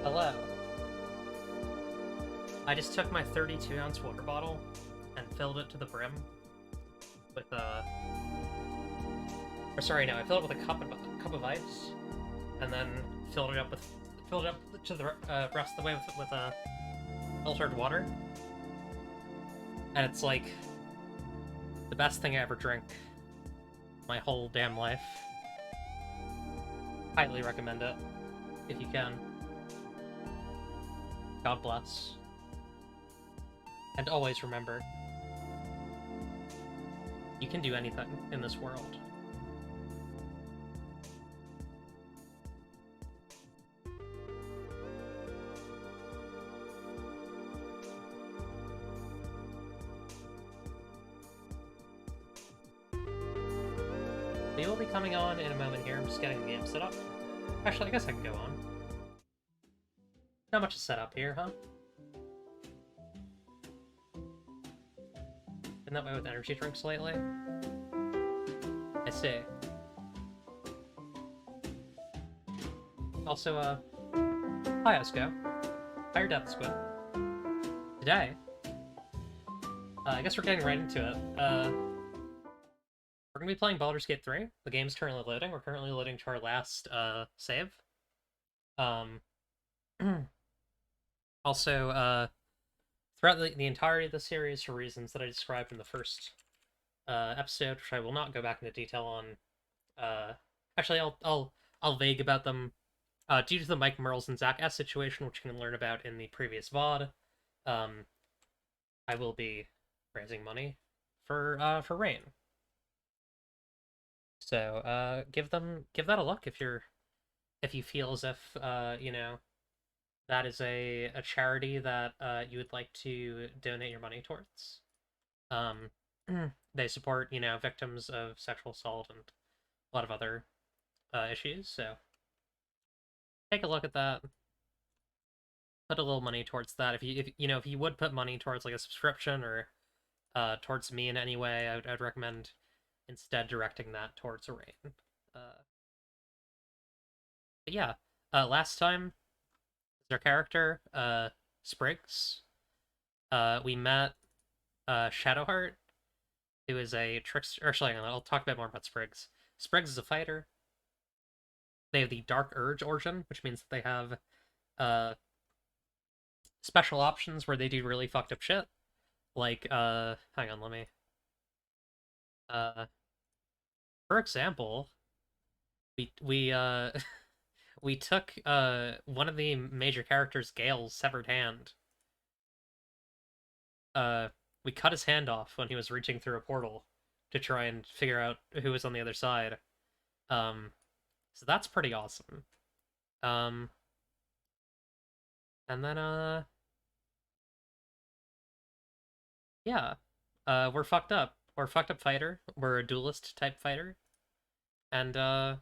Hello. I just took my 32-ounce water bottle and filled it to the brim with or sorry, no, I filled it with a cup of ice, and then filled it up to the rest of the way with filtered water, and it's like the best thing I ever drank my whole damn life. Highly recommend it if you can. God bless. And always remember, you can do anything in this world. They will be coming on in a moment here. I'm just getting the game set up. Actually, I guess I can go on. Not much to set up here, huh? Been that way with energy drinks lately? I see. Also, hi, Osco. How your death squid? Today, I guess we're getting right into it. We're gonna be playing Baldur's Gate 3. The game's currently loading. We're currently loading to our last, save. Also, throughout the entirety of the series, for reasons that I described in the first episode, which I will not go back into detail on. Actually, I'll vague about them. Due to the Mike Merles and Zach S situation, which you can learn about in the previous VOD, I will be raising money for Rain. So give that a look if you feel as if you know, that is a charity that you would like to donate your money towards. They support, you know, victims of sexual assault and a lot of other issues. So take a look at that. Put a little money towards that. If you would put money towards like a subscription or towards me in any way, I'd recommend instead directing that towards a Rain. But yeah, last time, our character, Spriggs, we met Shadowheart, who is a trickster. Actually, I'll talk a bit more about Spriggs. Spriggs is a fighter. They have the Dark Urge origin, which means that they have special options where they do really fucked up shit. Like, hang on, let me. For example, we we took one of the major characters, Gale's severed hand. We cut his hand off when he was reaching through a portal to try and figure out who was on the other side. So that's pretty awesome. Um, and then yeah, we're fucked up. We're a fucked up fighter. We're a duelist type fighter, and we're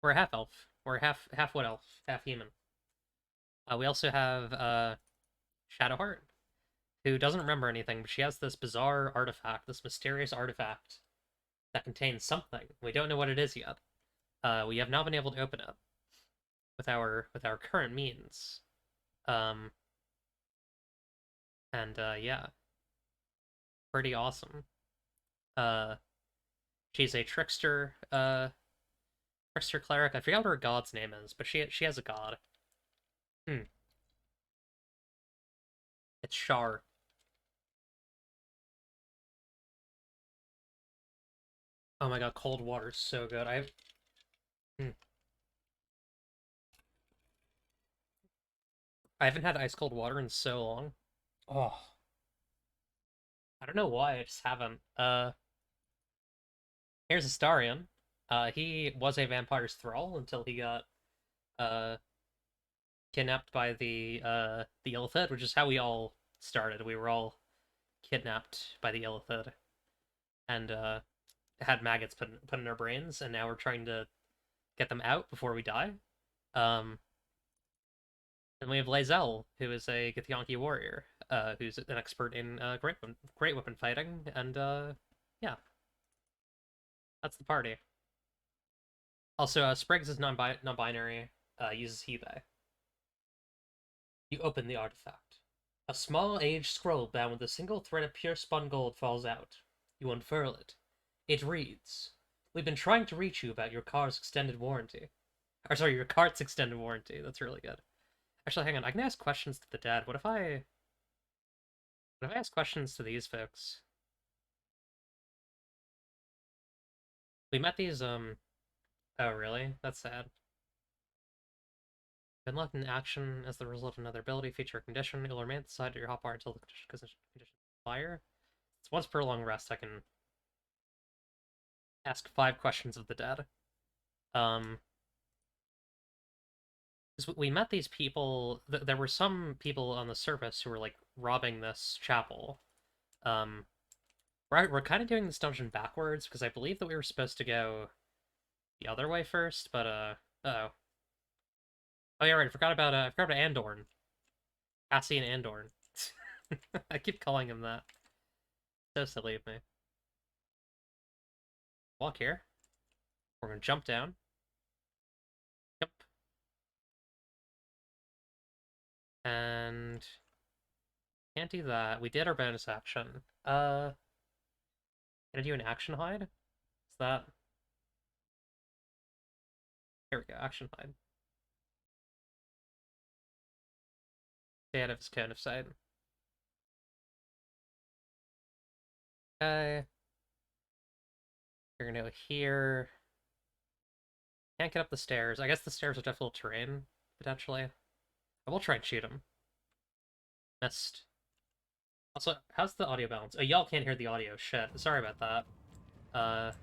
a half elf. We're half wood elf, half human. We also have Shadowheart, who doesn't remember anything, but she has this bizarre artifact, this mysterious artifact that contains something. We don't know what it is yet. We have not been able to open it with our current means. Um, and yeah, pretty awesome. Uh, she's a trickster cleric. I forgot what her god's name is, but she has a god. Hmm. It's Shar. Oh my god, cold water is so good. Hmm. I haven't had ice cold water in so long. Oh, I don't know why, I just haven't. Here's Astarion. He was a vampire's thrall until he got uh kidnapped by the Illithid, which is how we all started. We were all kidnapped by the Illithid and had maggots put in our brains, and now we're trying to get them out before we die. Um, and we have Lae'zel, who is a Githyanki warrior, who's an expert in great weapon fighting, and yeah, that's the party. Also, Spriggs is non-binary. uses eBay. You open the artifact. A small aged scroll bound with a single thread of pure spun gold falls out. You unfurl it. It reads, "We've been trying to reach you about your car's extended warranty." Or sorry, your cart's extended warranty. That's really good. Actually, hang on. I can ask questions to the dad. What if I ask questions to these folks? We met these, oh, really? That's sad. Been locked in action as the result of another ability, feature, or condition. It will remain at the side of your hotbar until the condition expires. It's once per long rest. I can ask 5 questions of the dead. Because we met these people. There were some people on the surface who were like robbing this chapel. Right, we're kind of doing this dungeon backwards because I believe that we were supposed to go the other way first, but uh-oh. Oh yeah, right. I forgot about Andorn. Cassian Andorn. I keep calling him that. So silly of me. Walk here. We're gonna jump down. Yep. And can't do that. We did our bonus action. Can I do an action hide? Is that? Here we go. Action hide. Stay out of his cone of sight. Okay. You're gonna go here. Can't get up the stairs. I guess the stairs are difficult terrain, potentially. I will try and shoot him. Missed. Also, how's the audio balance? Oh, y'all can't hear the audio. Shit. Sorry about that.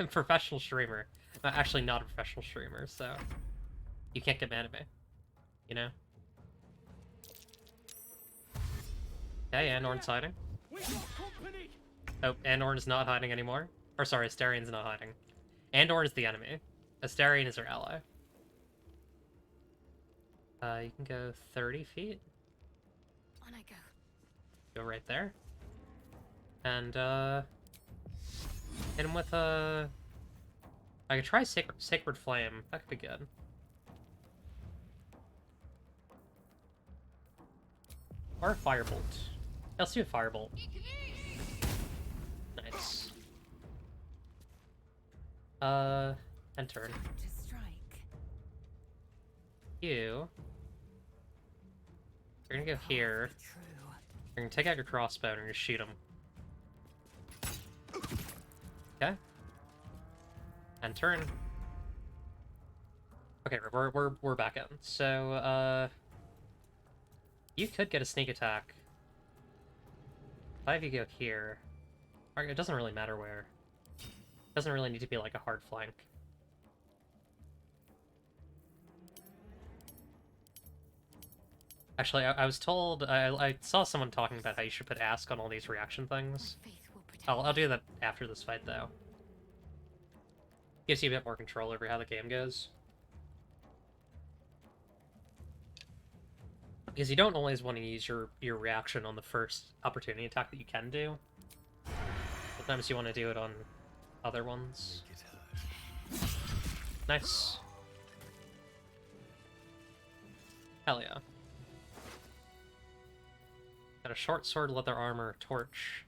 Professional streamer. Actually, not a professional streamer, so you can't get mad at me. You know? Okay, Andorn's hiding. Oh, Andorn is not hiding anymore. Or sorry, Astarion's not hiding. Andorn is the enemy. Astarion is our ally. You can go 30 feet. On I go. Go right there. And, hit him with a... I could try Sacred Flame. That could be good. Or a Firebolt. Let's do a Firebolt. Nice. And turn. You're gonna go here. You're gonna take out your crossbow and you're gonna shoot him. Okay. And turn. Okay, we're back in. So, you could get a sneak attack. If I have you go here. It doesn't really matter where. It doesn't really need to be like a hard flank. Actually, I was told, I saw someone talking about how you should put ask on all these reaction things. I'll do that after this fight, though. Gives you a bit more control over how the game goes. Because you don't always want to use your reaction on the first opportunity attack that you can do. Sometimes you want to do it on other ones. Nice. Hell yeah. Got a short sword, leather armor, torch.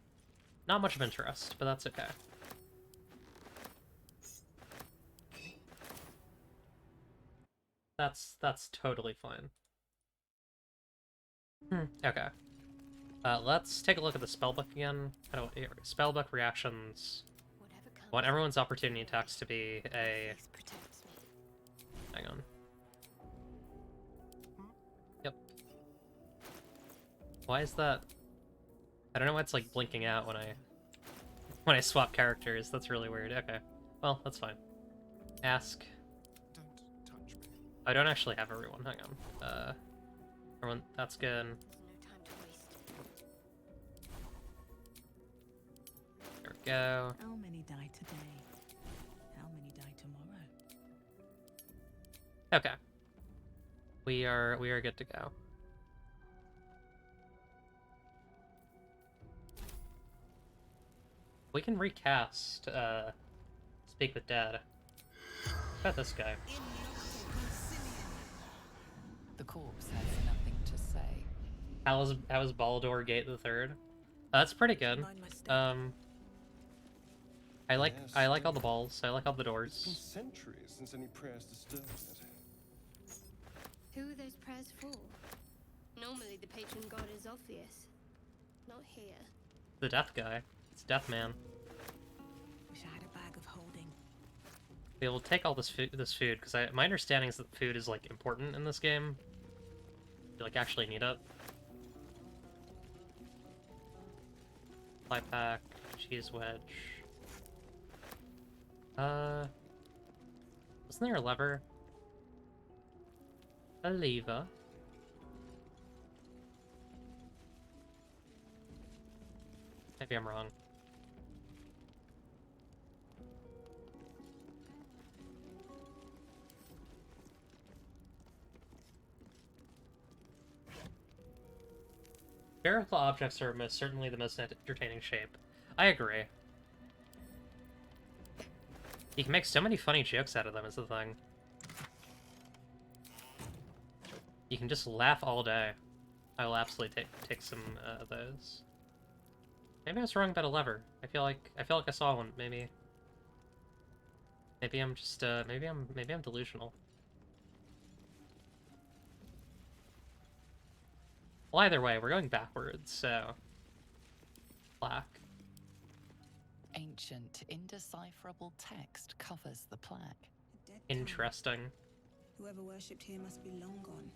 Not much of interest, but that's okay. That's totally fine. Okay. Let's take a look at the spellbook again. Spellbook reactions. I want everyone's opportunity attacks to be a... Hang on. Yep. Why is that? I don't know why it's like blinking out when I swap characters. That's really weird. Okay. Well, that's fine. Ask. Don't touch me. I don't actually have everyone. Hang on. Everyone, that's good. There we go. How many die today? How many die tomorrow? Okay. We are good to go. We can recast Speak with Dad. What about this guy? corpse has nothing to say. How is Baldur Gate the Third? That's pretty good. Mind my step. I like Yes, I like all dear. the balls. I like all the It's been doors. centuries since any prayers disturbed it. Who are those prayers for? Normally the patron god is obvious. Not here. The death guy. It's Death Man. Wish I had a bag of holding. They will take all this food because my understanding is that food is like important in this game. You like actually need it. Fly pack, cheese wedge. Wasn't there a lever? A lever. Maybe I'm wrong. Spherical objects are most certainly the most entertaining shape. I agree. You can make so many funny jokes out of them is the thing. You can just laugh all day. I will absolutely take some of those. Maybe I was wrong about a lever. I feel like I saw one. Maybe I'm just maybe I'm delusional. Well, either way, we're going backwards, so plaque. Ancient, indecipherable text covers the plaque. A dead town. Interesting. Whoever worshipped here must be long gone.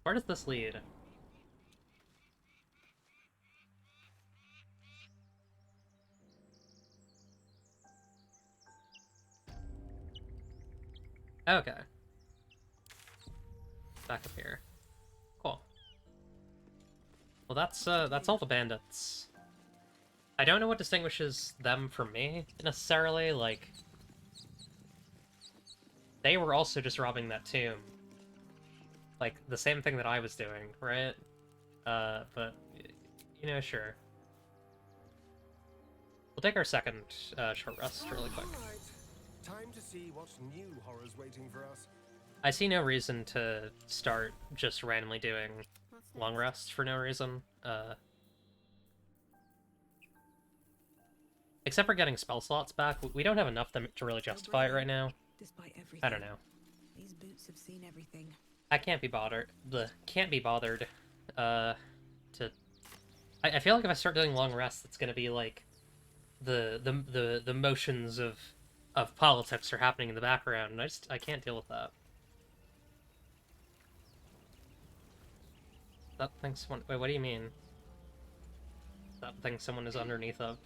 Where does this lead? Okay. Back up here. Cool. Well, that's all the bandits. I don't know what distinguishes them from me, necessarily, like... They were also just robbing that tomb. Like, the same thing that I was doing, right? But, you know, sure. We'll take our second short rest really quick. Alright. Time to see what new horrors waiting for us. I see no reason to start just randomly doing What's long next? rests for no reason. Except for getting spell slots back, we don't have enough to really justify it right now. Despite everything. I don't know. These boots have seen everything. I can't be bothered. Can't be bothered. To. I feel like if I start doing long rests, it's gonna be like the motions of politics are happening in the background, and I can't deal with that. That thing someone. Wait, what do you mean? That thing someone is underneath of.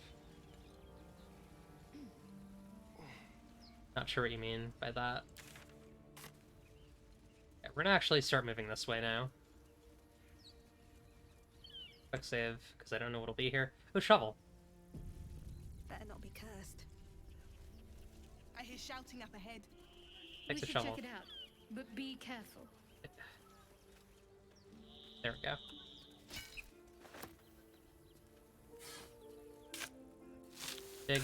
Not sure what you mean by that. Yeah, we're gonna actually start moving this way now. Quick save, because I don't know what'll be here. Oh, shovel. Better not be cursed. I hear shouting up ahead. Take We the should shovel. check it out, but be careful. There we go. Dig.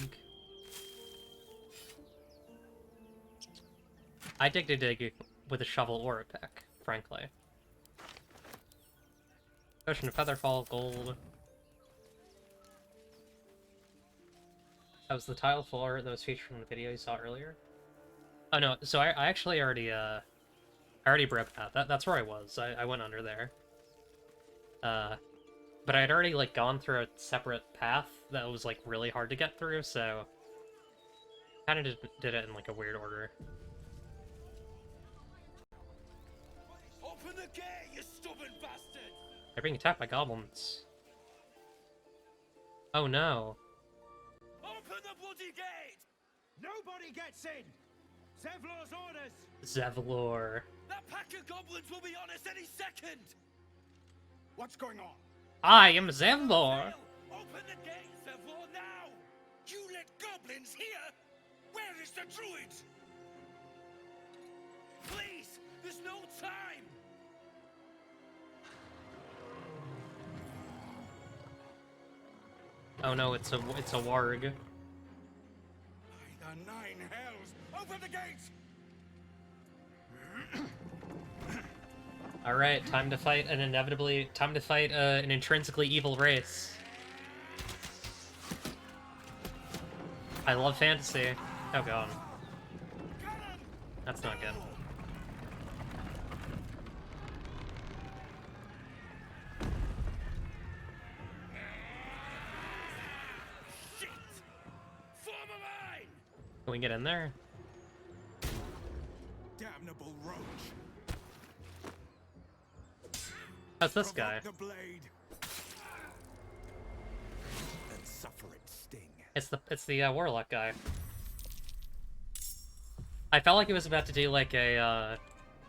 I dig with a shovel or a pick, frankly. Potion of Featherfall, gold. That was the tile floor that was featured in the video you saw earlier. Oh no, so I actually already broke that. That's where I was. I went under there. But I had already like gone through a separate path that was like really hard to get through, so kind of did it in like a weird order. Open the gate, you stubborn bastard! They're being attacked by goblins. Oh no. Open the bloody gate! Nobody gets in! Zevlor's orders! Zevlor. That pack of goblins will be on us any second! What's going on? I am Zevlor. Open the gate, Zevlor, now! You let goblins here? Where is the druid? Please, there's no time! Oh no, it's a warg. By the nine hells! Open the gates! Alright, time to fight an an intrinsically evil race. I love fantasy. Oh god. That's not good. Shit! Form a line! Can we get in there? Damnable roach! How's this guy? Provoke the blade. And suffer its sting. It's the warlock guy. I felt like it was about to do like a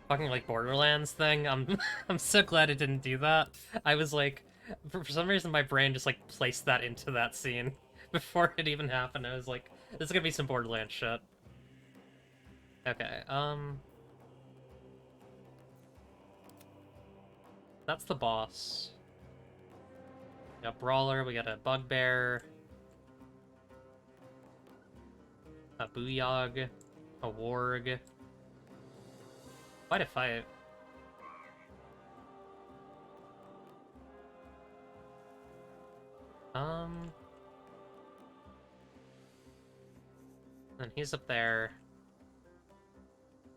fucking like Borderlands thing. I'm I'm so glad it didn't do that. I was like, for some reason my brain just like placed that into that scene before it even happened. I was like, this is gonna be some Borderlands shit. Okay, that's the boss. We got Brawler, we got a Bugbear, a Booyog, a Warg. Quite a fight. And he's up there.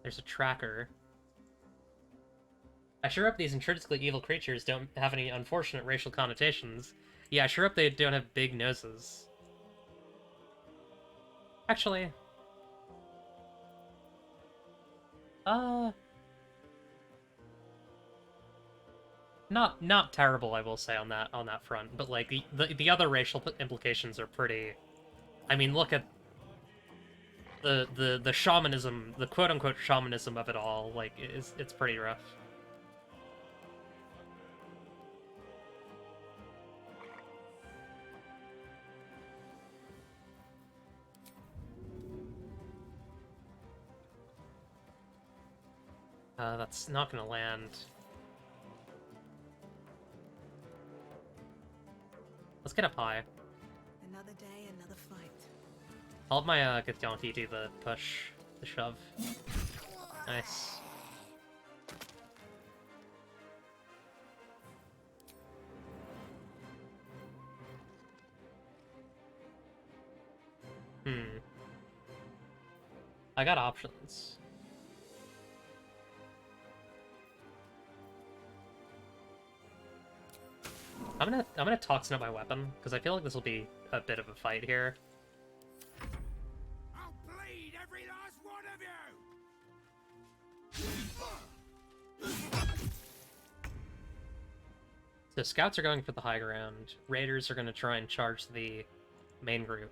There's a tracker. I sure hope these intrinsically evil creatures don't have any unfortunate racial connotations. Yeah, I sure hope they don't have big noses. Actually... Not terrible, I will say, on that front, but like the other racial implications are pretty... I mean, look at the shamanism, the quote-unquote shamanism of it all, like, it's pretty rough. That's not gonna land. Let's get up high. Another day, another fight. I'll have my Githyanki do the push, the shove. Nice. I got options. I'm gonna toxin up my weapon, because I feel like this will be a bit of a fight here. I'll bleed every last one of you! So scouts are going for the high ground. Raiders are gonna try and charge the main group.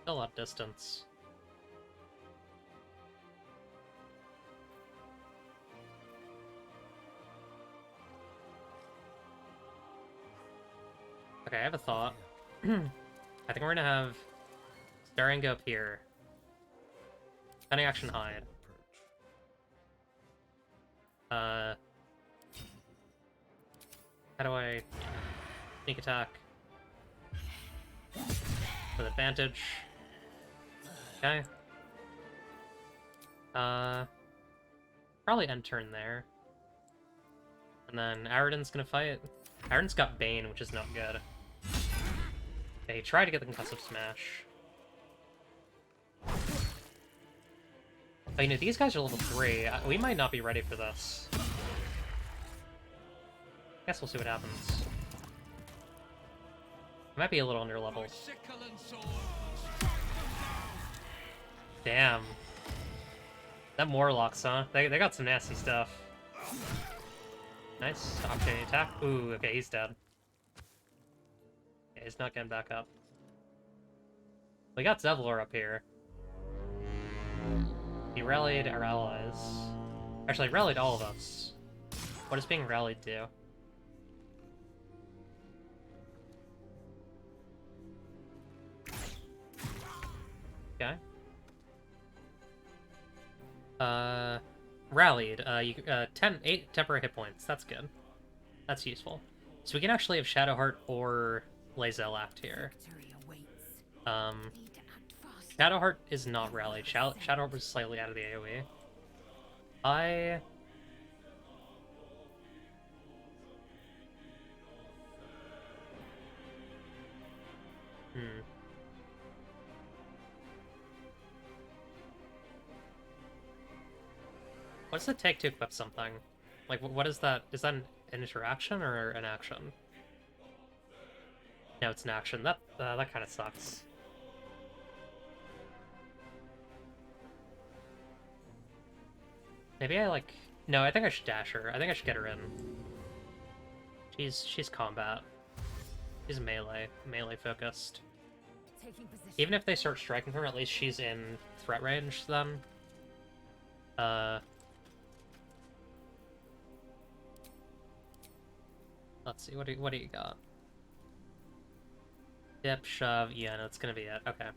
Still a lot of distance. Okay, I have a thought. I think we're gonna have Staring go up here. Cunning action hide. How do I sneak attack? With advantage. Okay. Probably end turn there. And then Aridin's gonna fight. Aridin's got Bane, which is not good. Okay, try to get the concussive smash. But you know, these guys are level 3. We might not be ready for this. Guess we'll see what happens. Might be a little under leveled. Damn. That Morlocks, huh? They got some nasty stuff. Nice. Opportunity attack. Ooh, okay, he's dead. Yeah, he's not getting back up. We got Zevlor up here. He rallied our allies. Actually, rallied all of us. What does being rallied do? Okay. Rallied. 8 temporary hit points. That's good. That's useful. So we can actually have Shadowheart or Lae'zel act here. Victory awaits. Um, Need to act fast. Shadowheart is not rallied. Shadowheart was slightly out of the AoE. I... Hmm. What does it take to equip something? Like, what is that? Is that an interaction or an action? No, it's an action. That kind of sucks. Maybe I like... No, I think I should dash her. I think I should get her in. She's combat. She's melee focused. Taking position. Even if they start striking her, at least she's in threat range then. Let's see, what do you got? Dip, shove, yeah, no, it's gonna be it. Okay.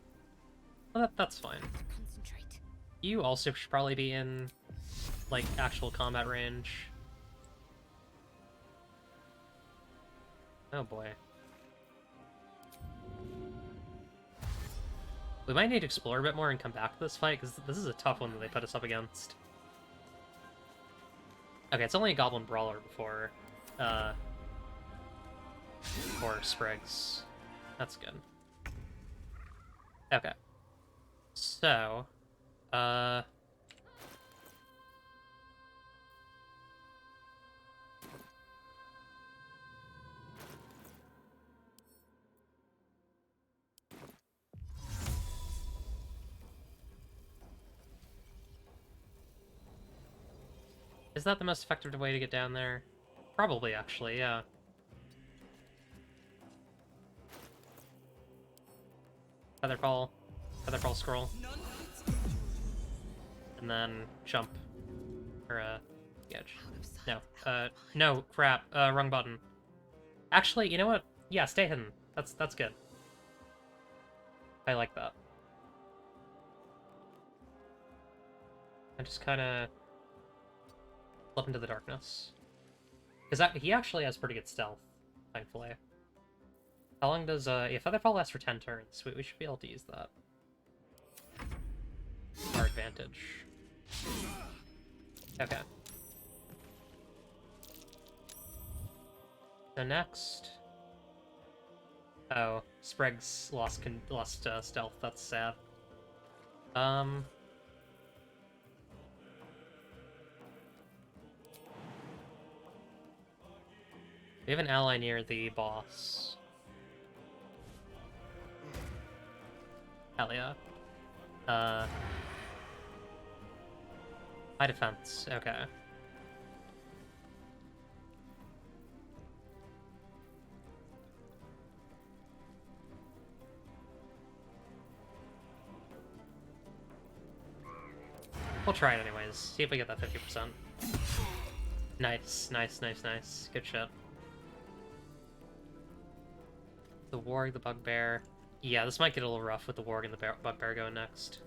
Well, that's fine. Concentrate. You also should probably be in, like, actual combat range. Oh boy. We might need to explore a bit more and come back to this fight, because this is a tough one that they put us up against. Okay, it's only a Goblin Brawler before Spriggs. That's good. Okay. So, is that the most effective way to get down there? Probably, actually, yeah. Featherfall scroll. And then jump. Or, edge. No, no, crap, wrong button. Actually, you know what? Yeah, stay hidden. That's good. I like that. I just kinda... slip into the darkness. Because he actually has pretty good stealth, thankfully. How long does, yeah, Featherfall lasts for 10 turns. We should be able to use that. Our advantage. Okay. So next... Oh, Spriggs lost stealth, that's sad. We have an ally near the boss. Hell yeah. High defense, okay. We'll try it anyways. See if we get that 50%. Nice, nice, nice, nice. Good shit. The Warg, the Bugbear. Yeah, this might get a little rough with the Warg and the Bugbear going next.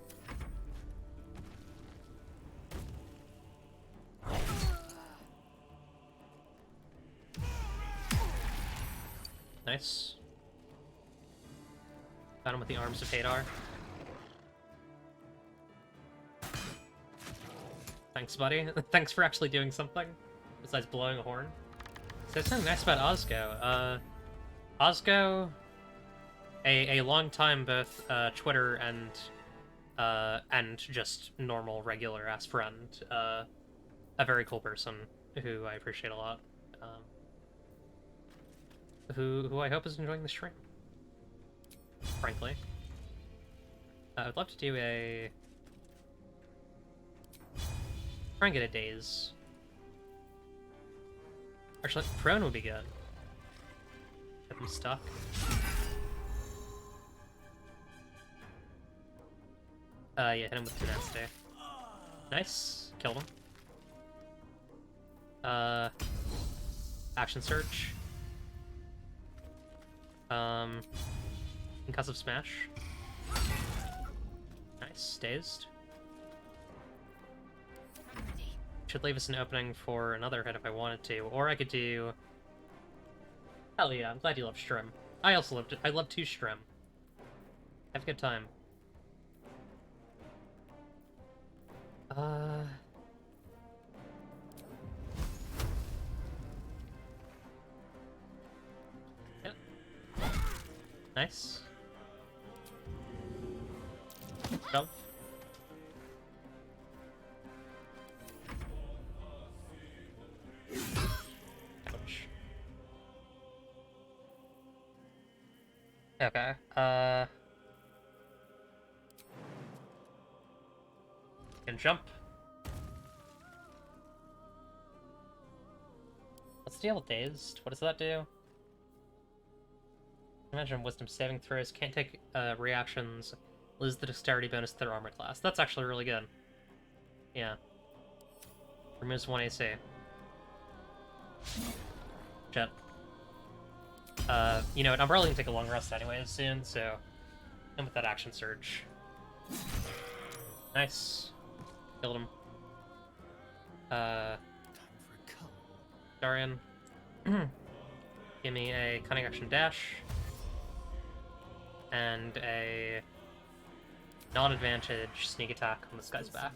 Nice. Got him with the Arms of Hadar. Thanks, buddy. Thanks for actually doing something, besides blowing a horn. So something nice about Ozgo. Ozgo, a long time both Twitter and just normal regular ass friend. A very cool person who I appreciate a lot. Who I hope is enjoying the stream. Frankly, I'd love to do a. Try and get a daze. Actually, prone would be good. Get them stuck. Yeah, hit him with tenacity. Nice. Killed him. Action search. Concussive smash. Nice. Dazed. Should leave us an opening for another hit if I wanted to, or I could do... Hell yeah, I'm glad you love Strim. I also loved it. I love 2 Strim. Have a good time. Yep. Nice. Jump. Ouch. Okay, can jump. Let's deal with Dazed. What does that do? Imagine wisdom saving throws, can't take reactions, lose the dexterity bonus to their armor class. That's actually really good. Yeah. Removes 1 AC. Jet. You know what, I'm probably gonna take a long rest anyways soon, so... And with that action surge. Nice. Killed him. Darian. Give me a cunning action dash. And a non-advantage sneak attack on this guy's back.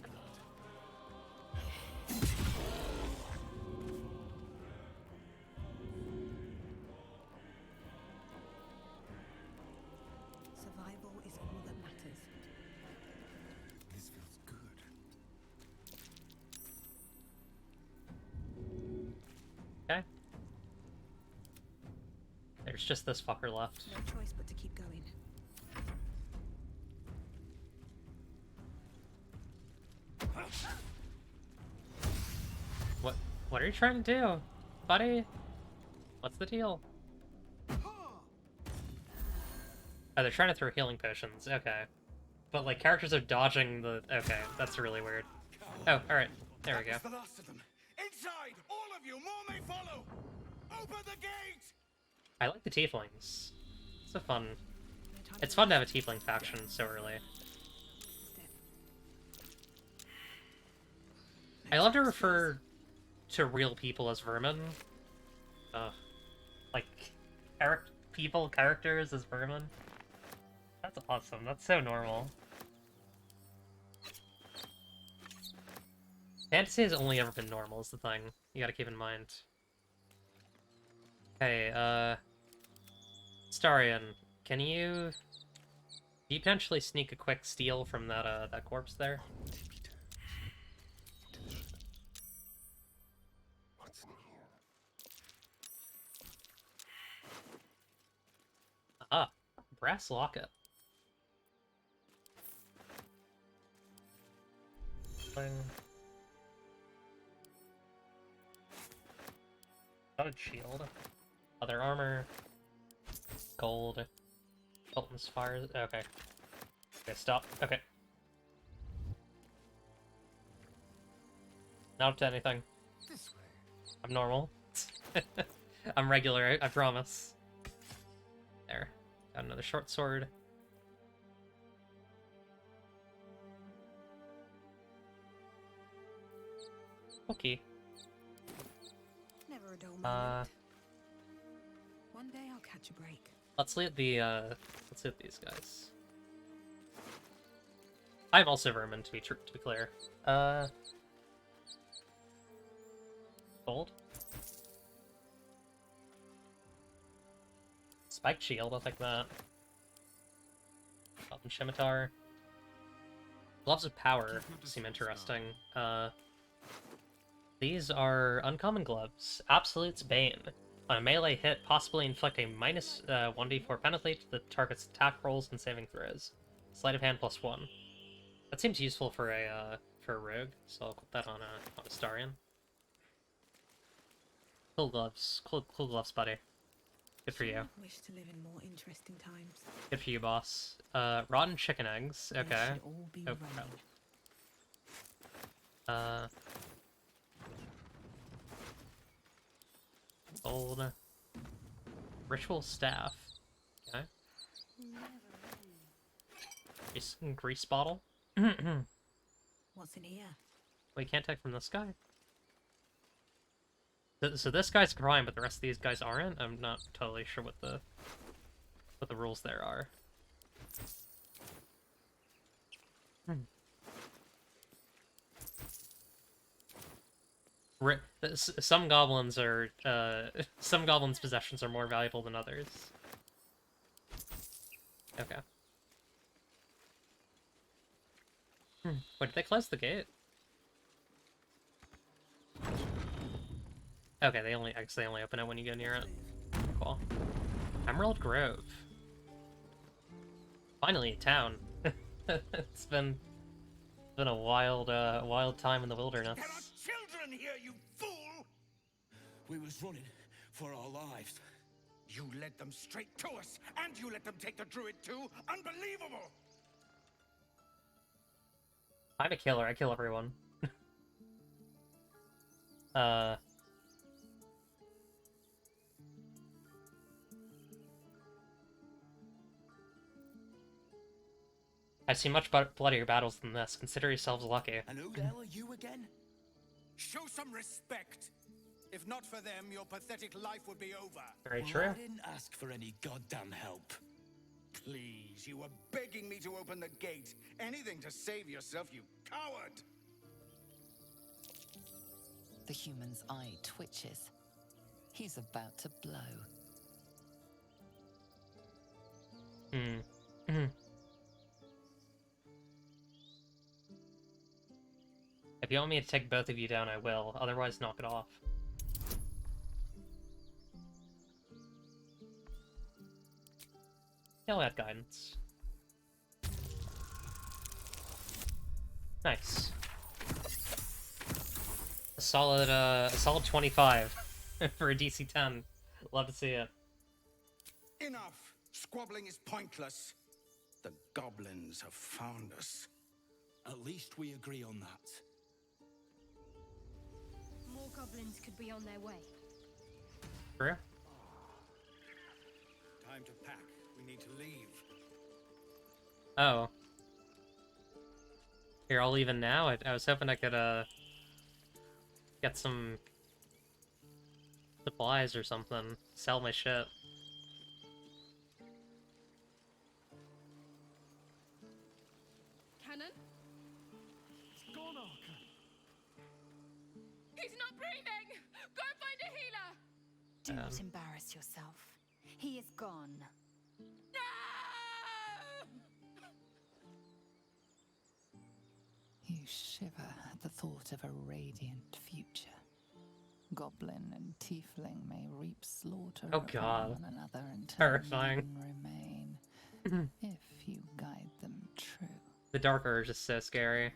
Survival is all that matters. This feels good. Okay. There's just this fucker left. No choice but to keep going. What are you trying to do? Buddy? What's the deal? Oh, they're trying to throw healing potions. Okay. But, like, characters are dodging the... Okay, that's really weird. Oh, alright. There we go. That's the last of them. Inside! All of you! More may follow! Open the gate! I like the tieflings. It's a fun... It's fun to have a tiefling faction so early. I love to refer to real people as vermin. Like, characters as vermin. That's awesome. That's so normal. Fantasy has only ever been normal is the thing. You gotta keep in mind. Hey, Starion, can you... Do you potentially sneak a quick steal from that, that corpse there? What's in here? Ah, brass locket. Got a shield. Other armor. Gold. Fulton's fire. Okay. Okay, stop. Okay. Not up to anything. This way. I'm normal. I'm regular, I promise. There. Got another short sword. Okay. Never a dull moment. One day I'll catch a break. Let's loot the, let's loot these guys. I'm also vermin, to be clear. Gold? Spiked shield, I'll take that. Golden scimitar. Gloves of power seem interesting. These are uncommon gloves. Absolute's Bane. On a melee hit, possibly inflict a minus 1d4 penalty to the target's attack rolls and saving throws. Sleight of hand +1. That seems useful for a rogue, so I'll put that on a Starion. Cool gloves. Cool gloves, buddy. Good for you. Wish to live in more interesting times. Good for you, boss. Rotten chicken eggs. They Okay. should all be Oh, running. Old ritual staff. Okay. Grease bottle. What's in here? We can't take from this guy. So this guy's crying, but the rest of these guys aren't? I'm not totally sure what the rules there are. Some goblins are, some goblins' possessions are more valuable than others. Okay. Wait, did they close the gate? Okay, I guess they only open it when you go near it. Cool. Emerald Grove. Finally, a town. It's been a wild time in the wilderness. There are children here, you fool! We was running for our lives. You led them straight to us, and you let them take the druid too? Unbelievable! I'm a killer. I kill everyone. I've seen much bloodier battles than this. Consider yourselves lucky. And who the hell are you again? Show some respect! If not for them, your pathetic life would be over. Very Well, true. I didn't ask for any goddamn help. Please, you were begging me to open the gate. Anything to save yourself, you coward! The human's eye twitches. He's about to blow. If you want me to take both of you down, I will. Otherwise, knock it off. He'll add guidance. Nice. A solid 25 for a DC 10. Love to see it. Enough! Squabbling is pointless. The goblins have found us. At least we agree on that. More goblins could be on their way. For real? Time to pack. We need to leave. Oh. Here, I'll leave in now. I was hoping I could, get some supplies or something. Sell my shit. Cannon? It's gone, Archer. He's not breathing! Go find a healer! Do not embarrass yourself. He is gone. No! You shiver at the thought of a radiant future. Goblin and tiefling may reap slaughter Oh, upon God. one another until Terrifying. none remain, if you guide them true. The Dark Urge is so scary.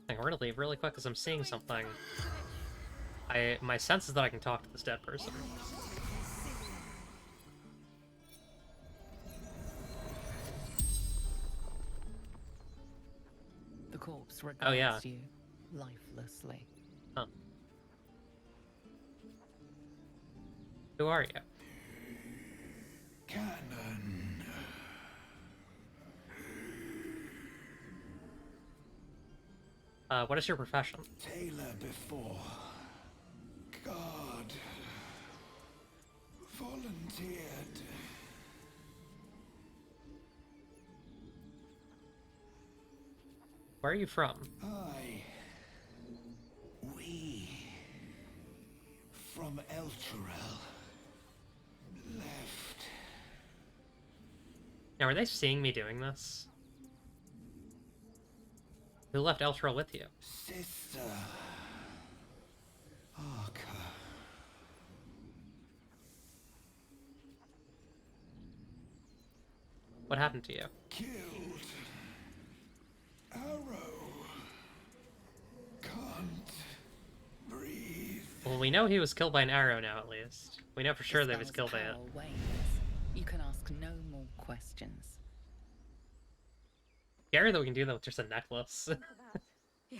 We're gonna leave really quick because I'm seeing something. My sense is that I can talk to this dead person. The corpse regards Oh, yeah. you lifelessly. Huh. Who are you? Cannon. What is your profession? Tailor before. God. Volunteered. Where are you from? We. From Elturel. Left. Now, are they seeing me doing this? Who left Eltrell with you? Sister. Arca. What happened to you? Killed. Arrow. Can't breathe. Well, we know he was killed by an arrow now, at least. We know for sure The that he was spell's killed by it. power wanes. You can ask no more questions. Scary that we can do that with just a necklace. Yeah.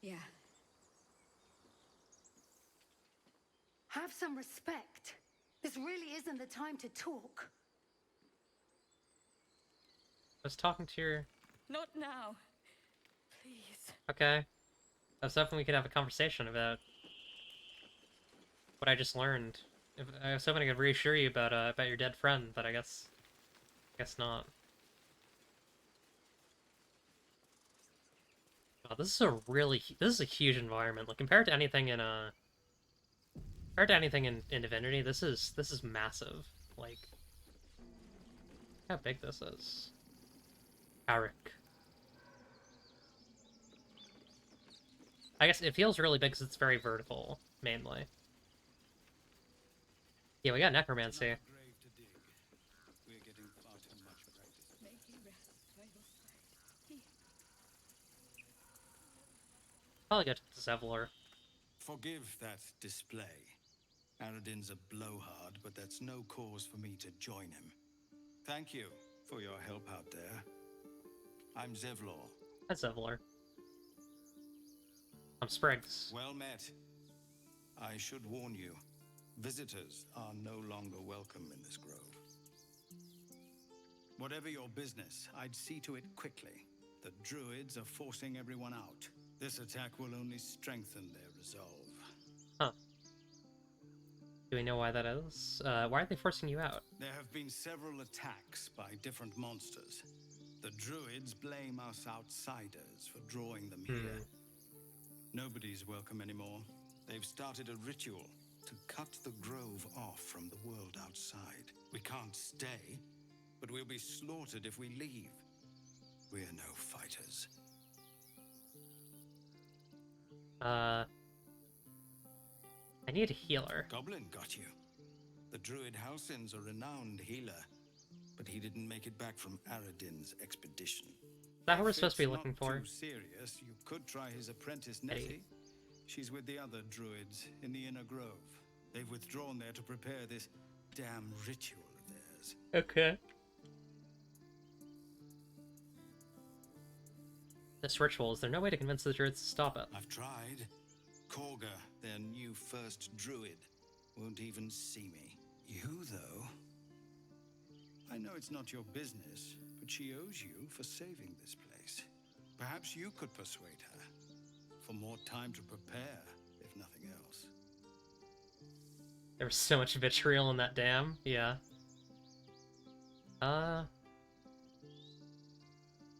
Yeah. Have some respect. This really isn't the time to talk. was talking to your... Not now. Please. Okay. I was hoping we could have a conversation about what I just learned. I was hoping I could reassure you about your dead friend, but I guess not. Oh, this is a huge environment. Like compared to anything in in Divinity, this is massive. Like how big this is. Arik. I guess it feels really big because it's very vertical, mainly. Yeah, we got necromancy. We're getting far too much practice. May he rest by your side. Probably go to Zevlor. Forgive that display. Aradin's a blowhard, but that's no cause for me to join him. Thank you for your help out there. I'm Zevlor. That's Zevlor. I'm Spriggs. Well met. I should warn you, visitors are no longer welcome in this grove. Whatever your business, I'd see to it quickly. The druids are forcing everyone out. This attack will only strengthen their resolve. Huh. Do we know why that is? Why are they forcing you out? There have been several attacks by different monsters. The druids blame us outsiders for drawing them here. Nobody's welcome anymore. They've started a ritual to cut the grove off from the world outside. We can't stay, but we'll be slaughtered if we leave. We're no fighters. I need a healer. Goblin got you. The druid Halsin's a renowned healer, but he didn't make it back from Aradin's expedition. Is that what we're supposed to be looking for? If it's not too serious, you could try his apprentice Nettie. She's with the other druids in the inner grove. They've withdrawn there to prepare this damn ritual of theirs. Okay. This ritual, is there no way to convince the druids to stop it? I've tried. Korga, their new first druid, won't even see me. You, though? I know it's not your business, but she owes you for saving this place. Perhaps you could persuade her. For more time to prepare, if nothing else. There was so much vitriol in that dam. Yeah. I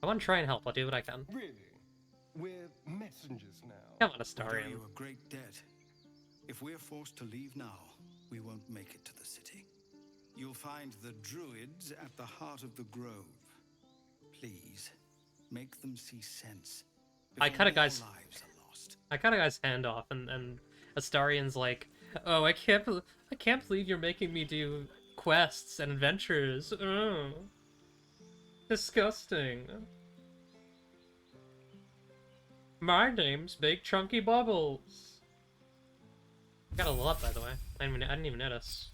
want to try and help. I'll do what I can. Really? We're messengers now. Come on, We owe Astarion. you a great debt. If we're forced to leave now, we won't make it to the city. You'll find the druids at the heart of the grove. Please, make them see sense. I cut a before guy's- more lives are lost. I cut a guy's hand off, and Astarion's like, "Oh, I can't believe you're making me do quests and adventures. Oh, disgusting. My name's Big Chunky Bubbles." Got a lot, by the way. I didn't even notice.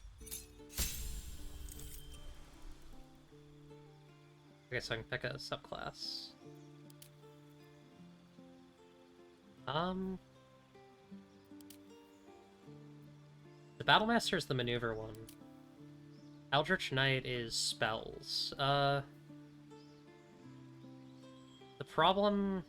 Okay, so I can pick a subclass. The Battlemaster is the maneuver one. Eldritch Knight is spells. The problem...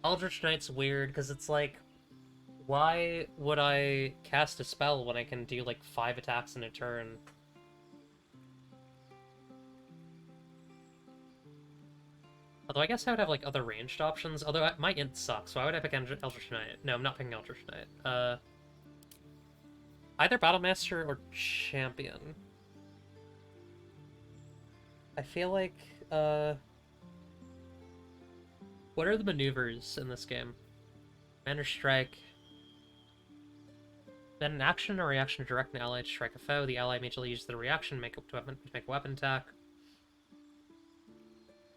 Eldritch Knight's weird, because it's like, why would I cast a spell when I can do, like, 5 attacks in a turn? Although I guess I would have, like, other ranged options, although my int sucks, so why would I pick Eldritch Knight? No, I'm not picking Eldritch Knight. Either Battlemaster or Champion. I feel like, what are the maneuvers in this game? Commander Strike. Then an action or reaction to direct an ally to strike a foe. The ally immediately uses the reaction to make a weapon attack.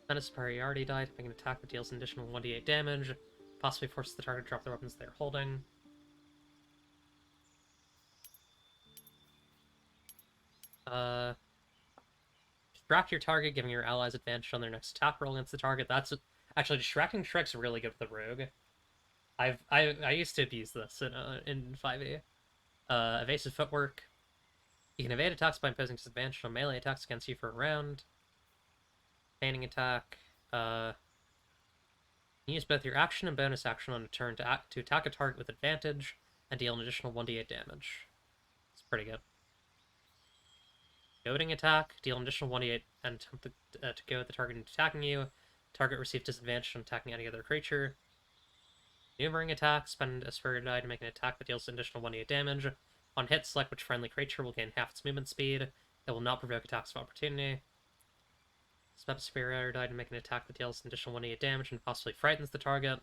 Then a superiority die to make an attack that deals an additional 1d8 damage. Possibly forces the target to drop the weapons they're holding. Distract your target, giving your allies advantage on their next attack roll against the target. That's actually distracting strike's really good with the rogue. I used to abuse this in 5e. Evasive footwork. You can evade attacks by imposing disadvantage on melee attacks against you for a round. Feigning attack. You use both your action and bonus action on a turn to attack a target with advantage and deal an additional 1d8 damage. It's pretty good. Goading attack, deal an additional 1d8 and attempt to goad the target into attacking you. Target receives disadvantage on attacking any other creature. Maneuvering attack, spend a superior die to make an attack that deals an additional 1d8 damage. On hit, select which friendly creature will gain half its movement speed. It will not provoke attacks of opportunity. Spend a superior die to make an attack that deals an additional 1d8 damage and possibly frightens the target.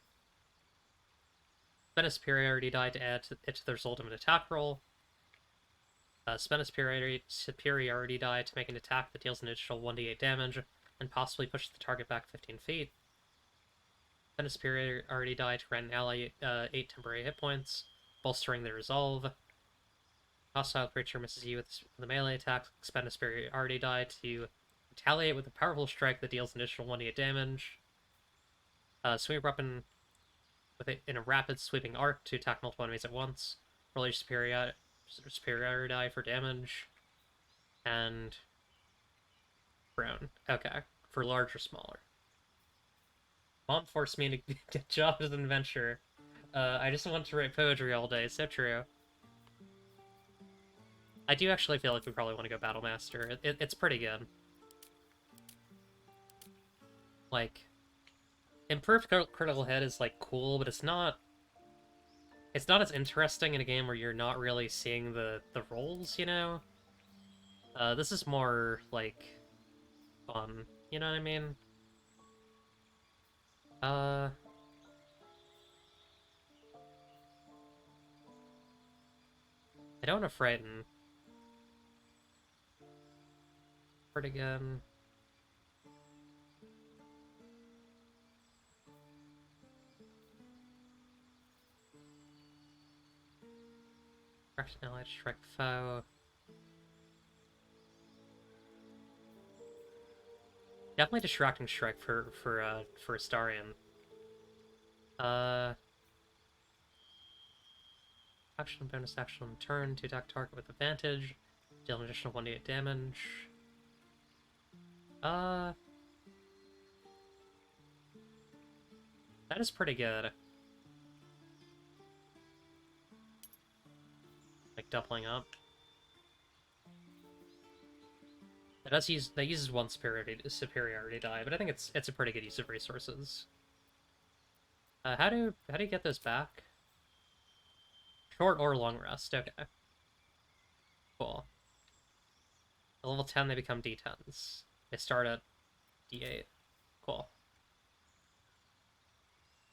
Spend a superiority die to add it to the result of an attack roll. Spend a superiority die to make an attack that deals an additional 1d8 damage and possibly pushes the target back 15 feet. Spend a superiority die to grant an ally 8 temporary hit points, bolstering their resolve. Hostile creature misses you with a melee attack. Spend a superiority die to retaliate with a powerful strike that deals an additional 1d8 damage. Swing your weapon in a rapid sweeping arc to attack multiple enemies at once. Roll your superiority die for damage. And prone. Okay. For large or smaller. Mom forced me to get a job as an adventurer. I just want to write poetry all day, so true. I do actually feel like we probably want to go Battle Master. It's pretty good. Like, improved critical hit is, like, cool, but it's not as interesting in a game where you're not really seeing the rolls, you know? This is more, like, fun. You know what I mean? I don't want to frighten. Hurt again. Rationality to strike foe. Definitely distracting strike for Astarion. Action bonus action on turn to attack target with advantage. Deal an additional 1d8 damage. That is pretty good. Like doubling up. That uses one superiority die, but I think it's a pretty good use of resources. How do you get those back? Short or long rest, okay. Cool. At level 10 they become D10s. They start at D8. Cool.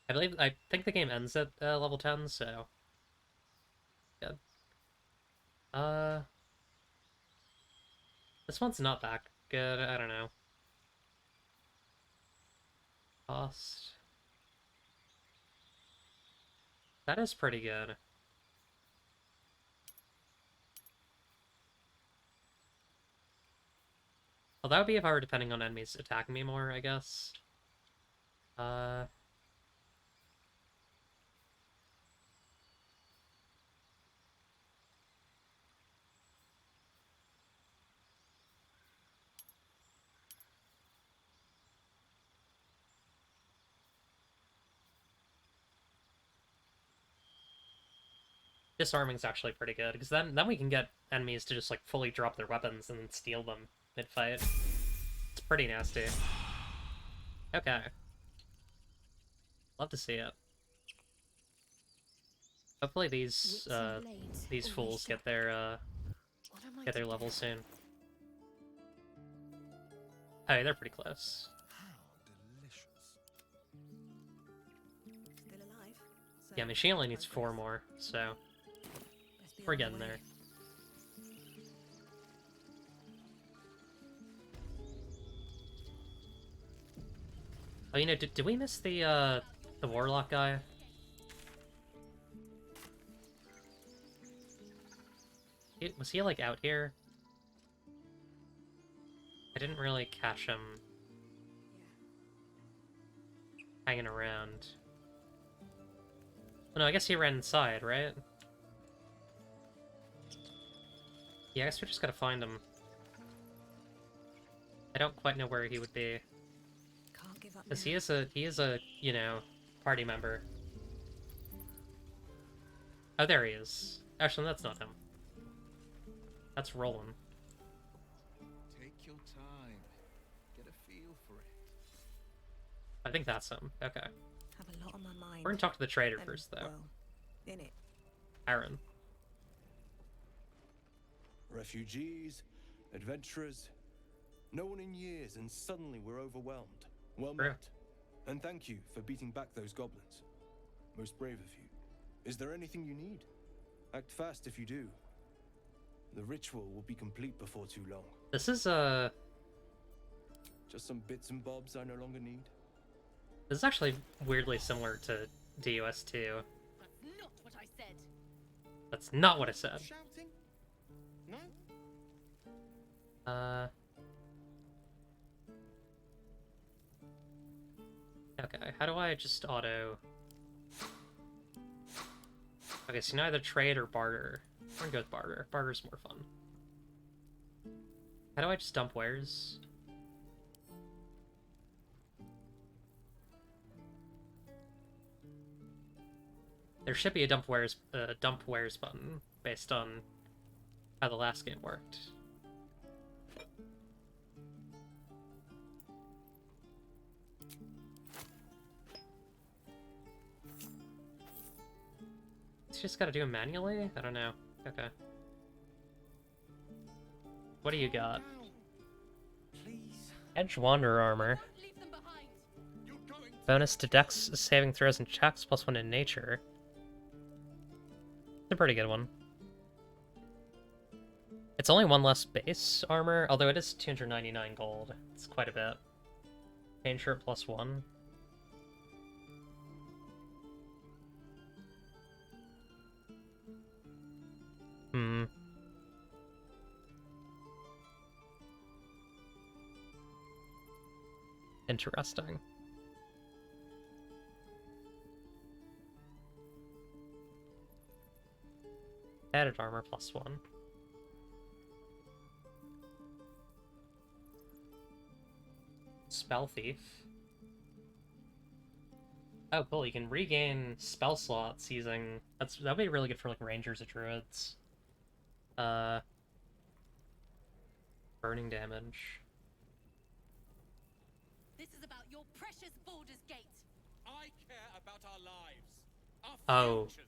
I think the game ends at level 10, so good. This one's not that good, I don't know. Cost. That is pretty good. Well, that would be if I were depending on enemies attacking me more, I guess. Disarming's actually pretty good, because then we can get enemies to just, like, fully drop their weapons and then steal them mid-fight. It's pretty nasty. Okay. Love to see it. Hopefully these fools get their levels soon. Oh, they're pretty close. How delicious. Still alive? So Yeah, I mean, she only needs 4 more, so best be we're on the getting way. there. Oh, you know, did we miss the Warlock guy? Was he, like, out here? I didn't really catch him hanging around. Oh, no, I guess he ran inside, right? Yeah, I guess we just gotta find him. I don't quite know where he would be. Can't give up Because now. he is a, you know, party member. Oh, there he is. Actually, that's not him. That's Roland. Take your time. Get a feel for it. I think that's him. Okay. Have a lot on my mind. We're gonna talk to the trader And, first, though. well, in it. Aaron. Refugees, adventurers. No one in years, and suddenly we're overwhelmed. Well True. met. And thank you for beating back those goblins. Most brave of you. Is there anything you need? Act fast if you do. The ritual will be complete before too long. This is, Just some bits and bobs I no longer need. This is actually weirdly similar to DOS2. That's not what I said. That's not what I said. Shouting? No? Okay, how do I just auto... Okay, so you can either trade or barter. I'm gonna go with barter. Barter's more fun. How do I just dump wares? There should be a dump wares button based on how the last game worked. It's just gotta do it manually? I don't know. Okay. What do you got? Please. Edge Wanderer armor. Don't leave them behind. You're going to Bonus to dex saving throws and checks, +1 in nature. It's a pretty good one. It's only one less base armor, although it is 299 gold. It's quite a bit. Pain shirt +1. Hmm. Interesting. Added armor +1. Spell Thief. Oh, cool. You can regain spell slots using... That'd be really good for, like, rangers or druids. Burning damage. This is about your precious Baldur's Gate. I care about our lives. Our Oh. futures.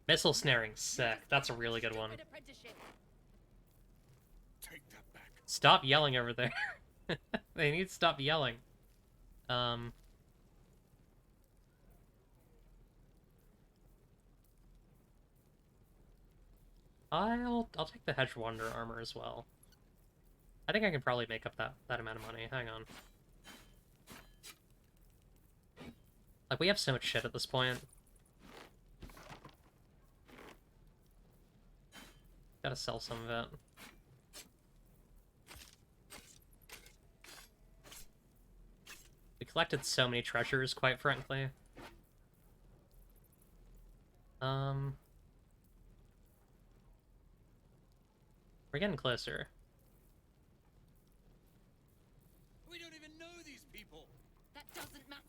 Missile snaring's sick. That's a really good one. Stupid apprenticeship. take that back. Stop yelling over there. They need to stop yelling. I'll take the Hedge Wanderer armor as well. I think I can probably make up that amount of money. Hang on. Like, we have so much shit at this point. Gotta sell some of it. We collected so many treasures, quite frankly. We're getting closer. We don't even know these people. That doesn't matter.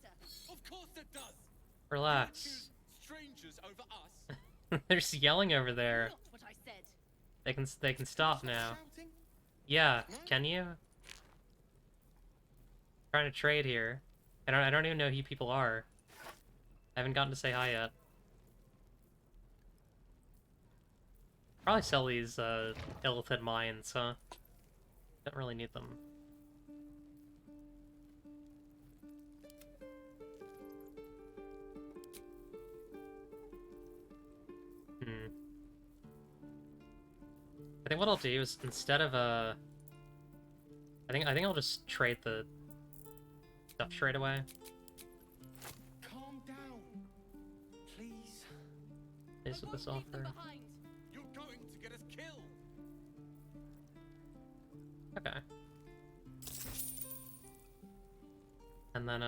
Of course it does. Relax. Choose strangers over us. They're just yelling over there. Not what I said. They can stop now. Shouting? Yeah, can you? Trying to trade here. I don't even know who you people are. I haven't gotten to say hi yet. Probably sell these illithid mines, huh? Don't really need them. I think what I'll do is instead of I think I'll just trade the stuff straight away. Calm down. Please. Is with this offer. Behind. You're going to get us killed. Okay. And then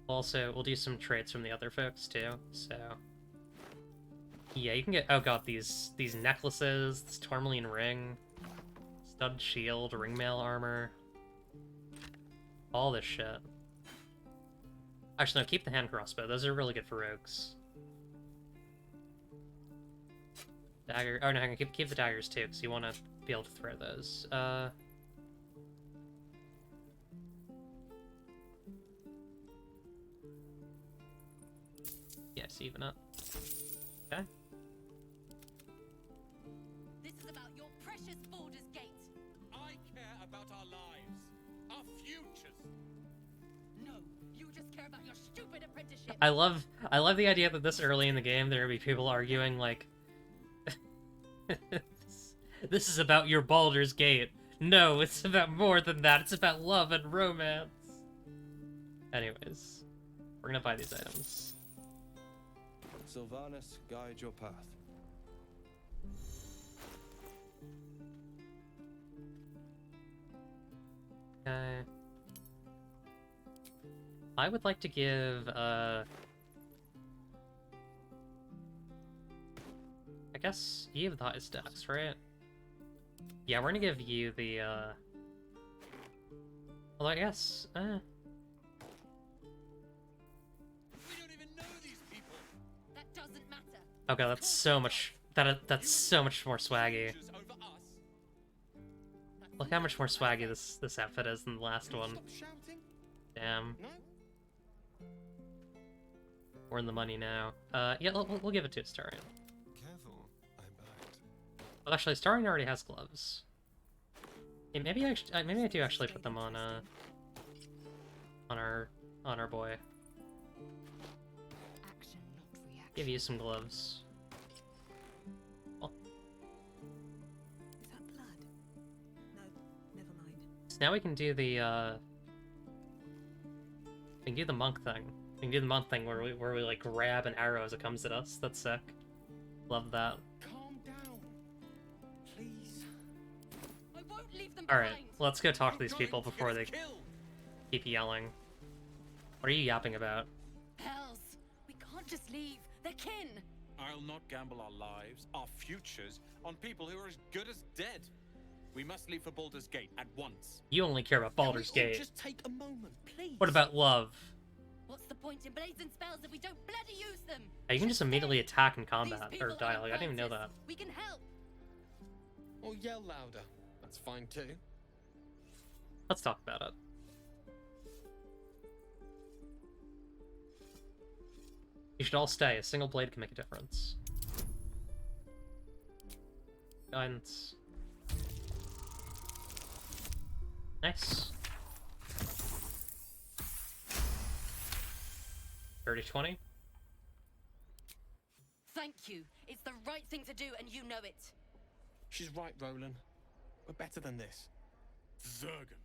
also we'll do some trades from the other folks too. So Yeah, you can get, oh god, these necklaces, this tourmaline ring, stud shield, ringmail armor, all this shit. Actually, no, keep the hand crossbow. Those are really good for rogues. Dagger. Oh no, hang on. Keep the daggers too, because you want to be able to throw those. Yes, even up. Okay. This is about your precious Baldur's Gate. I care about our lives, our futures. No, you just care about your stupid apprenticeship. I love the idea that this early in the game there would be people arguing like, this is about your Baldur's Gate. No, it's about more than that. It's about love and romance. Anyways, we're gonna buy these items. Sylvanas, guide your path. Okay. I would like to give, I guess you have the highest dex, right? Yeah, we're gonna give you the, well, I guess, We don't even know these people. That doesn't matter. Okay, that's so much, that's so much more swaggy. Futures over us. Look how much more swaggy this outfit is than the last one. Stop shouting. Damn. No? We're in the money now. Yeah, we'll give it to Astarion. Careful, I bagged. Well, actually, Astarion already has gloves. Yeah, maybe I do actually put them on our boy. Action, not reaction. Give you some gloves. Well, Is that blood? No, never mind. so now we can do the we can do the monk thing. We can do the monk thing where we like grab an arrow as it comes at us. That's sick. Love that. Calm down. Please. I won't leave them All right, behind. let's go talk to You're these people going to before get they us killed. keep yelling. What are you yapping about? Hells, we can't just leave. They're kin. I'll not gamble our lives, our futures, on people who are as good as dead. We must leave for Baldur's Gate at once. You only care about Baldur's Can we all Gate. just take a moment, please? What about love? What's the point in blazing spells if we don't bloody use them? Oh, you can just immediately attack in These combat people or are dialogue. I didn't even know that. apprentices. We can help. Or yell louder. That's fine too. Let's talk about it. You should all stay. A single blade can make a difference. Guidance. Nice. 30-20. Thank you. It's the right thing to do, and you know it. She's right, Roland. We're better than this. Zergan.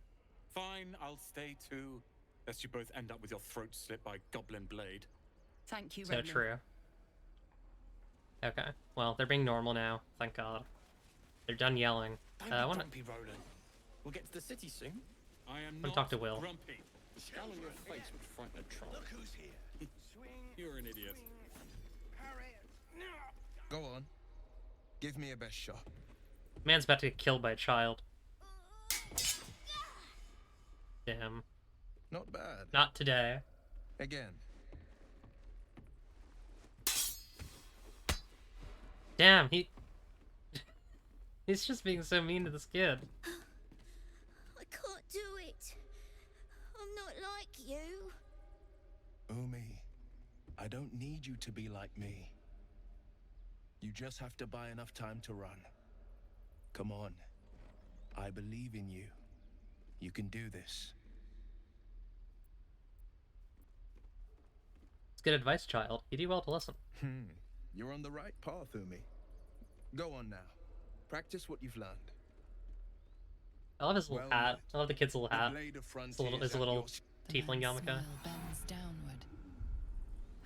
Fine, I'll stay too. Lest you both end up with your throat slit by Goblin Blade. Thank you, So Roland. true. Okay. Well, they're being normal now. Thank God. They're done yelling. Don't I be wanna... grumpy, Roland. We'll get to the city soon. I am Wanna not talk to Will. grumpy. The scowl on your face would frighten a troll. Look who's here. You're an idiot. Go on. Give me a best shot. Man's about to get killed by a child. Damn. Not bad. Not today. Again. Damn, he's just being so mean to this kid. I can't do it. I'm not like you. Umi, I don't need you to be like me. You just have to buy enough time to run. Come on. I believe in you. You can do this. It's good advice, child. You do well to listen. You're on the right path, Umi. Go on now. Practice what you've learned. I love his little Well hat. met. I love the kid's little The hat. blade of His little, frontiers his at little your The tiefling man's yarmulke. smile bends downward,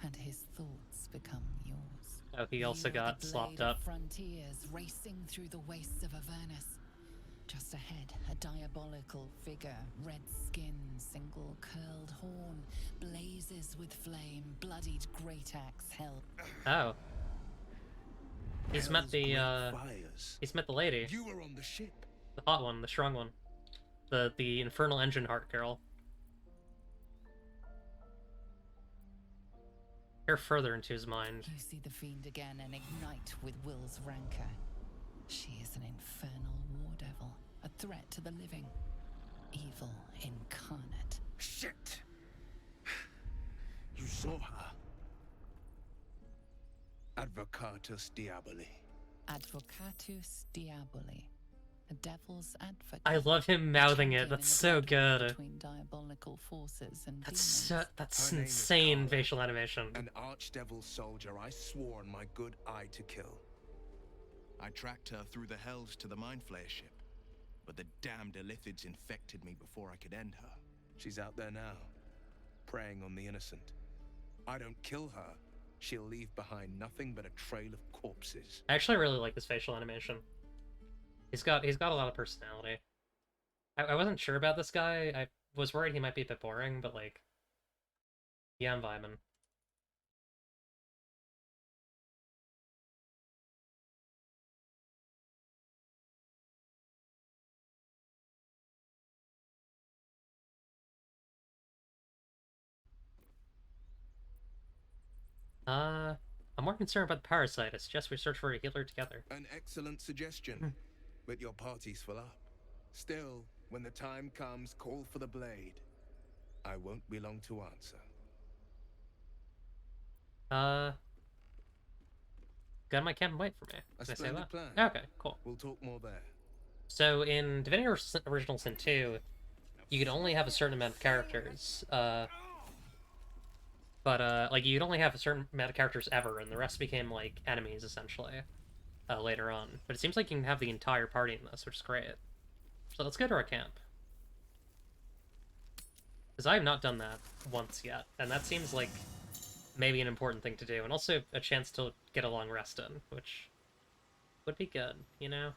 and his thoughts become yours. Oh, he also You are got the slopped blade of up. Frontiers racing through the wastes of Avernus. Just ahead, a diabolical figure, red skin, single curled horn, blazes with flame, bloodied great axe held. Oh. He's met hell's the great fires. he's met the lady, You were on the ship. the hot one, the strong one, the infernal engine heart girl. Peer further into his mind. You see the fiend again and ignite with Will's rancor. She is an infernal war devil, a threat to the living. Evil incarnate. Shit! You saw her. Advocatus Diaboli. Advocatus Diaboli. A devil's advocate. I love him mouthing it. Champion That's in so the battle good. Between diabolical forces and That's demons. that's Her name is insane Carla, facial animation. An archdevil soldier I swore on my good eye to kill. I tracked her through the hells to the Mind Flayer ship, but the damned Illithids infected me before I could end her. She's out there now, preying on the innocent. I don't kill her, she'll leave behind nothing but a trail of corpses. I actually really like this facial animation. He's got a lot of personality. I wasn't sure about this guy. I was worried he might be a bit boring, but like, yeah, I'm vibing. I'm more concerned about the parasite. I suggest we search for a healer together. An excellent suggestion, but your party's full up. Still, when the time comes, call for the blade. I won't be long to answer. Go to my camp and wait for me. A Can I say splendid that? plan. Okay, cool. We'll talk more there. So in Divinity Original Sin 2, you could only have a certain amount of characters. Like, you'd only have a certain amount of characters ever, and the rest became, like, enemies, essentially, later on. But it seems like you can have the entire party in this, which is great. So let's go to our camp. Because I have not done that once yet, and that seems like maybe an important thing to do, and also a chance to get a long rest in, which would be good, you know?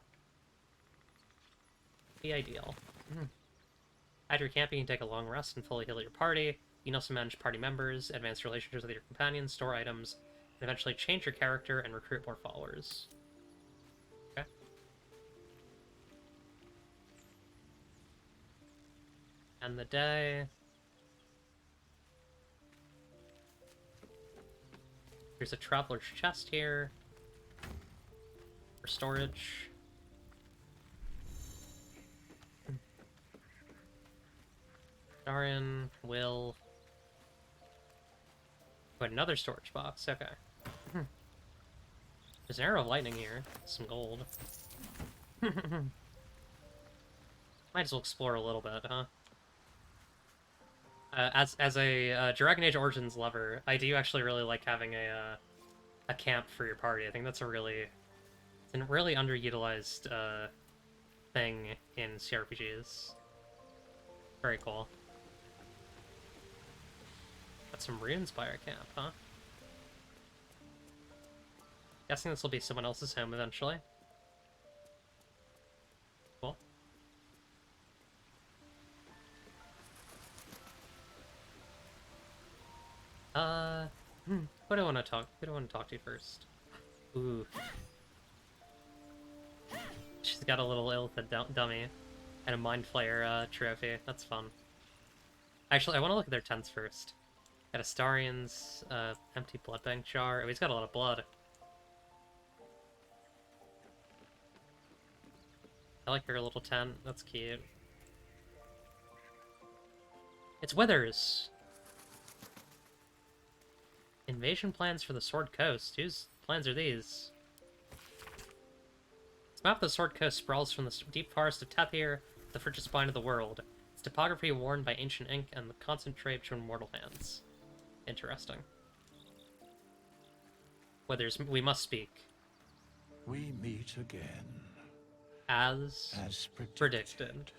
Be ideal. At your camp, you can take a long rest and fully heal your party. You can also manage party members, advance relationships with your companions, store items, and eventually change your character and recruit more followers. Okay. End the day. There's a traveler's chest here for storage. Darian, Will. But another storage box, okay. There's an arrow of lightning here. Some gold. Might as well explore a little bit, huh? As a Dragon Age Origins lover, I do actually really like having a camp for your party. I think that's a really underutilized thing in CRPGs. Very cool. Got some runes by our camp, huh? Guessing this will be someone else's home eventually. Cool. Who do I want to talk? Who do I want to talk to first? Ooh. She's got a little Illithid dummy and a Mind Flayer trophy. That's fun. Actually, I want to look at their tents first. Got Astarian's empty blood bank jar. Oh, he's got a lot of blood. I like her little tent. That's cute. It's Withers! Invasion plans for the Sword Coast. Whose plans are these? This map of the Sword Coast sprawls from the deep forest of Tethir, the frigid spine of the world. Its topography worn by ancient ink and the concentrate between mortal hands. Interesting. Withers, we must speak. We meet again. As predicted.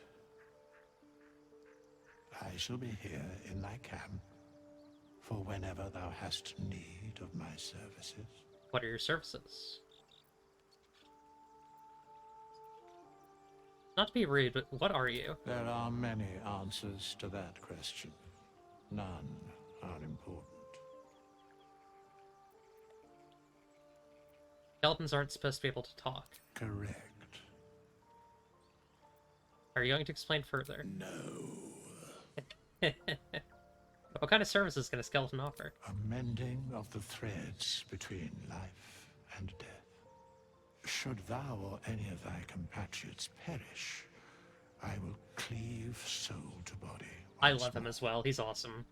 I shall be here in thy camp for whenever thou hast need of my services. What are your services? Not to be rude, but what are you? There are many answers to that question. None are important. Skeletons aren't supposed to be able to talk. Correct. Are you going to explain further? No. What kind of services can a skeleton offer? A mending of the threads between life and death. Should thou or any of thy compatriots perish, I will cleave soul to body. I love him as well. He's awesome.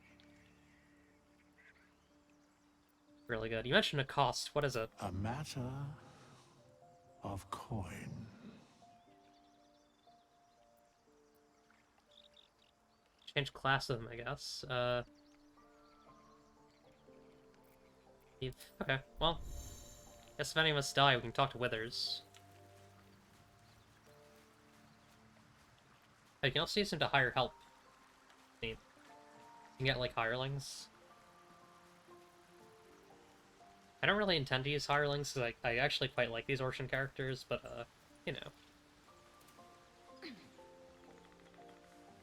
Really good. You mentioned a cost. What is it? A matter of coin. Change class of him, I guess. Okay, well. Guess if any of us die, we can talk to Withers. Oh, you can also use him to hire help. Neat. You can get, like, hirelings. I don't really intend to use hirelings, because I actually quite like these Orcian characters, but, you know.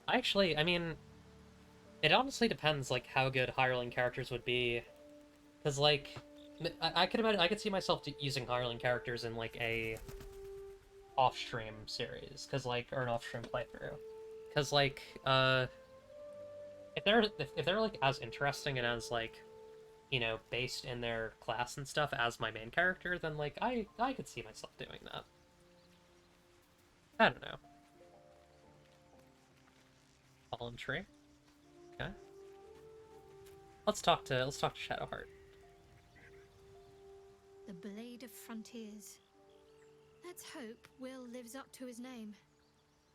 I mean, it honestly depends, like, how good hireling characters would be. Because, like, I could imagine, I could see myself using hireling characters in, like, a off-stream series, or an off-stream playthrough. Because, like, if they're, like, as interesting and as, like, you know, based in their class and stuff as my main character, then, like, I could see myself doing that. I don't know. Fallen tree. Okay. Let's talk to Shadowheart. The Blade of Frontiers. Let's hope Will lives up to his name.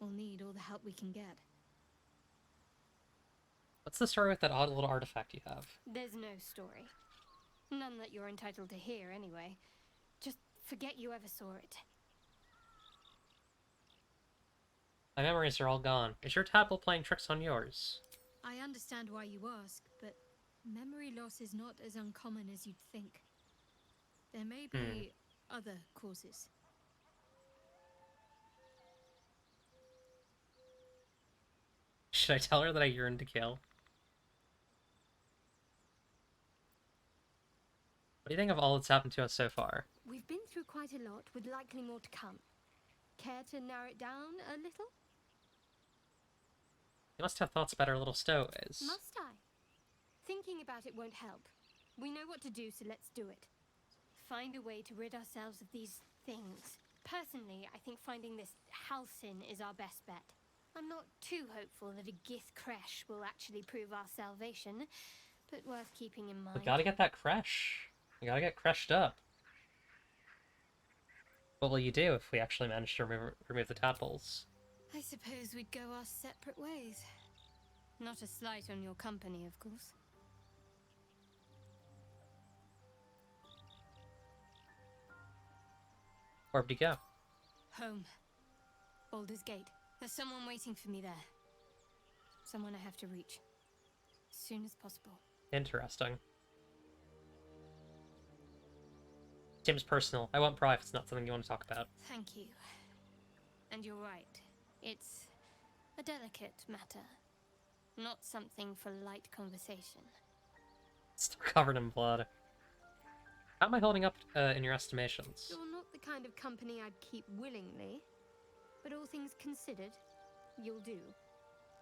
We'll need all the help we can get. What's the story with that odd little artifact you have? There's no story. None that you're entitled to hear, anyway. Just forget you ever saw it. My memories are all gone. Is your tadpole playing tricks on yours? I understand why you ask, but memory loss is not as uncommon as you'd think. There may be other causes. Should I tell her that I yearn to kill? What do you think of all that's happened to us so far? We've been through quite a lot, with likely more to come. Care to narrow it down a little? You must have thoughts about our little stowaways. Must I? Thinking about it won't help. We know what to do, so let's do it. Find a way to rid ourselves of these things. Personally, I think finding this Halcyon is our best bet. I'm not too hopeful that a Gith Kresh will actually prove our salvation, but worth keeping in mind. We gotta get that Kresh. We gotta get Kreshed up. What will you do if we actually manage to remove the tadpoles? I suppose we'd go our separate ways. Not a slight on your company, of course. Where'd you go? Home. Baldur's Gate. There's someone waiting for me there. Someone I have to reach. As soon as possible. Interesting. Seems personal. I won't pry if it's not something you want to talk about. Thank you. And you're right. It's a delicate matter. Not something for light conversation. Still covered in blood. How am I holding up in your estimations? You're not the kind of company I'd keep willingly. But all things considered, you'll do.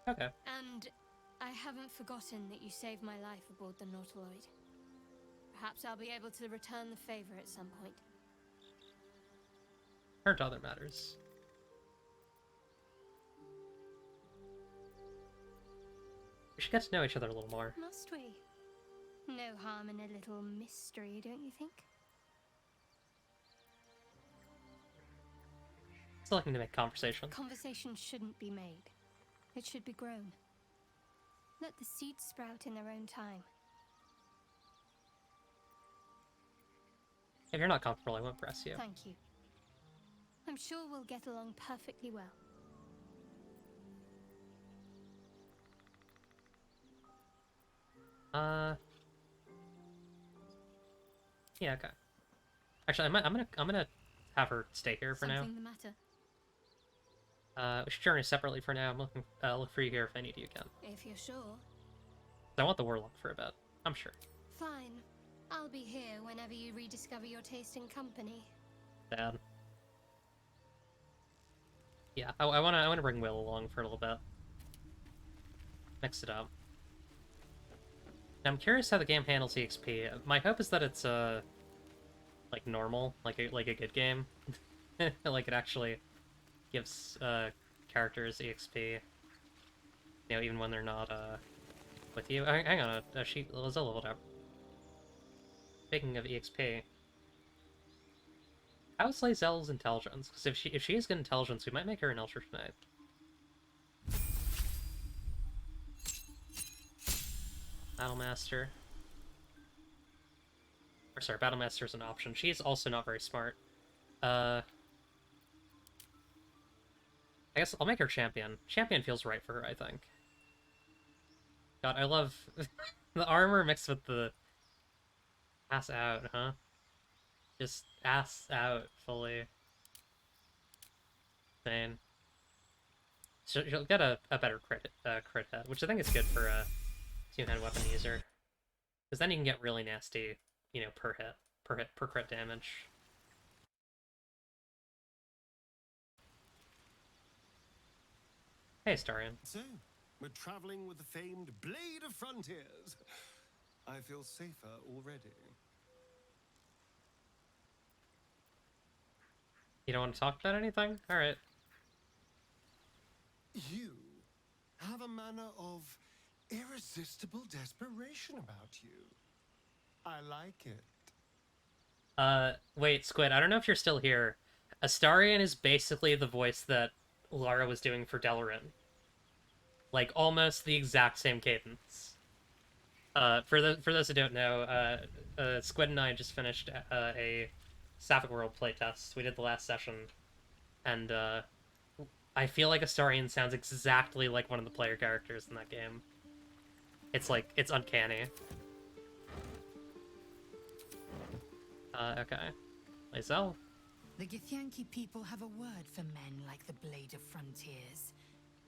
Okay. And I haven't forgotten that you saved my life aboard the Nautiloid. Perhaps I'll be able to return the favor at some point. Turn to other matters. We should get to know each other a little more. Must we? No harm in a little mystery, don't you think? Still looking to make conversation. Conversation shouldn't be made. It should be grown. Let the seeds sprout in their own time. If you're not comfortable, I won't press you. Thank you. I'm sure we'll get along perfectly well. Yeah, okay. Actually, I'm gonna have her stay here for now. Something the matter? We should journey separately for now. I'm looking look for you here if I need you again. If you're sure. I want the warlock for a bit. I'm sure. Fine. I'll be here whenever you rediscover your taste in company. Sad. Yeah, I wanna bring Will along for a little bit. Mix it up. I'm curious how the game handles EXP. My hope is that it's like normal, like a good game. Like it actually gives characters EXP. You know, even when they're not with you. Hang on, she Lizelle leveled up. Speaking of EXP, how's Lizelle's intelligence? Because if she has good intelligence, we might make her an Eldritch Knight. Battlemaster. Or sorry, Battlemaster is an option. She's also not very smart. I guess I'll make her champion. Champion feels right for her, I think. God, I love the armor mixed with the ass out, huh? Just ass out fully. Insane. She'll get a better crit hit, which I think is good for a two-handed weapon user. Because then you can get really nasty, you know, per crit damage. Hey, Starion. So, we're traveling with the famed Blade of Frontiers. I feel safer already. You don't want to talk about anything? Alright. You have a manner of irresistible desperation about you. I like it. Wait, Squid, I don't know if you're still here. Astarion is basically the voice that Lara was doing for Delarin. Like, almost the exact same cadence. For those who don't know, Squid and I just finished a Sapphic World playtest. We did the last session, and I feel like Astarion sounds exactly like one of the player characters in that game. It's like, it's uncanny. Okay. Lizelle. The Githyanki people have a word for men like the Blade of Frontiers.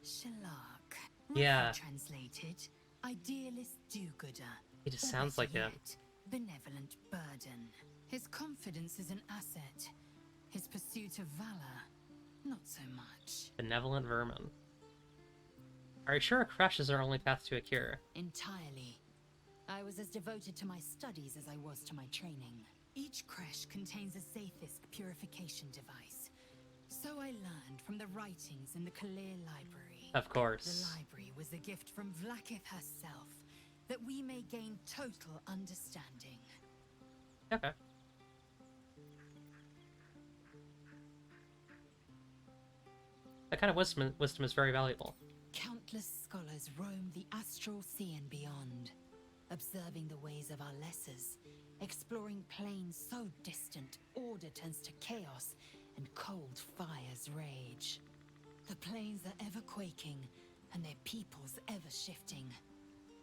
Shalak. Yeah. Translated, idealist do-gooder. He just Or sounds better like him. yet, benevolent burden. His confidence is an asset. His pursuit of valor, not so much. Benevolent vermin. Are you sure a crush is our only path to a cure? Entirely. I was as devoted to my studies as I was to my training. Each creche contains a Zaithisk purification device. So I learned from the writings in the Kalir Library. Of course. The library was a gift from Vlaakith herself, that we may gain total understanding. Okay. That kind of wisdom is very valuable. Countless scholars roam the astral sea and beyond, observing the ways of our lessers, exploring planes so distant order turns to chaos and cold fires rage. The planes are ever quaking and their peoples ever shifting.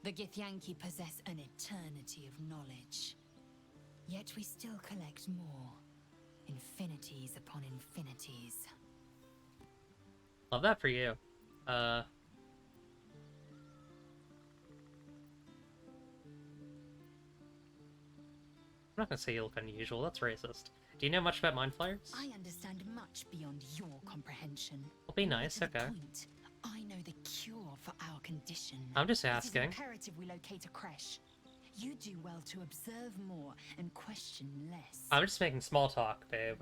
The Githyanki possess an eternity of knowledge. Yet we still collect more. Infinities upon infinities. Love that for you. I'm not gonna say you look unusual, that's racist. Do you know much about mind flayers? I understand much beyond your comprehension. Well, be nice, To the okay. point, I know the cure for our condition. I'm just It is asking. imperative we locate a creche. You do well to observe more and question less. I'm just making small talk, babe.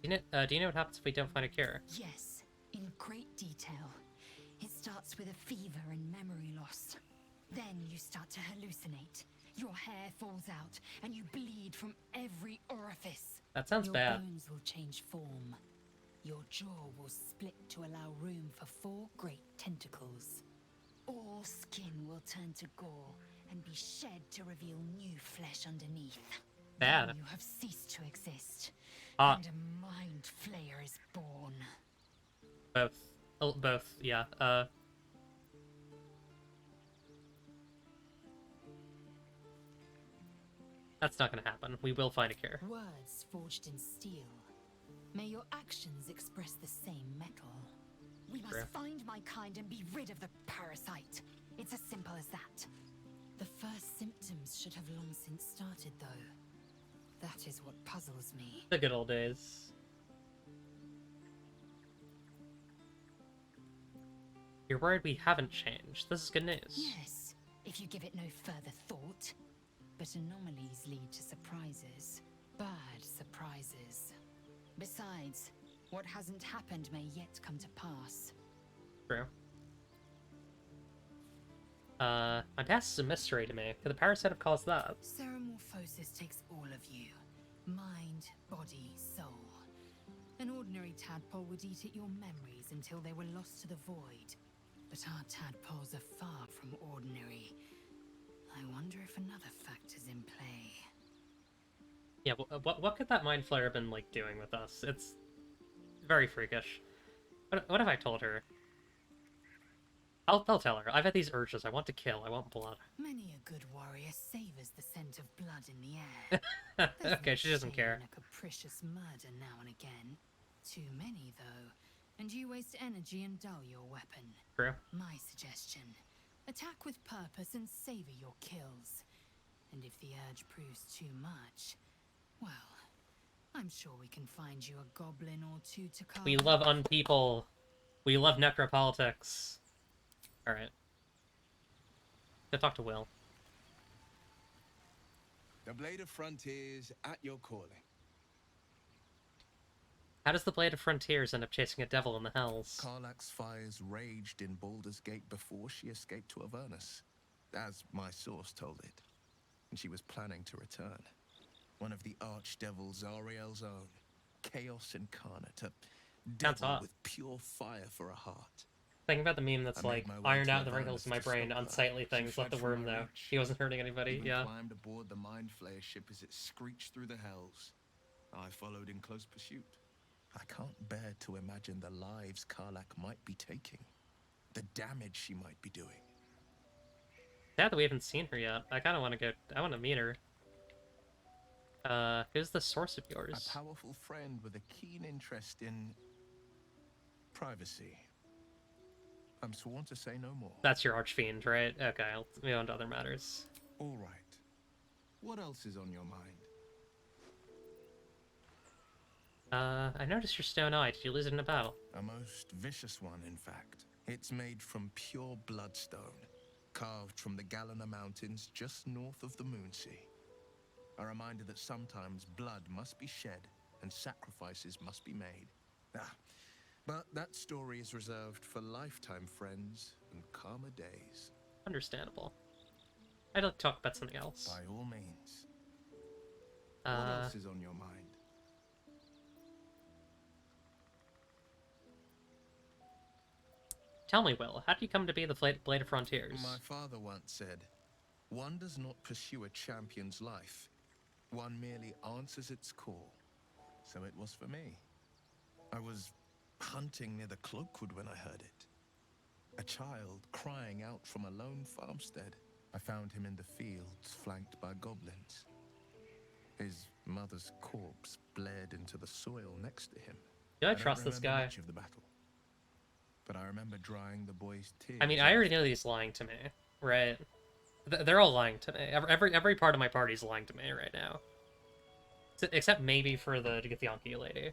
Do you know what happens if we don't find a cure? Yes, in great detail. It starts with a fever and memory loss. Then you start to hallucinate. Your hair falls out, and you bleed from every orifice. That sounds Your bad. bones will change form. Your jaw will split to allow room for 4 great tentacles. All skin will turn to gore and be shed to reveal new flesh underneath. Bad. Then you have ceased to exist, Ah. and a mind flayer is born. Both. Oh, both, yeah. That's not gonna happen. We will find a cure. Words forged in steel. May your actions express the same metal. We must True. find my kind and be rid of the parasite. It's as simple as that. The first symptoms should have long since started, though. That is what puzzles me. The good old days. You're worried we haven't changed. This is good news. Yes, if you give it no further thought. But anomalies lead to surprises. Bad surprises. Besides, what hasn't happened may yet come to pass. True. My past is a mystery to me. Could the parasite have caused that? Ceramorphosis takes all of you. Mind, body, soul. An ordinary tadpole would eat at your memories until they were lost to the void. But our tadpoles are far from ordinary. I wonder if another factor's in play. Yeah, what could that mind flayer have been, like, doing with us? It's very freakish. What if I told her? I'll tell her. I've had these urges. I want to kill. I want blood. Many a good warrior savors the scent of blood in the air. Okay, she doesn't shame care. in a capricious murder now and again. Too many, though. And you waste energy and dull your weapon. True. My suggestion. Attack with purpose and savor your kills. And if the urge proves too much, well, I'm sure we can find you a goblin or two to carve. We love unpeople. We love necropolitics. Alright. Go talk to Will. The Blade of Frontiers at your calling. How does the Blade of Frontiers end up chasing a devil in the hells? Karlach's fires raged in Baldur's Gate before she escaped to Avernus, as my source told it. And she was planning to return. One of the archdevils Zariel's own, Chaos Incarnate, a devil with pure fire for a heart. Thinking about the meme that's like, ironed out the wrinkles in my brain, stop her. unsightly She things, let fled the from worm my know. reach. He wasn't hurting anybody, Even yeah. climbed aboard the Mind Flayer ship as it screeched through the hells. I followed in close pursuit. I can't bear to imagine the lives Karlach might be taking. The damage she might be doing. Sad that we haven't seen her yet. I kind of want to go... I want to meet her. Who's the source of yours? A powerful friend with a keen interest in... privacy. I'm sworn to say no more. That's your archfiend, right? Okay, I'll move on to other matters. All right. What else is on your mind? I noticed your stone eye. Did you lose it in a battle? A most vicious one, in fact. It's made from pure bloodstone, carved from the Galena Mountains just north of the Moonsea. A reminder that sometimes blood must be shed and sacrifices must be made. But that story is reserved for lifetime friends and calmer days. Understandable. I'd like to talk about something else. By all means. What else is on your mind? Tell me, Will, how did you come to be the Blade of Frontiers? My father once said, one does not pursue a champion's life. One merely answers its call. So it was for me. I was hunting near the Cloakwood when I heard it. A child crying out from a lone farmstead. I found him in the fields, flanked by goblins. His mother's corpse bled into the soil next to him. Do I trust this guy? Much of the battle, but I remember drying the boy's tears. I mean, I already know that he's lying to me, right? They're all lying to me. Every part of my party's lying to me right now. Except maybe for the Githyanki lady.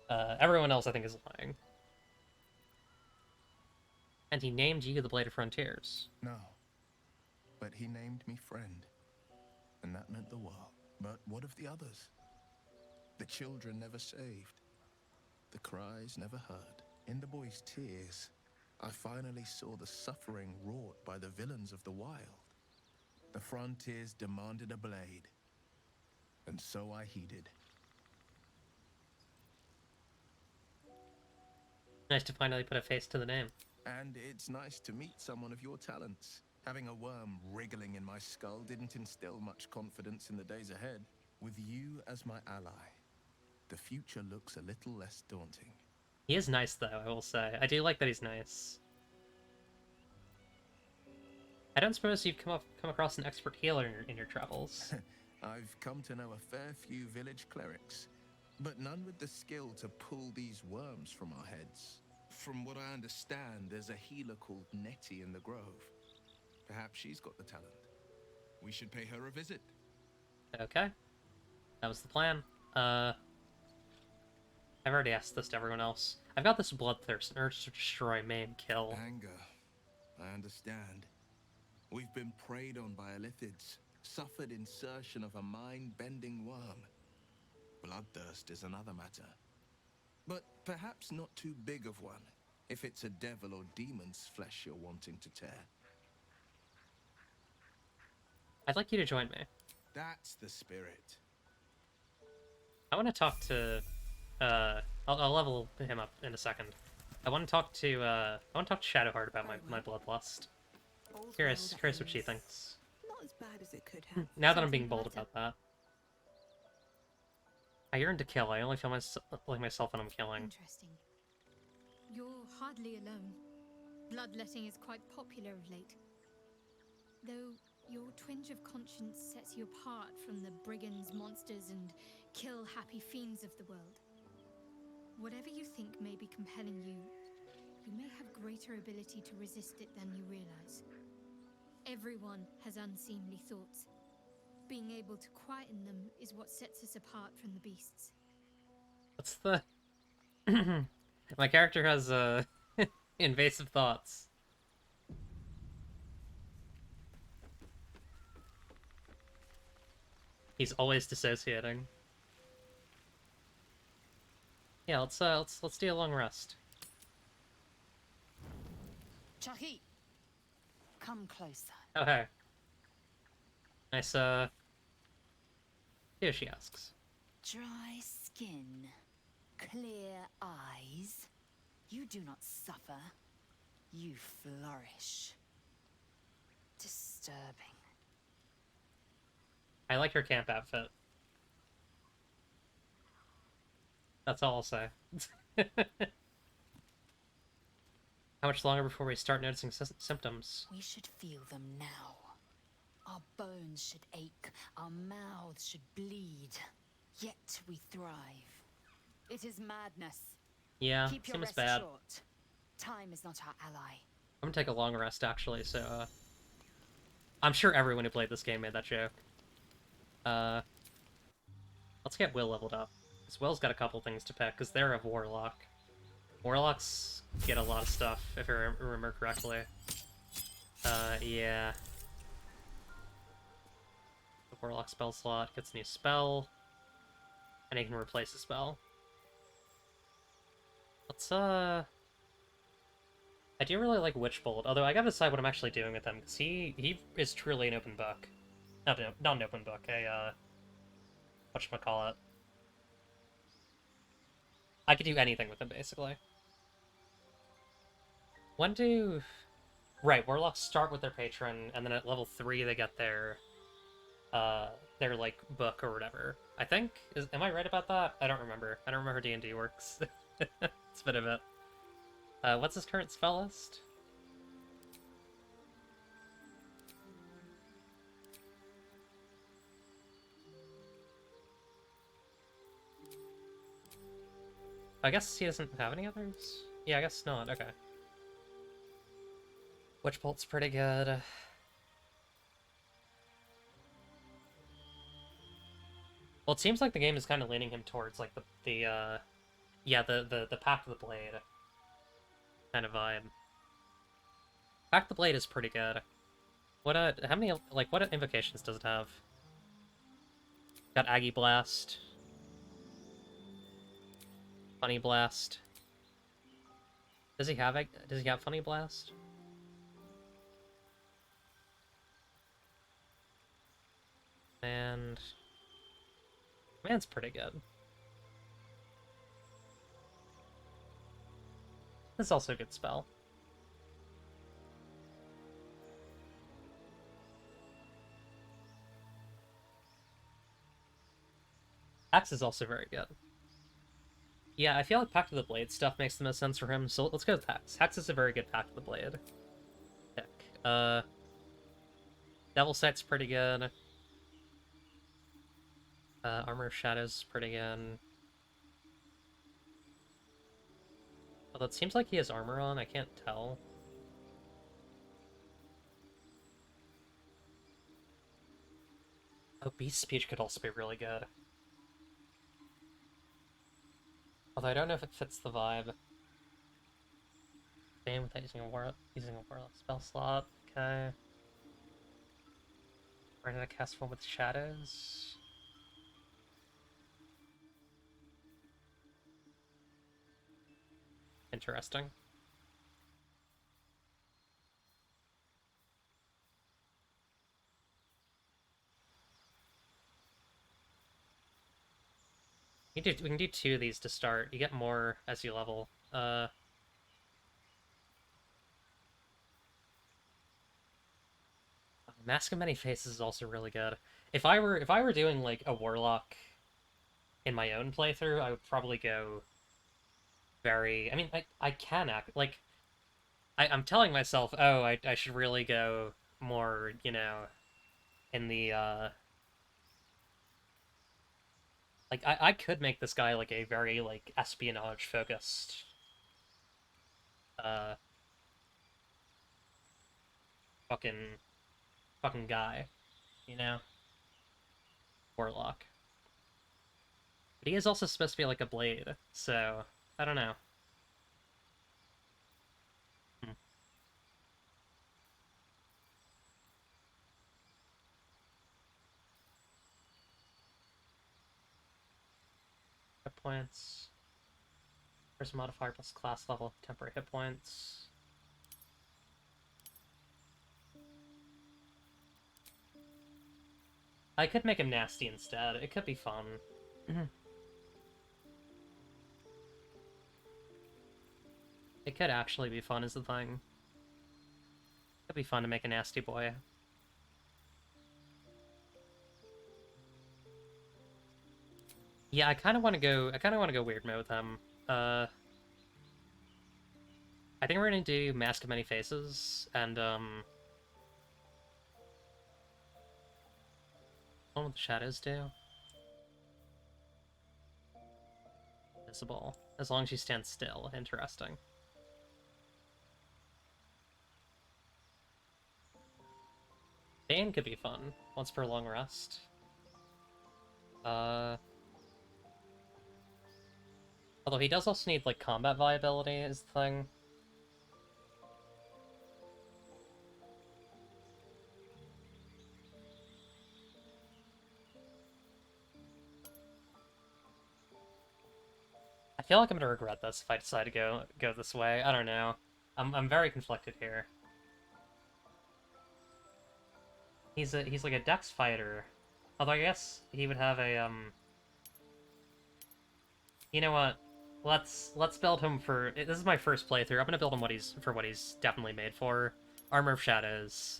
Everyone else, I think, is lying. And he named you the Blade of Frontiers. No. But he named me friend. And that meant the world. But what of the others? The children never saved. The cries never heard. In the boy's tears, I finally saw the suffering wrought by the villains of the wild. The Frontiers demanded a blade. And so I heeded. Nice to finally put a face to the name. And it's nice to meet someone of your talents. Having a worm wriggling in my skull didn't instill much confidence in the days ahead. With you as my ally, the future looks a little less daunting. He is nice, though, I will say. I do like that he's nice. I don't suppose you've come across an expert healer in your travels. I've come to know a fair few village clerics, but none with the skill to pull these worms from our heads. From what I understand, there's a healer called Nettie in the Grove. Perhaps she's got the talent. We should pay her a visit. Okay. That was the plan. I've already asked this to everyone else. I've got this bloodthirst, an urge to destroy, maim, kill. Anger. I understand. We've been preyed on by Illithids, suffered insertion of a mind-bending worm. Bloodthirst is another matter. But perhaps not too big of one, if it's a devil or demon's flesh you're wanting to tear. I'd like you to join me. That's the spirit. I want to talk to... I'll level him up in a second. I want to talk to Shadowheart about my bloodlust. Curious what she thinks. Not as bad as it could have. Now that I'm being bold about that. I yearn to kill. I only feel like myself when I'm killing. Interesting. You're hardly alone. Bloodletting is quite popular of late. Though your twinge of conscience sets you apart from the brigands, monsters, and kill-happy fiends of the world. Whatever you think may be compelling you, you may have greater ability to resist it than you realize. Everyone has unseemly thoughts. Being able to quieten them is what sets us apart from the beasts. What's the... My character has, invasive thoughts. He's always dissociating. Yeah, let's do a long rest. Chahi, come closer. Oh, hey. Nice, here she asks. Dry skin, clear eyes. You do not suffer. You flourish. Disturbing. I like her camp outfit. That's all I'll say. How much longer before we start noticing symptoms? We should feel them now. Our bones should ache, our mouths should bleed. Yet we thrive. It is madness. Yeah, Keep your seems rest bad. short. Time is not our ally. I'm gonna take a long rest, actually, so, I'm sure everyone who played this game made that joke. Let's get Will leveled up. Because Will's got a couple things to pick, because they're a Warlock. Warlocks get a lot of stuff, if I remember correctly. Yeah. The Warlock spell slot gets a new spell, and he can replace a spell. Let's, I do really like Witchbolt, although I gotta decide what I'm actually doing with him, because he is truly an open book. Not an open book, whatchamacallit. I could do anything with him, basically. When do... Right, Warlocks start with their patron, and then at level 3 they get their, like, book or whatever. I think? Am I right about that? I don't remember. I don't remember how D&D works. It's been a bit. What's his current spell list? I guess he doesn't have any others? Yeah, I guess not. Okay. Witchbolt's pretty good. Well, it seems like the game is kind of leaning him towards, like, the Pact of the Blade kind of vibe. Pact of the Blade is pretty good. What, how many, like, what invocations does it have? Got Aggie Blast. Funny Blast. Does he have Funny Blast? And man's pretty good. This is also a good spell. Axe is also very good. Yeah, I feel like Pact of the Blade stuff makes the most sense for him, so let's go with Hex. Hex is a very good Pact of the Blade pick. Devil Sight's pretty good. Armor of Shadows is pretty good. Although it seems like he has armor on, I can't tell. Oh, Beast Speech could also be really good. Although I don't know if it fits the vibe. Same without using a warlock spell slot. Okay. We're gonna cast one with shadows. Interesting. We can do 2 of these to start. You get more as you level. Mask of Many Faces is also really good. If I were doing like a warlock in my own playthrough, I would probably go very. I mean, I can act like I'm telling myself, oh, I should really go more, you know, in the like I could make this guy like a very like espionage focused uh fucking guy, you know, warlock. But he is also supposed to be like a blade, so I don't know. Hmm. Hit points. First modifier plus class level, temporary hit points. I could make him nasty instead. It could be fun. It could actually be fun, is the thing. It'd be fun to make a nasty boy. Yeah, I kind of want to go. I kind of want to go weird mode with him. I think we're gonna do Mask of Many Faces and what will the shadows do? Visible, as long as she stands still. Interesting. Bane could be fun once per long rest. Although he does also need like combat viability is the thing. I feel like I'm gonna regret this if I decide to go this way. I don't know. I'm very conflicted here. He's like a dex fighter. Although I guess he would have a you know what? Let's build him for this is my first playthrough. I'm gonna build him what he's definitely made for. Armor of Shadows,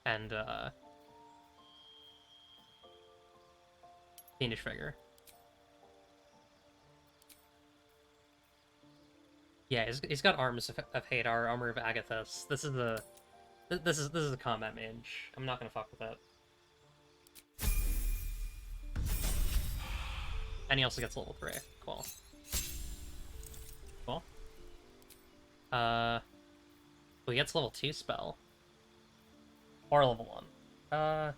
and Fiendish Figure. Yeah, he's got arms of Hadar, armor of Agathis. This is a combat mage. I'm not gonna fuck with it. And he also gets level 3. Cool. Cool. Well, he gets level 2 spell. Or level 1. I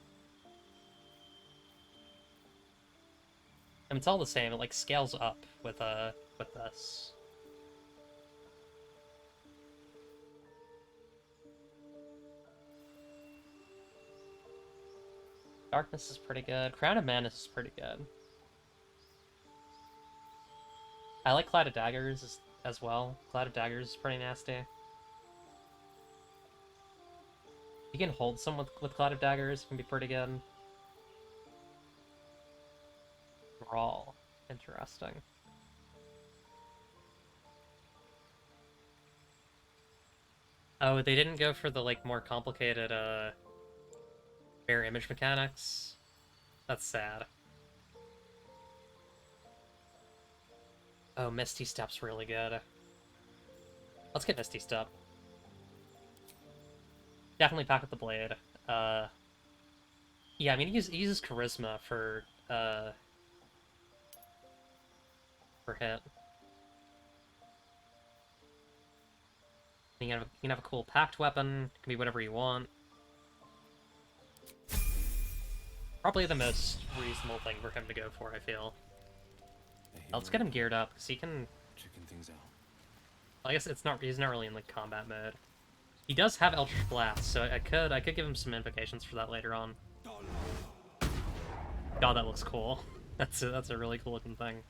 mean, it's all the same. It like scales up with this. Darkness is pretty good. Crown of Madness is pretty good. I like Cloud of Daggers as well. Cloud of Daggers is pretty nasty. You can hold some with Cloud of Daggers, it can be pretty good. Brawl. Interesting. Oh, they didn't go for the like more complicated mirror image mechanics? That's sad. Oh, Misty Step's really good. Let's get Misty Step. Definitely pack up the blade. Yeah, I mean, he uses charisma for hit. You can have a cool packed weapon. It can be whatever you want. probably the most reasonable thing for him to go for, I feel. Let's get him geared up, because he can... Checking things out. I guess he's not really in, like, combat mode. He does have Eldritch Blast, so I could give him some invocations for that later on. God, that looks cool. That's a really cool looking thing.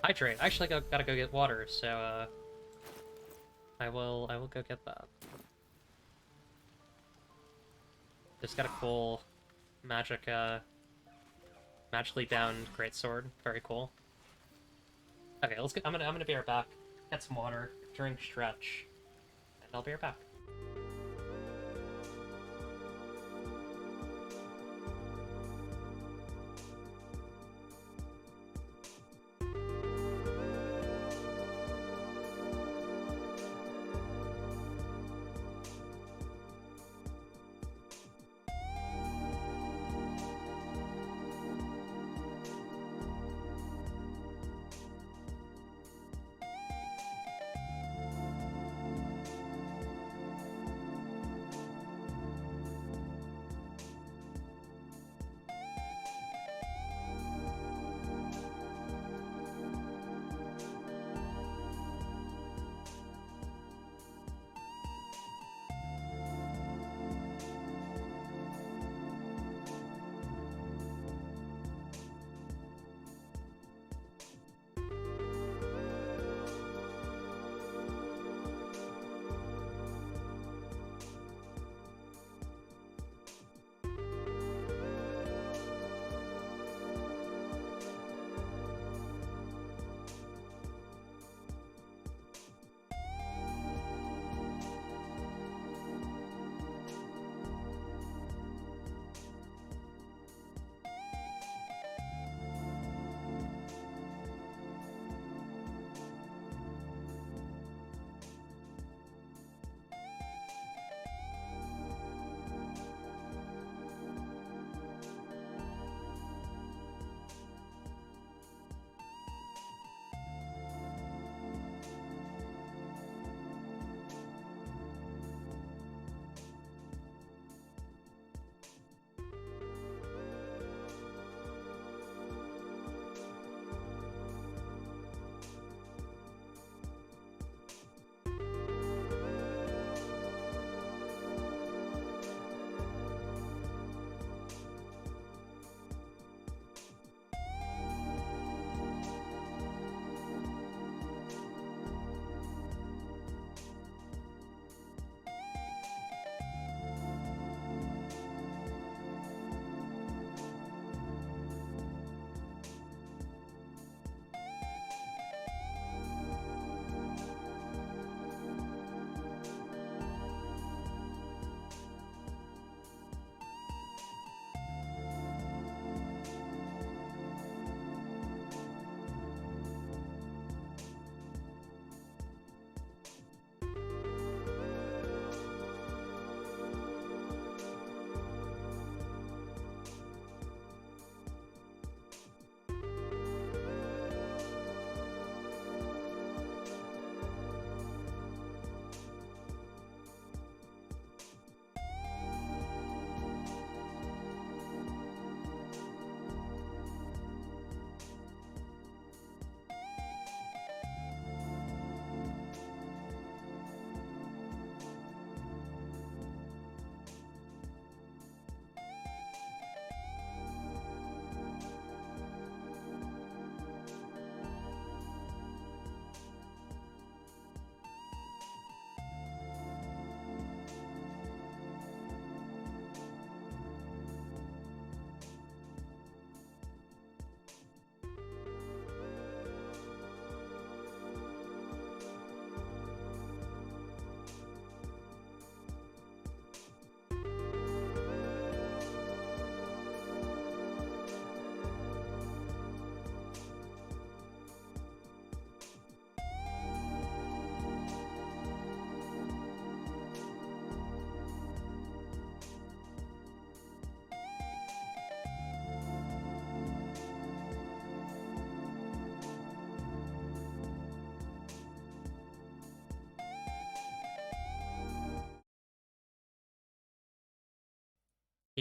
Hydrate. I actually gotta go get water, so I will go get that. Just got a cool magically bound greatsword. Very cool. Okay, let's get. I'm gonna be right back. Get some water, drink, stretch, and I'll be right back.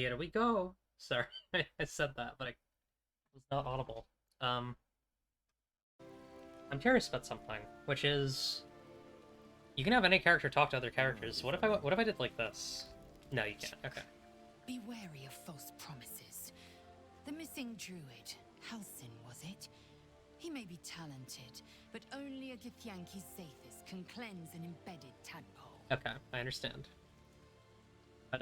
Here we go. Sorry, I said that, but it was not audible. I'm curious about something, which is you can have any character talk to other characters. What if I did like this? No, you can't. Okay. Be wary of false promises. The missing druid, Halsin, was it? He may be talented, but only a Githyanki Zathis can cleanse an embedded tadpole. Okay, I understand. But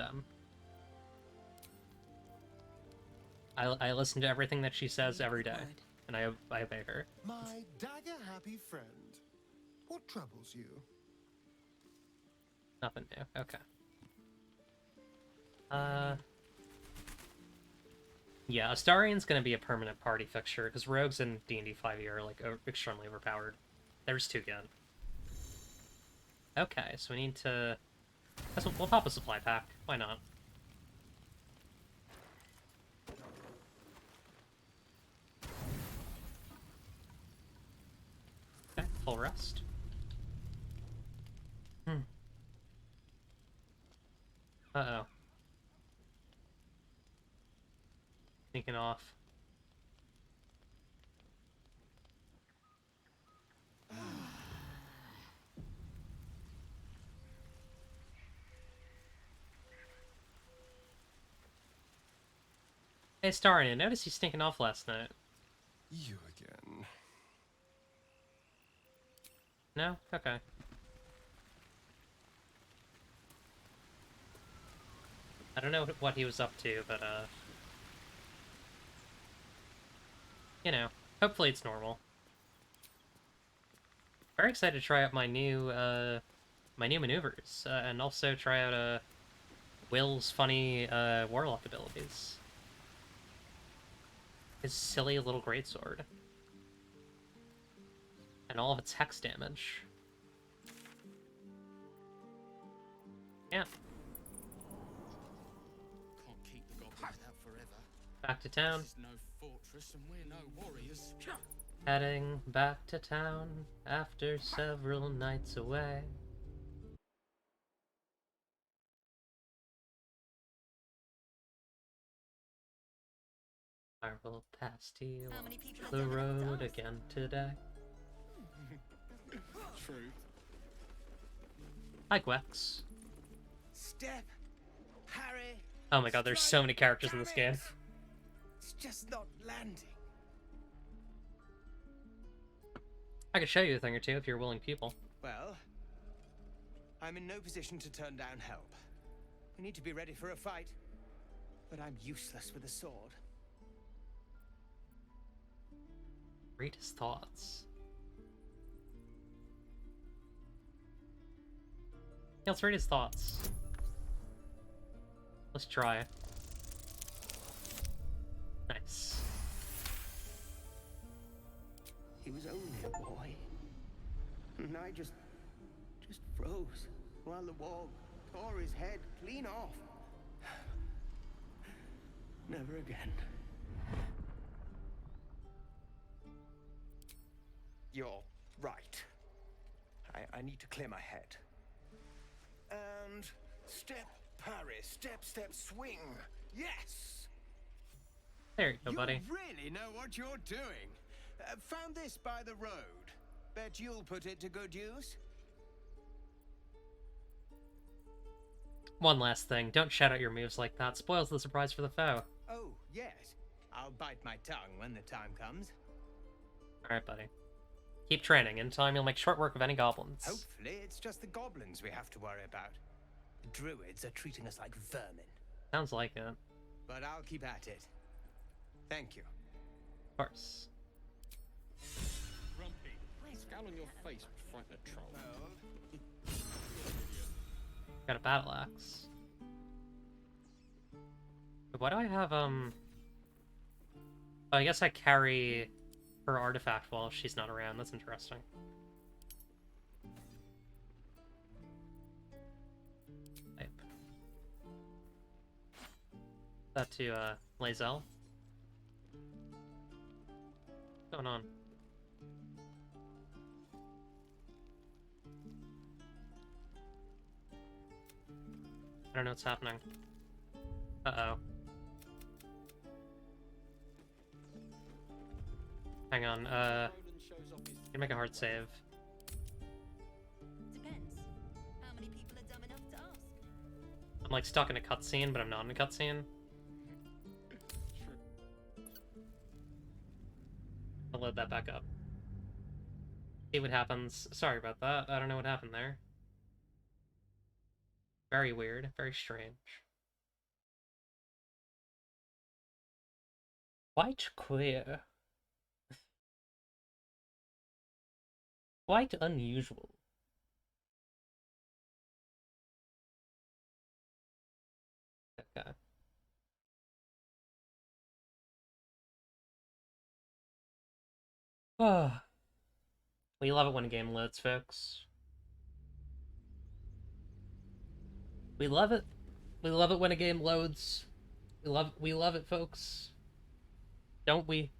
I listen to everything that she says every day, and I obey her. My dagger-happy friend. What troubles you? Nothing new. Okay. Yeah, Astarian's gonna be a permanent party fixture, because rogues in D&D 5e are, like, extremely overpowered. There's too good. Okay, so we need to... We'll pop a supply pack. Why not? Okay, full rest. Uh-oh. Sneaking off. Hey, Starian, I noticed you sneaking off last night. You again. No? Okay. I don't know what he was up to, but, you know, hopefully it's normal. Very excited to try out my new maneuvers, and also try out, Will's funny, warlock abilities. His silly little greatsword. And all of its hex damage. Yeah. Can't keep the goblins out forever. Back to town. This is no fortress and we're no warriors. Heading back to town after several nights away. I will pass you on the road again today. True. Hi, Gwex. Step, parry. Oh my god, there's so many characters in this game. It's just not landing. I could show you a thing or two if you're a willing pupil. Well, I'm in no position to turn down help. We need to be ready for a fight, but I'm useless with a sword. Read his thoughts. Yeah, let's read his thoughts. Let's try. Nice. He was only a boy, and I just froze while the wall tore his head clean off. Never again. You're right. I need to clear my head. And step, parry, step, step, swing. Yes! There you go, buddy. You really know what you're doing. Found this by the road. Bet you'll put it to good use. One last thing, don't shout out your moves like that. Spoils the surprise for the foe. Oh, yes. I'll bite my tongue when the time comes. Alright, buddy. Keep training. In time, you'll make short work of any goblins. Hopefully, it's just the goblins we have to worry about. The druids are treating us like vermin. Sounds like it. But I'll keep at it. Thank you. Of course. Grumpy, scowl on your face would frighten a troll. Got a battle axe. But why do I have, Oh, I guess I carry her artifact while she's not around. That's interesting. Type. That to, Lae'zel. What's going on? I don't know what's happening. Uh-oh. Hang on, can make a hard save. Depends. How many people are dumb enough to ask? I'm like stuck in a cutscene, but I'm not in a cutscene. I'll load that back up. See what happens. Sorry about that. I don't know what happened there. Very weird. Very strange. Quite queer. Quite unusual. Okay. Oh. We love it when a game loads, folks. We love it. We love it when a game loads. We love it, folks. Don't we?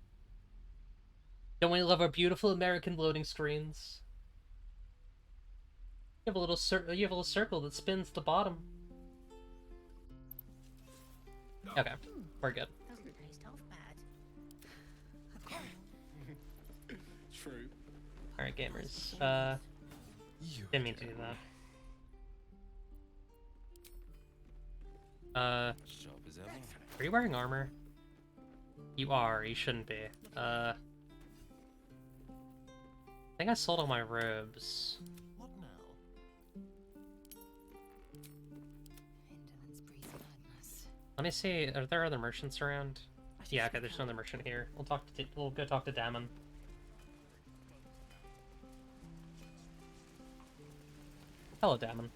Don't we love our beautiful American loading screens? You have a little circle that spins at the bottom. Okay, we're good. Doesn't taste half bad. True. Alright, gamers. Didn't mean to do that. Sharp as ever. Are you wearing armor? You are, you shouldn't be. I think I sold all my robes. What now? Indolence breeds madness. Let me see, are there other merchants around? Yeah, okay, there's another merchant here. We'll go talk to Damon. Hello, Damon.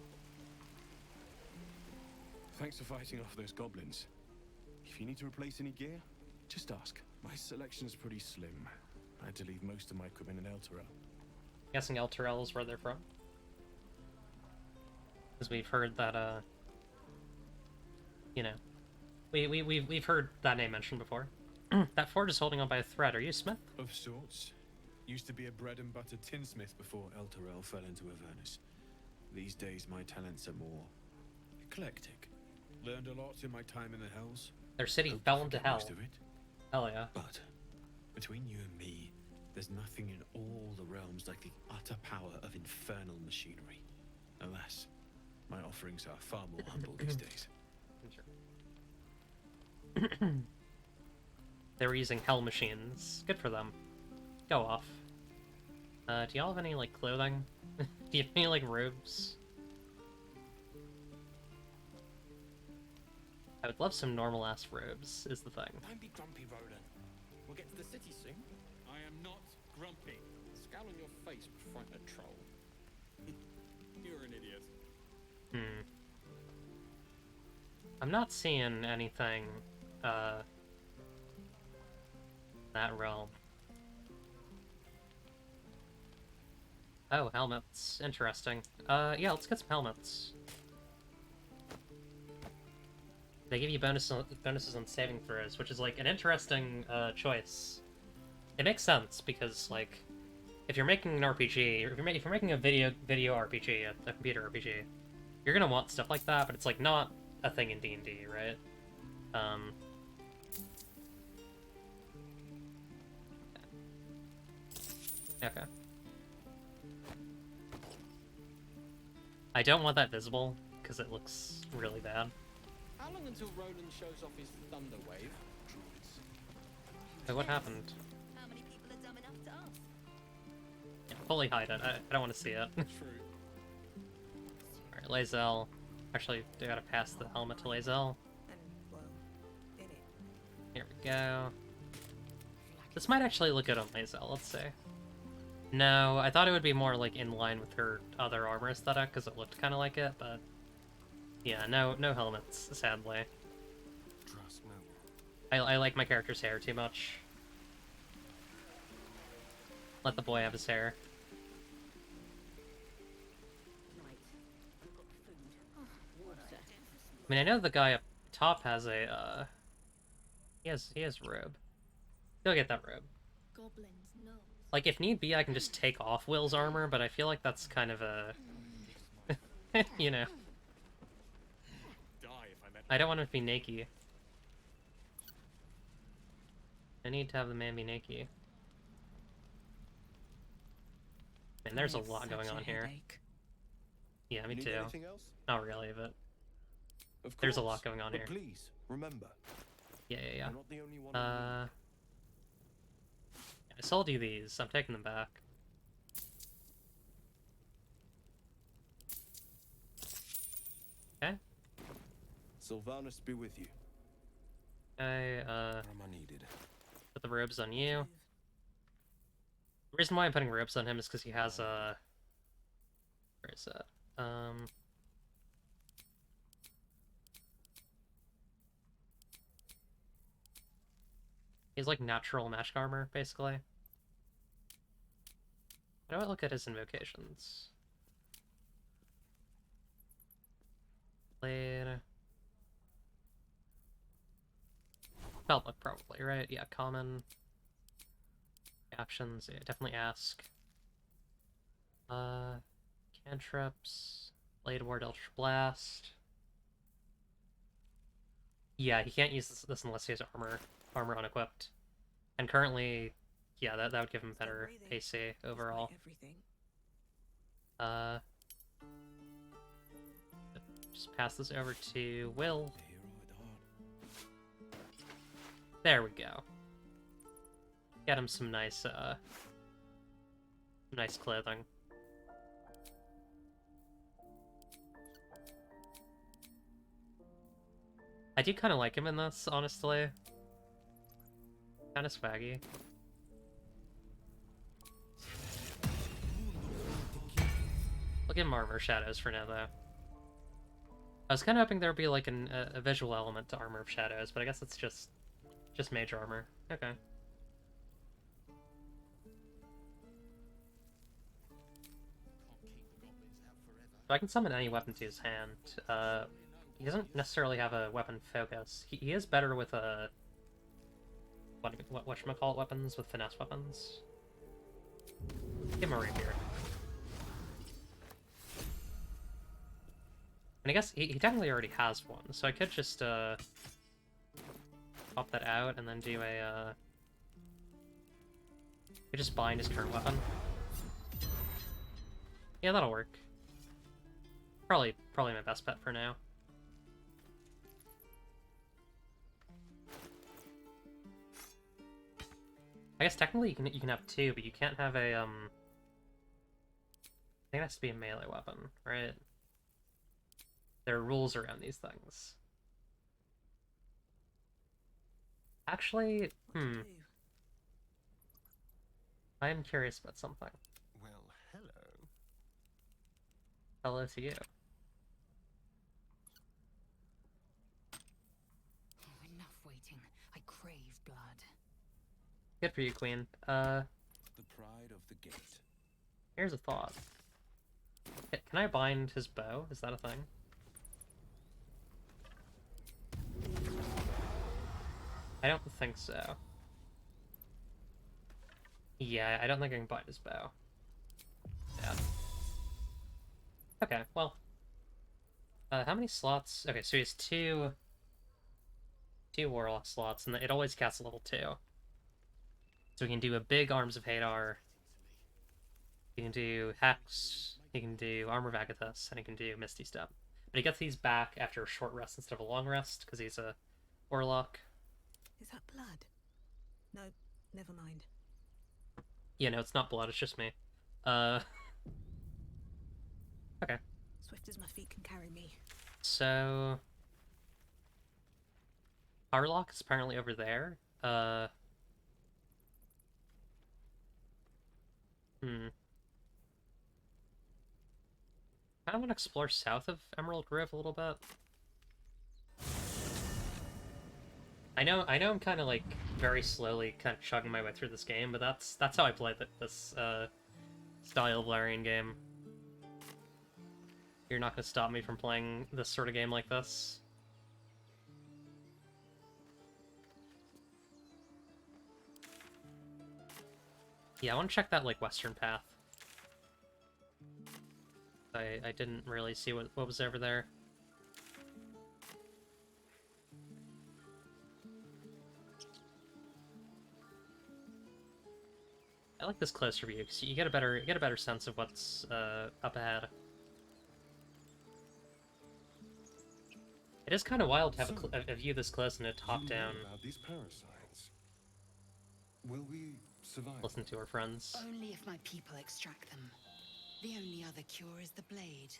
Thanks for fighting off those goblins. If you need to replace any gear, just ask. My selection's pretty slim. I had to leave most of my equipment in Elturel. Guessing Elturel is where they're from. Because we've heard that, you know, we've heard that name mentioned before. That forge is holding on by a thread. Are you a smith? Of sorts. Used to be a bread and butter tinsmith before Elturel fell into Avernus. These days, my talents are more eclectic. Learned a lot in my time in the Hells. Their city Hope to fell into forget hell. most of it. Hell yeah. But between you and me, there's nothing in all the realms like the utter power of infernal machinery. Alas, my offerings are far more humble these days. They were using hell machines. Good for them. Go off. Do y'all have any, like, clothing? Do you have any, like, robes? I would love some normal-ass robes, is the thing. Don't be grumpy, Roland. We'll get to the city soon. I am not grumpy. Scowl on your face would frighten a troll. You're an idiot. I'm not seeing anything, that realm. Oh, helmets. Interesting. Yeah, let's get some helmets. They give you bonuses on saving throws, which is, like, an interesting, choice. It makes sense, because, like, if you're making an RPG, or if you're making a video RPG, a computer RPG, you're gonna want stuff like that, but it's, like, not a thing in D&D, right? Okay. I don't want that visible, because it looks really bad. How long until Roland shows off his thunder wave? Hey, what happened? How many people are dumb enough to ask? Yeah, fully hide it. I don't want to see it. True. Alright, Lae'zel. Actually, I gotta pass the helmet to Lae'zel. And, well, in it. Here we go. This might actually look good on Lae'zel, let's see. No, I thought it would be more, like, in line with her other armor aesthetic, because it looked kind of like it, but... Yeah, no helmets, sadly. Trust me. I like my character's hair too much. Let the boy have his hair. I mean, I know the guy up top has a, he has a robe. Go get that robe. Goblins, no. Like, if need be, I can just take off Will's armor, but I feel like that's kind of a... you know. Die if I met. I don't want him to be naked. I need to have the man be naked. Man, there's I a have lot such going a on here. headache. Yeah, me Need too. anything else? Not really, but Of there's a course, lot going on but here. please, remember, Yeah, yeah, you're not the only one yeah. in need. I sold you these. I'm taking them back. Okay. Sylvanus be with you. Okay, Where am I needed? put the robes on you. The reason why I'm putting robes on him is because he has a... Where is that? He has like natural magic armor, basically. How do I look at his invocations? Blade. Spellbook, probably, right? Yeah, common. Actions, yeah, definitely ask. Cantrips. Blade Ward, Eldritch Blast. Yeah, he can't use this unless he has armor unequipped. And currently, yeah, that would give him better AC overall. Just pass this over to Will. There we go. Get him some nice clothing. I do kind of like him in this, honestly. Kind of swaggy. I'll give him Armor of Shadows for now, though. I was kind of hoping there would be like a visual element to Armor of Shadows, but I guess it's just mage armor. Okay. So I can summon any weapon to his hand. He doesn't necessarily have a weapon focus. He is better with a... whatchamacallit weapons? With finesse weapons. Give him a rapier. And I guess he technically already has one, so I could just, pop that out and then do a, could just bind his current weapon. Yeah, that'll work. Probably my best bet for now. I guess technically you can have two, but you can't have a, I think it has to be a melee weapon, right? There are rules around these things. Actually, I am curious about something. Well, hello. Hello to you. Enough waiting. I crave blood. Good for you, Queen. The pride of the gate. Here's a thought. Can I bind his bow? Is that a thing? I don't think so. Yeah, I don't think I can bind his bow. Yeah. Okay, well. How many slots? Okay, so he has two Warlock slots, and it always casts level 2. So he can do a big Arms of Hadar. He can do Hex. He can do Armor of Agathis, and he can do Misty Step. But he gets these back after a short rest instead of a long rest, because he's a Warlock. Is that blood? No, never mind. Yeah, no, it's not blood, it's just me. Okay. Swift as my feet can carry me. So... Harlock is apparently over there. I want to explore south of Emerald Grove a little bit. I know I'm kind of like very slowly kind of chugging my way through this game, but that's how I play this style of Larian game. You're not gonna stop me from playing this sort of game like this. Yeah, I want to check that like western path. I didn't really see what was over there. I like this closer view because you get a better sense of what's up ahead. It is kind of wild to have a view this close and a top-down. About these parasites. Will we survive? Listen to our friends. Only if my people extract them. The only other cure is the blade.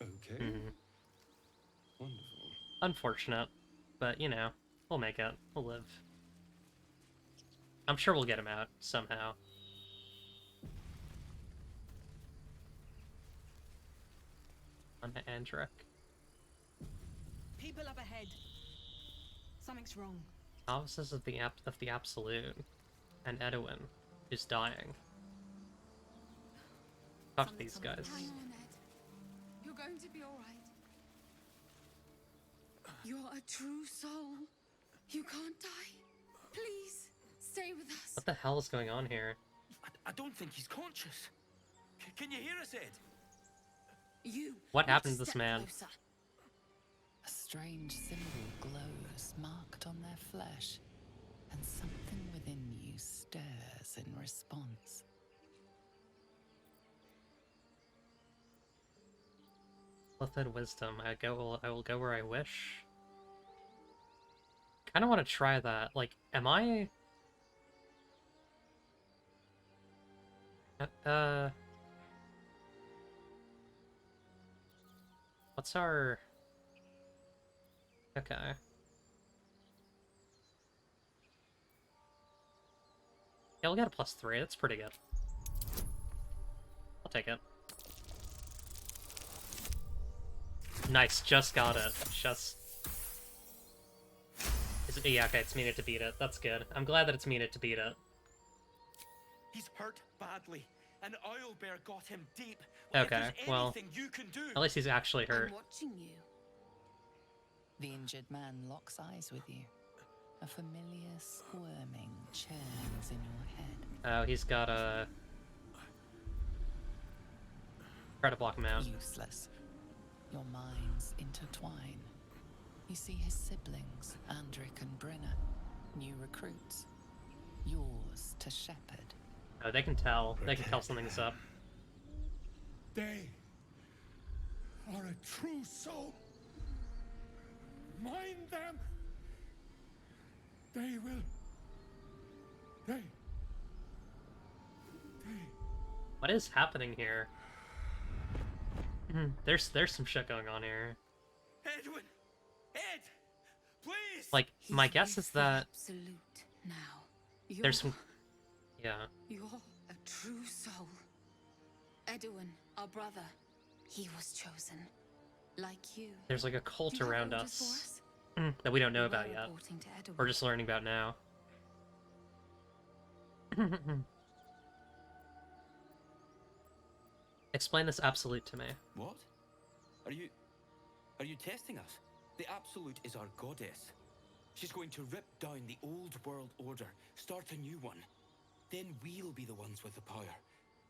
Okay. Wonderful. Unfortunate, but you know, we'll make it. We'll live. I'm sure we'll get him out somehow. On to Andric. People up ahead. Something's wrong. Novices of the Absolute, and Edwin is dying. Talk to these guys. Hang on, Ed. You're going to be all right. You're a true soul. You can't die. Please, stay with us. What the hell is going on here? I don't think he's conscious. Can you hear us, Ed? What happened to this man? A strange symbol glows, marked on their flesh, and something within you stirs in response. Lithid wisdom. I will go where I wish. Kind of want to try that. Like, am I? What's our? Okay. Yeah, we'll get a +3. That's pretty good. I'll take it. Nice, just got it. Just... Yeah, okay, it's needed to beat it. That's good. I'm glad that it's needed to beat it. He's hurt badly, and Owlbear got him deep. Okay, well, you can do... at least he's actually hurt. I'm watching you. The injured man locks eyes with you. A familiar squirming churns in your head. Oh, he's got a... Try to block him out. Useless. Your minds intertwine. You see his siblings, Andric and Brenna, new recruits. Yours to shepherd. Oh, they can tell. They can tell something's up. They are a true soul. Mind them. They will. They. What is happening here? There's some shit going on here. Edwin! Ed! Please! Like, my guess is that Absolute now. there's some... Yeah. You're a true soul. Edwin, our brother, he was chosen. Like you. There's like a cult Do you have around orders for us that we don't know We about were yet. reporting to Edwin. We're just learning about now. Explain this absolute to me. What? Are you testing us? The Absolute is our goddess. She's going to rip down the old world order, start a new one. Then we'll be the ones with the power.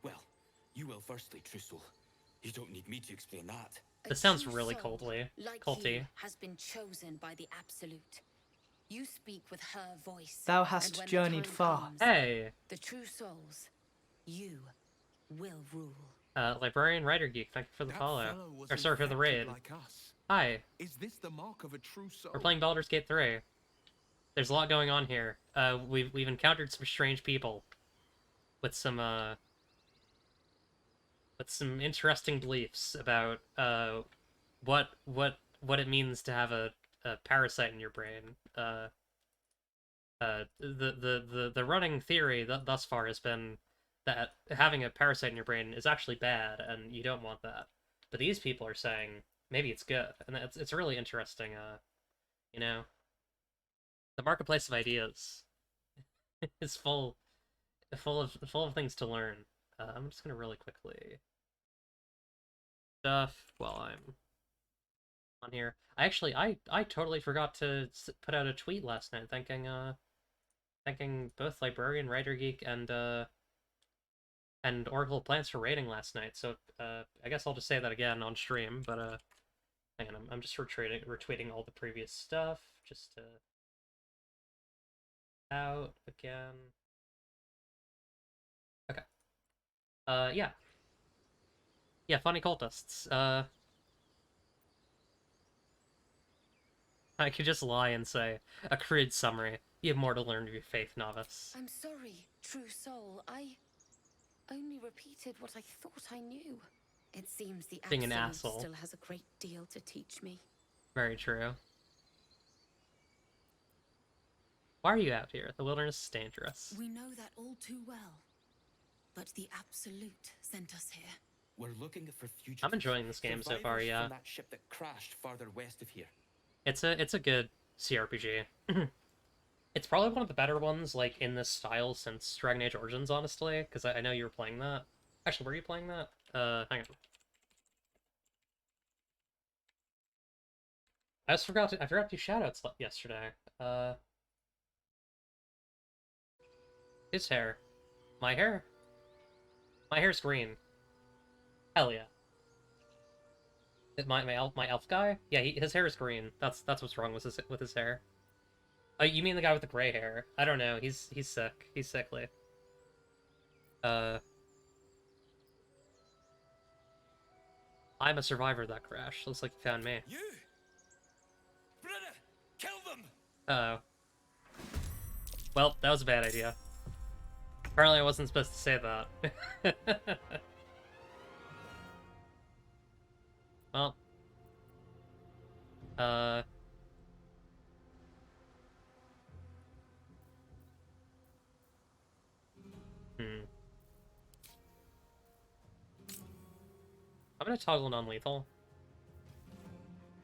Well, you will firstly, True Soul. You don't need me to explain that. This sounds really culty. You has been chosen by the Absolute. You speak with her voice. Thou hast and when the journeyed time far. comes, Hey! The true souls, you will rule. Librarian Writer Geek, thank you for the follow. Or sorry, for the raid. Like us. Hi. Is this the mark of a true soul? We're playing Baldur's Gate 3. There's a lot going on here. We've encountered some strange people with some interesting beliefs about what it means to have a parasite in your brain. The running theory thus far has been that having a parasite in your brain is actually bad, and you don't want that. But these people are saying maybe it's good, and it's really interesting. You know, the marketplace of ideas is full of things to learn. I'm just gonna really quickly stuff while I'm on here. I totally forgot to put out a tweet last night thanking both Librarian Writer Geek and Oracle Plants for rating last night. So I guess I'll just say that again on stream. But hang on, I'm just retweeting all the previous stuff just to out again. Okay. Yeah. Yeah, funny cultists. I could just lie and say, a crude summary. You have more to learn of your faith, novice. I'm sorry, true soul. I only repeated what I thought I knew. It seems the Being an Absolute asshole. still has a great deal to teach me. Very true. Why are you out here? The wilderness is dangerous. We know that all too well. But the Absolute sent us here. We're looking for fugitives. I'm enjoying this game so far, yeah. From that ship that crashed farther west of here. It's a good CRPG. It's probably one of the better ones, like, in this style since Dragon Age Origins, honestly, because I know you were playing that. Actually, were you playing that? Hang on. I forgot to do shoutouts yesterday. His hair. My hair? My hair's green. Hell yeah. My elf guy? Yeah, his hair is green. That's what's wrong with his hair. Oh, you mean the guy with the gray hair? I don't know. He's sick. He's sickly. I'm a survivor of that crash. Looks like you found me. You! Brenna! Kill them! Uh-oh. Well, that was a bad idea. Apparently I wasn't supposed to say that. Well. I'm gonna toggle non-lethal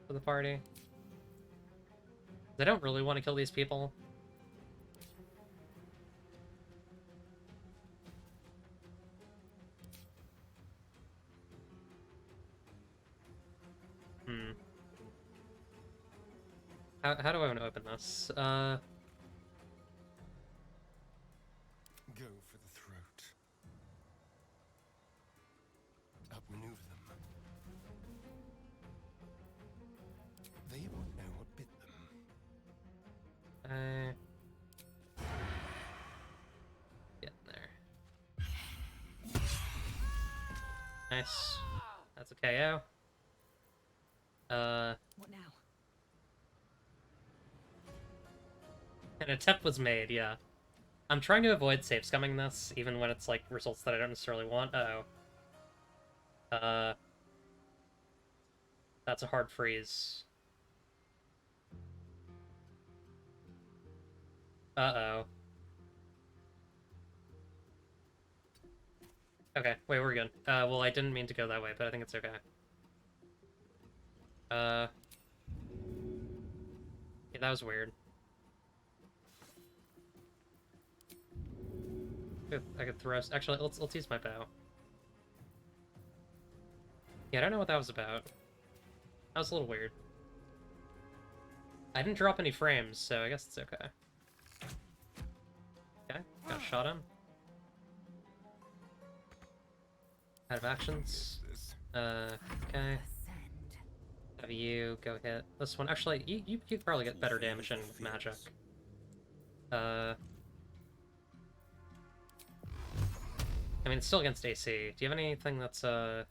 for the party. I don't really want to kill these people. How do I want to open this? Go for the throat. Outmaneuver them. They won't know what bit them. Get in there. Nice. That's a KO. What now? An attempt was made, yeah. I'm trying to avoid safe scumming this, even when it's, like, results that I don't necessarily want. Uh-oh. That's a hard freeze. Uh-oh. Okay, wait, we're good. Well, I didn't mean to go that way, but I think it's okay. Yeah, that was weird. I could throw... Actually, let's use my bow. Yeah, I don't know what that was about. That was a little weird. I didn't drop any frames, so I guess it's okay. Okay, got a shot him. Out of actions. Okay. Have you go hit this one. Actually, you could probably get better damage in with magic. I mean, it's still against AC. Do you have anything that's, I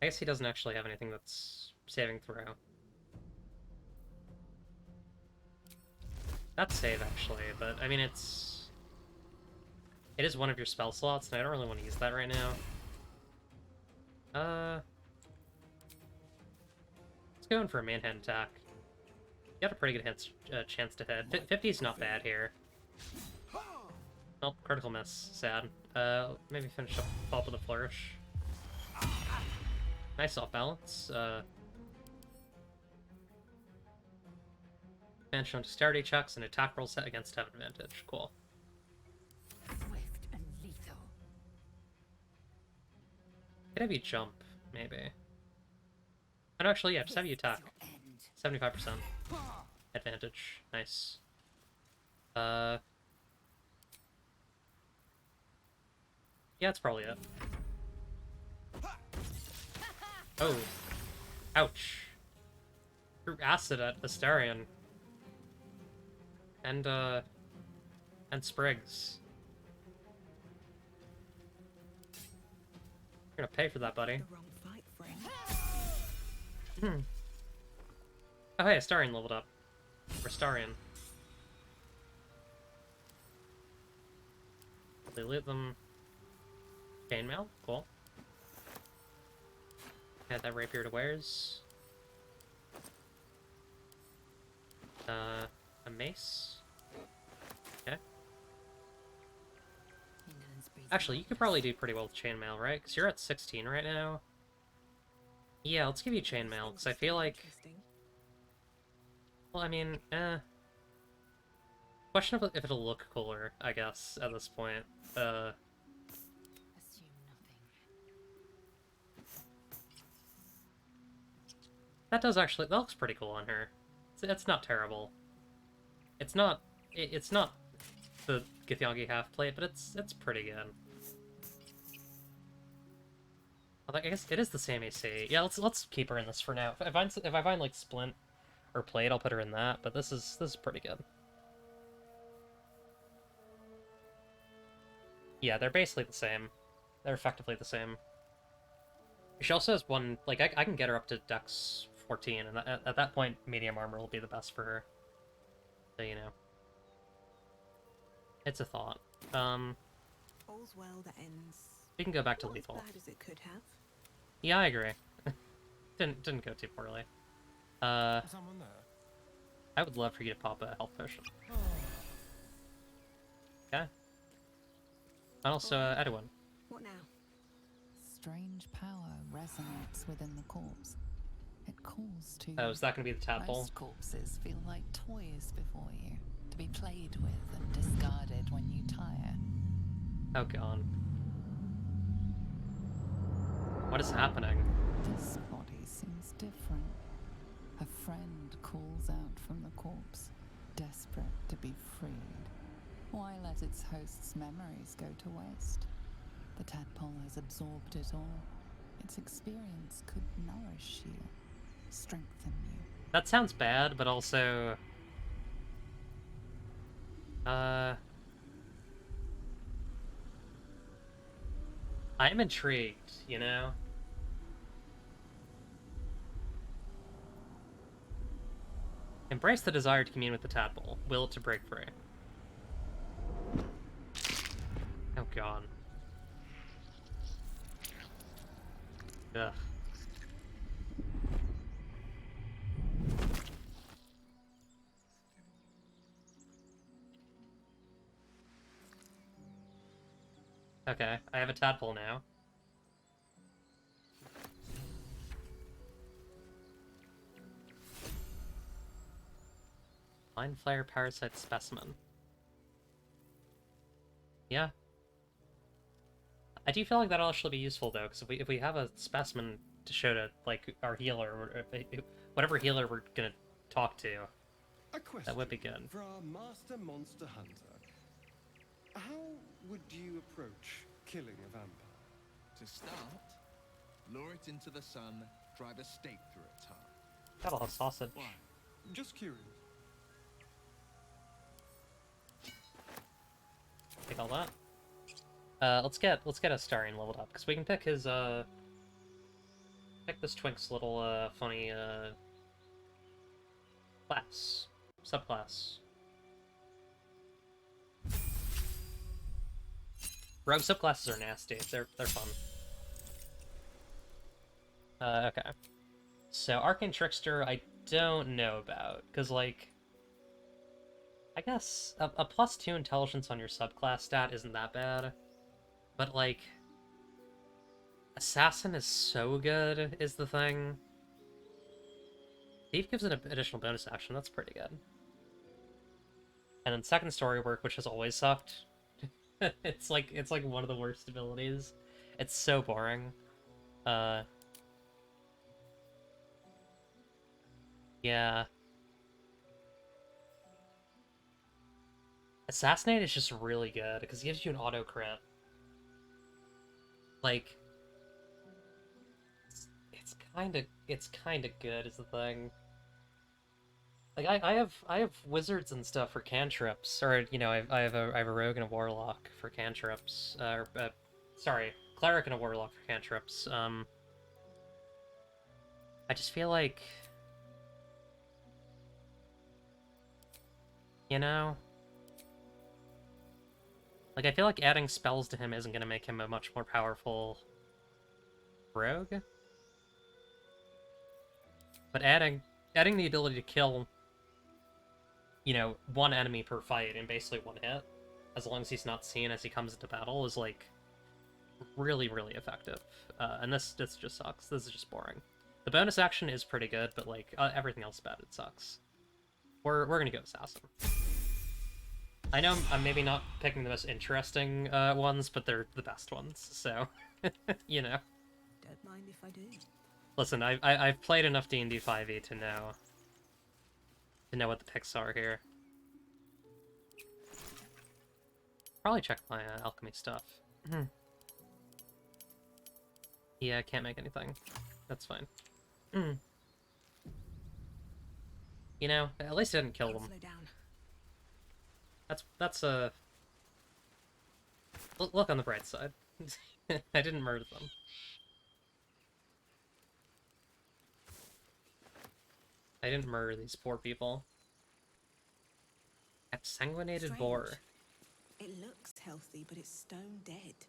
guess he doesn't actually have anything that's saving throw. That's save, actually, but, I mean, it is one of your spell slots, and I don't really want to use that right now. Let's go in for a manhand attack. You got a pretty good chance to hit. 50 is not bad here. Oh, critical miss. Sad. Maybe finish up fall with a flourish. Nice off balance. Advantage on dexterity checks and attack rolls set against have advantage. Cool. Swift and lethal. Could have you jump, maybe. And actually, yeah, just have you attack. 75% advantage. Nice. Yeah, that's probably it. Oh. Ouch. Threw acid at Astarion. And, And sprigs. You're gonna pay for that, buddy. The wrong fight, friend. Hmm. Oh hey, Astarion leveled up. Or Astarion. They loot them. Chainmail? Cool. Add that rapier to wares. A mace? Okay. Actually, you could probably do pretty well with chainmail, right? Because you're at 16 right now. Yeah, let's give you chainmail, because I feel like... Well, I mean, question of if it'll look cooler, I guess, at this point. That does actually... That looks pretty cool on her. It's not terrible. It's not... It's not the Githyanki half-plate, but it's pretty good. Although, I guess it is the same AC. Yeah, let's keep her in this for now. If I find like Splint or Plate, I'll put her in that. But this is pretty good. Yeah, they're basically the same. They're effectively the same. She also has one, like, I can get her up to Dex 14, and at that point, medium armor will be the best for her. So, you know. It's a thought. All's well that ends. We can go back to lethal. As bad as it could have. Yeah, I agree. didn't go too poorly. Someone there? I would love for you to pop a health potion. Okay. And also, Edwin. What now? Strange power resonates within the corpse. It calls to you. Oh, is that gonna be the tadpole? Most corpses feel like toys before you, to be played with and discarded when you tire. Oh god. What is happening? This body seems different. A friend calls out from the corpse, desperate to be freed. Why let its host's memories go to waste? The tadpole has absorbed it all. Its experience could nourish you, strengthen you. That sounds bad, but also... I'm intrigued, you know? Embrace the desire to commune with the tadpole. Will it to break free. Oh god. Ugh. Okay, I have a tadpole now. Mind Flare Parasite Specimen. Yeah. I do feel like that'll actually be useful though, because if we have a specimen to show to like our healer, or whatever healer we're gonna talk to, A question that would be good. for our master monster hunter. How would you approach killing a vampire? To start, lure it into the sun, drive a stake through its heart. That'll have sausage. Why? Just curious. Take all that. Let's get Astarion leveled up, because we can pick his pick this Twink's little funny class. Subclass. Rogue subclasses are nasty. They're fun. Okay. So Arcane Trickster I don't know about, because like I guess a +2 intelligence on your subclass stat isn't that bad. But, like, Assassin is so good, is the thing. Thief gives an additional bonus action, that's pretty good. And then second story work, which has always sucked. it's like one of the worst abilities. It's so boring. Yeah. Assassinate is just really good, because it gives you an auto crit. Like, it's kind of good is the thing. Like I have wizards and stuff for cantrips, or you know I have a rogue and a warlock for cantrips. Sorry, cleric and a warlock for cantrips. I just feel like, you know, like I feel like adding spells to him isn't gonna make him a much more powerful rogue. But adding the ability to kill, you know, one enemy per fight in basically one hit, as long as he's not seen as he comes into battle, is like really, really effective. And this just sucks. This is just boring. The bonus action is pretty good, but like everything else about it sucks. We're gonna go assassin. I know I'm maybe not picking the most interesting ones, but they're the best ones. So, you know. Don't mind if I do. Listen, I've played enough D&D 5e to know what the picks are here. Probably check my alchemy stuff. Yeah, I can't make anything. That's fine. You know, at least I didn't kill them. Slow down. That's a look on the bright side. I didn't murder them. I didn't murder these poor people. Exsanguinated boar. It looks healthy, but it's stone dead.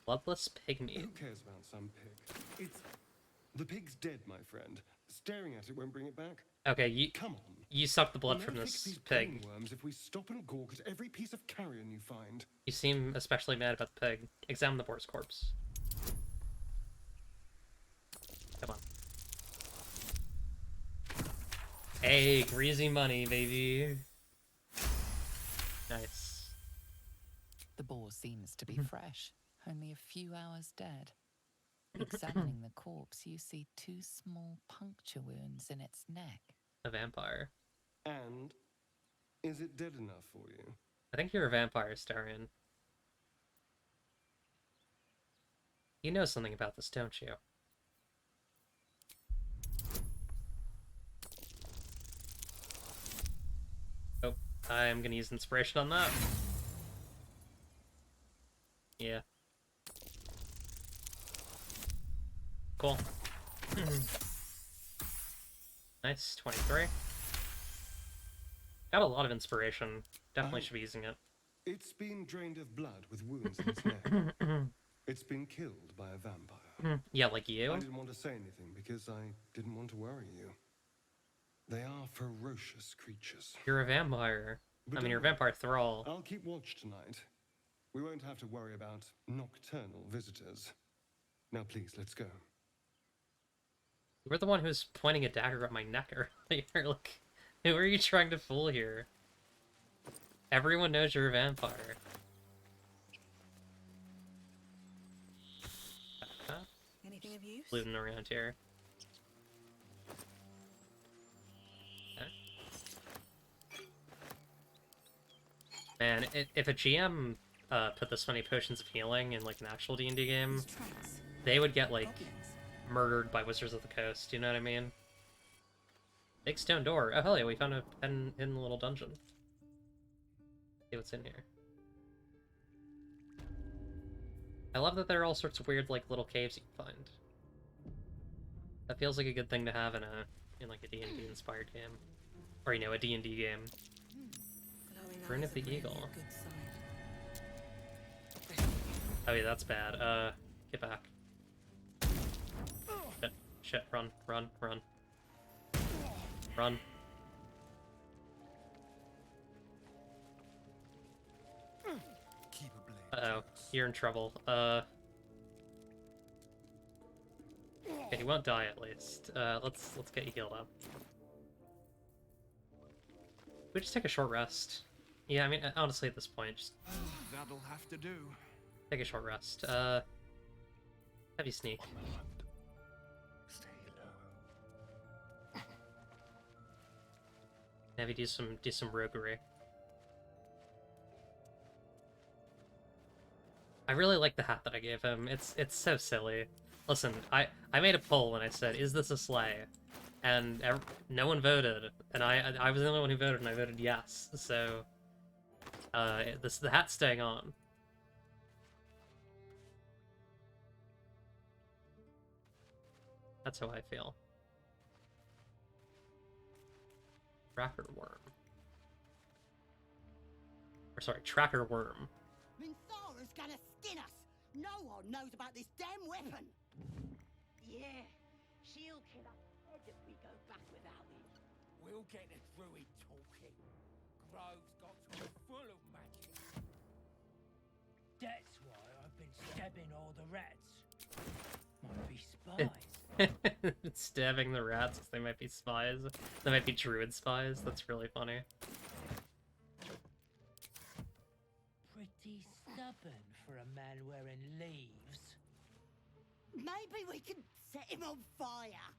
Bloodless pig meat. Who cares about some pig? It's... The pig's dead, my friend. Staring at it won't bring it back. Okay, Come on. You suck the blood We'll from never fix this these pig. plain worms if we stop and gawk at every piece of carrion you find. You seem especially mad about the pig. Examine the boar's corpse. Come on. Hey, greasy money, baby. Nice. The boar seems to be fresh, only a few hours dead. Examining the corpse, you see 2 small puncture wounds in its neck. A vampire. And is it dead enough for you? I think you're a vampire, Starion. You know something about this, don't you? Oh, I'm gonna use inspiration on that. Yeah. Cool. Nice, 23. Got a lot of inspiration. Definitely should be using it. It's been drained of blood with wounds in its neck. It's been killed by a vampire. Yeah, like you? I didn't want to say anything because I didn't want to worry you. They are ferocious creatures. You're a vampire. But I mean, you're a don't vampire thrall. I'll keep watch tonight. We won't have to worry about nocturnal visitors. Now please, let's go. You were the one who was pointing a dagger at my neck earlier. Like, who are you trying to fool here? Everyone knows you're a vampire. Anything of use? Looting around here. Okay. Man, if a GM put this many potions of healing in like an actual D&D game, they would get like murdered by Wizards of the Coast. You know what I mean? Big stone door. Oh hell yeah, we found a pen in the little dungeon. See what's in here. I love that there are all sorts of weird like little caves you can find. That feels like a good thing to have in like a D&D inspired game, or you know, a D&D game. Rune of the Eagle. Oh yeah, that's bad. Get back. Shit, run. Run. Uh-oh, you're in trouble. Okay, he won't die at least. Let's get you healed up. We just take a short rest. Yeah, I mean, honestly, at this point, just That'll have to do. take a short rest. Have you sneak? Have you do some roguery. I really like the hat that I gave him. It's so silly. Listen, I made a poll and I said, "Is this a sleigh?" and no one voted, and I was the only one who voted, and I voted yes. So the hat's staying on. That's how I feel. Tracker worm. Or sorry, tracker worm. Minthara's gonna skin us. No one knows about this damn weapon. Yeah, she'll kill us dead if we go back without it. We'll get the druid talking. Grove's got to be full of magic. That's why I've been stabbing all the rats. Might be spies. Stabbing the rats because they might be spies. They might be druid spies. That's really funny. Pretty stubborn for a man wearing leaves. Maybe we can set him on fire.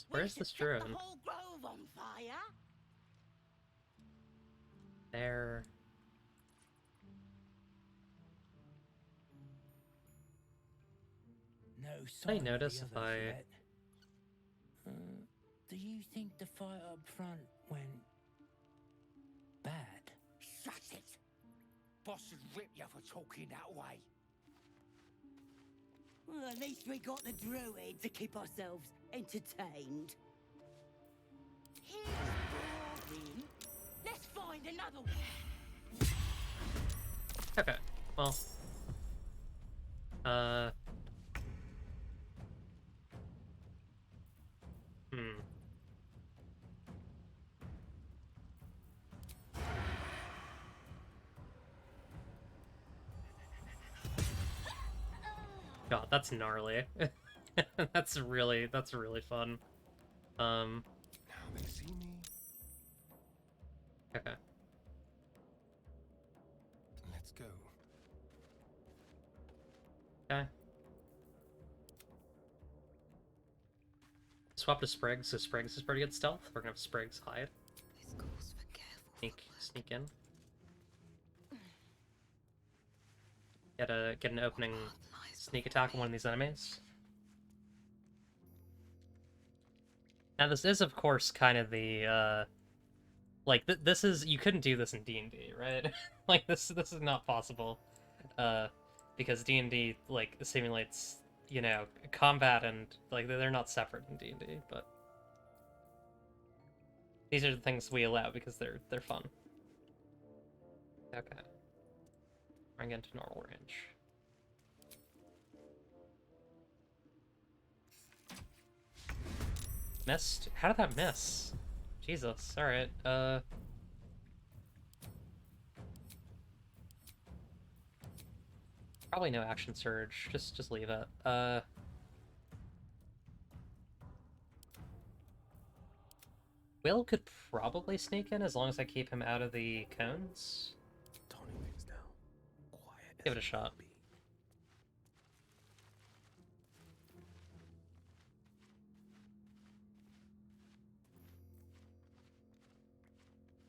Where's this druid? The whole grove on fire. There. No I sign notice of if the others I... yet. Do you think the fight up front went bad? Shut it! Boss would rip you for talking that way. Well, at least we got the druid to keep ourselves entertained. Here's boring. Let's find another one. Okay, well... God, that's gnarly. That's really fun. Now they see me. Okay. Let's go. Okay. Swap to Spriggs, so Spriggs is pretty good stealth. We're gonna have Spriggs hide. This calls for careful Sneak in. Get an opening sneak attack on one of these enemies. Now this is, of course, kind of the like this is, you couldn't do this in D&D, right? Like this is not possible, because D&D like simulates, you know, combat, and like they're not separate in D&D, but these are the things we allow because they're fun. Okay. Bring into normal range. Missed? How did that miss? Jesus, alright, probably no action surge, just leave it. Will could probably sneak in as long as I keep him out of the cones. Toning things down. Quiet. Give it a shot.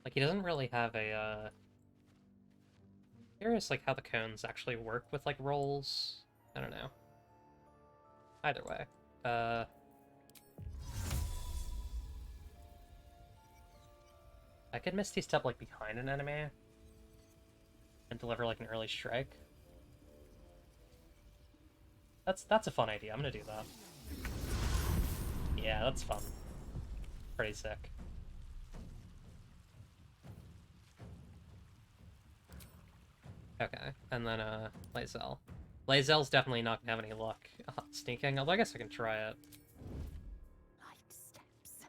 Like, he doesn't really have a, curious, like, how the cones actually work with, like, rolls. I don't know. Either way. I could Misty Step, like, behind an enemy and deliver, like, an early strike. That's a fun idea. I'm gonna do that. Yeah, that's fun. Pretty sick. Okay, and then, Lae'zel. Lae'zel's definitely not gonna have any luck sneaking, although I guess I can try it. Light steps.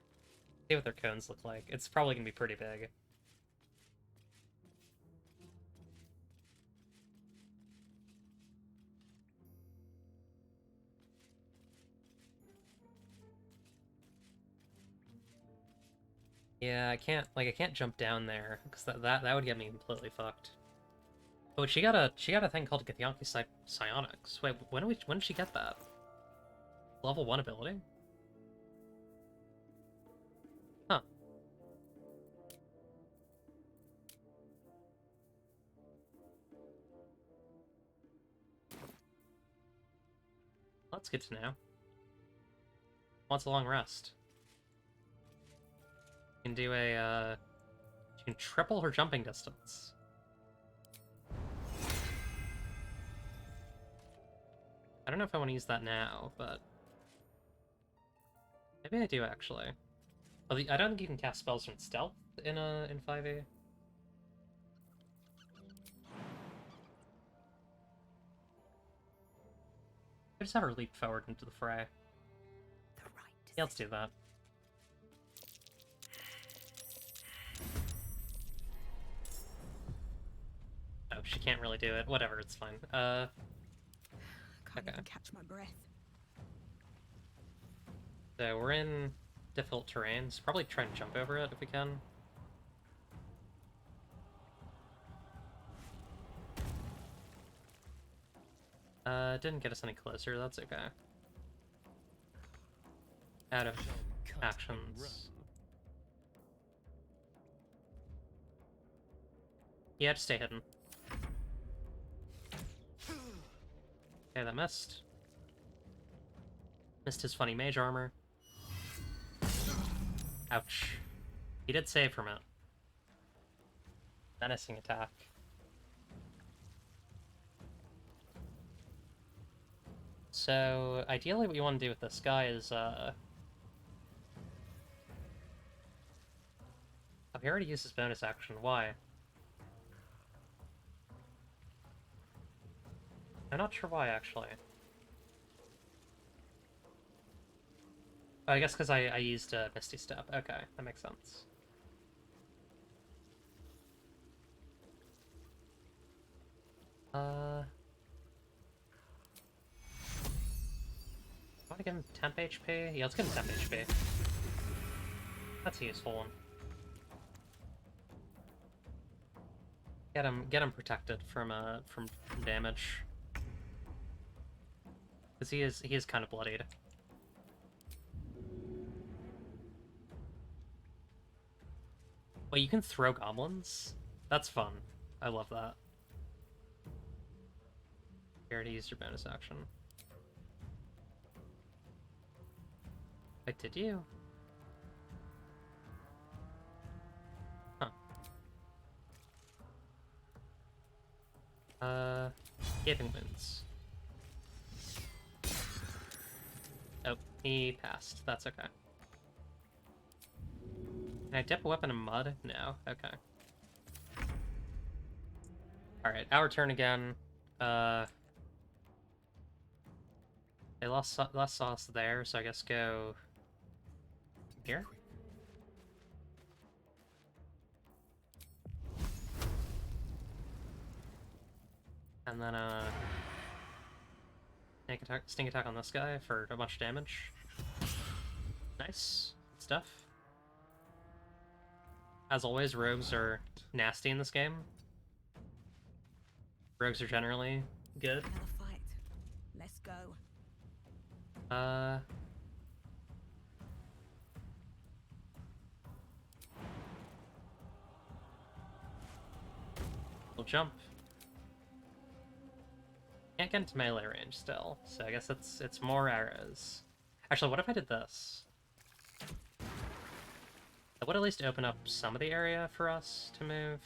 See what their cones look like. It's probably gonna be pretty big. Yeah, I can't jump down there, because that would get me completely fucked. Oh, she got a thing called Githyanki Psionics. Wait, when did she get that? Level 1 ability? Huh. That's good to know. Wants a long rest. You can do a, you can triple her jumping distance. I don't know if I want to use that now, but... maybe I do, actually. Well, I don't think you can cast spells from stealth in 5e. I just have her leap forward into the fray. Yeah, let's do that. Oh, she can't really do it. Whatever, it's fine. Can't Okay. even catch my breath. So we're in difficult terrain, so probably try and jump over it if we can. Didn't get us any closer, that's okay. Out of actions. Yeah, just stay hidden. Okay, that missed. Missed his funny mage armor. Ouch. He did save from it. Menacing attack. So, ideally what you want to do with this guy is, oh, he already used his bonus action. Why? I'm not sure why, actually. Oh, I guess because I used Misty Step. Okay, that makes sense. Want to give him temp HP? Yeah, let's give him temp HP. That's a useful one. Get him protected from damage. Because he is kind of bloodied. Wait, you can throw goblins? That's fun. I love that. You already used your bonus action. Wait, did you? Huh. Gaping Wounds. Oh, he passed. That's okay. Can I dip a weapon in mud? No. Okay. Alright, our turn again. They lost sauce there, so I guess go here. And then sting attack on this guy for a bunch of damage. Nice stuff. As always, rogues are nasty in this game. Rogues are generally good. Another fight. Let's go. We'll jump. Can't get into melee range still, so I guess it's more arrows. Actually, what if I did this? That would at least open up some of the area for us to move.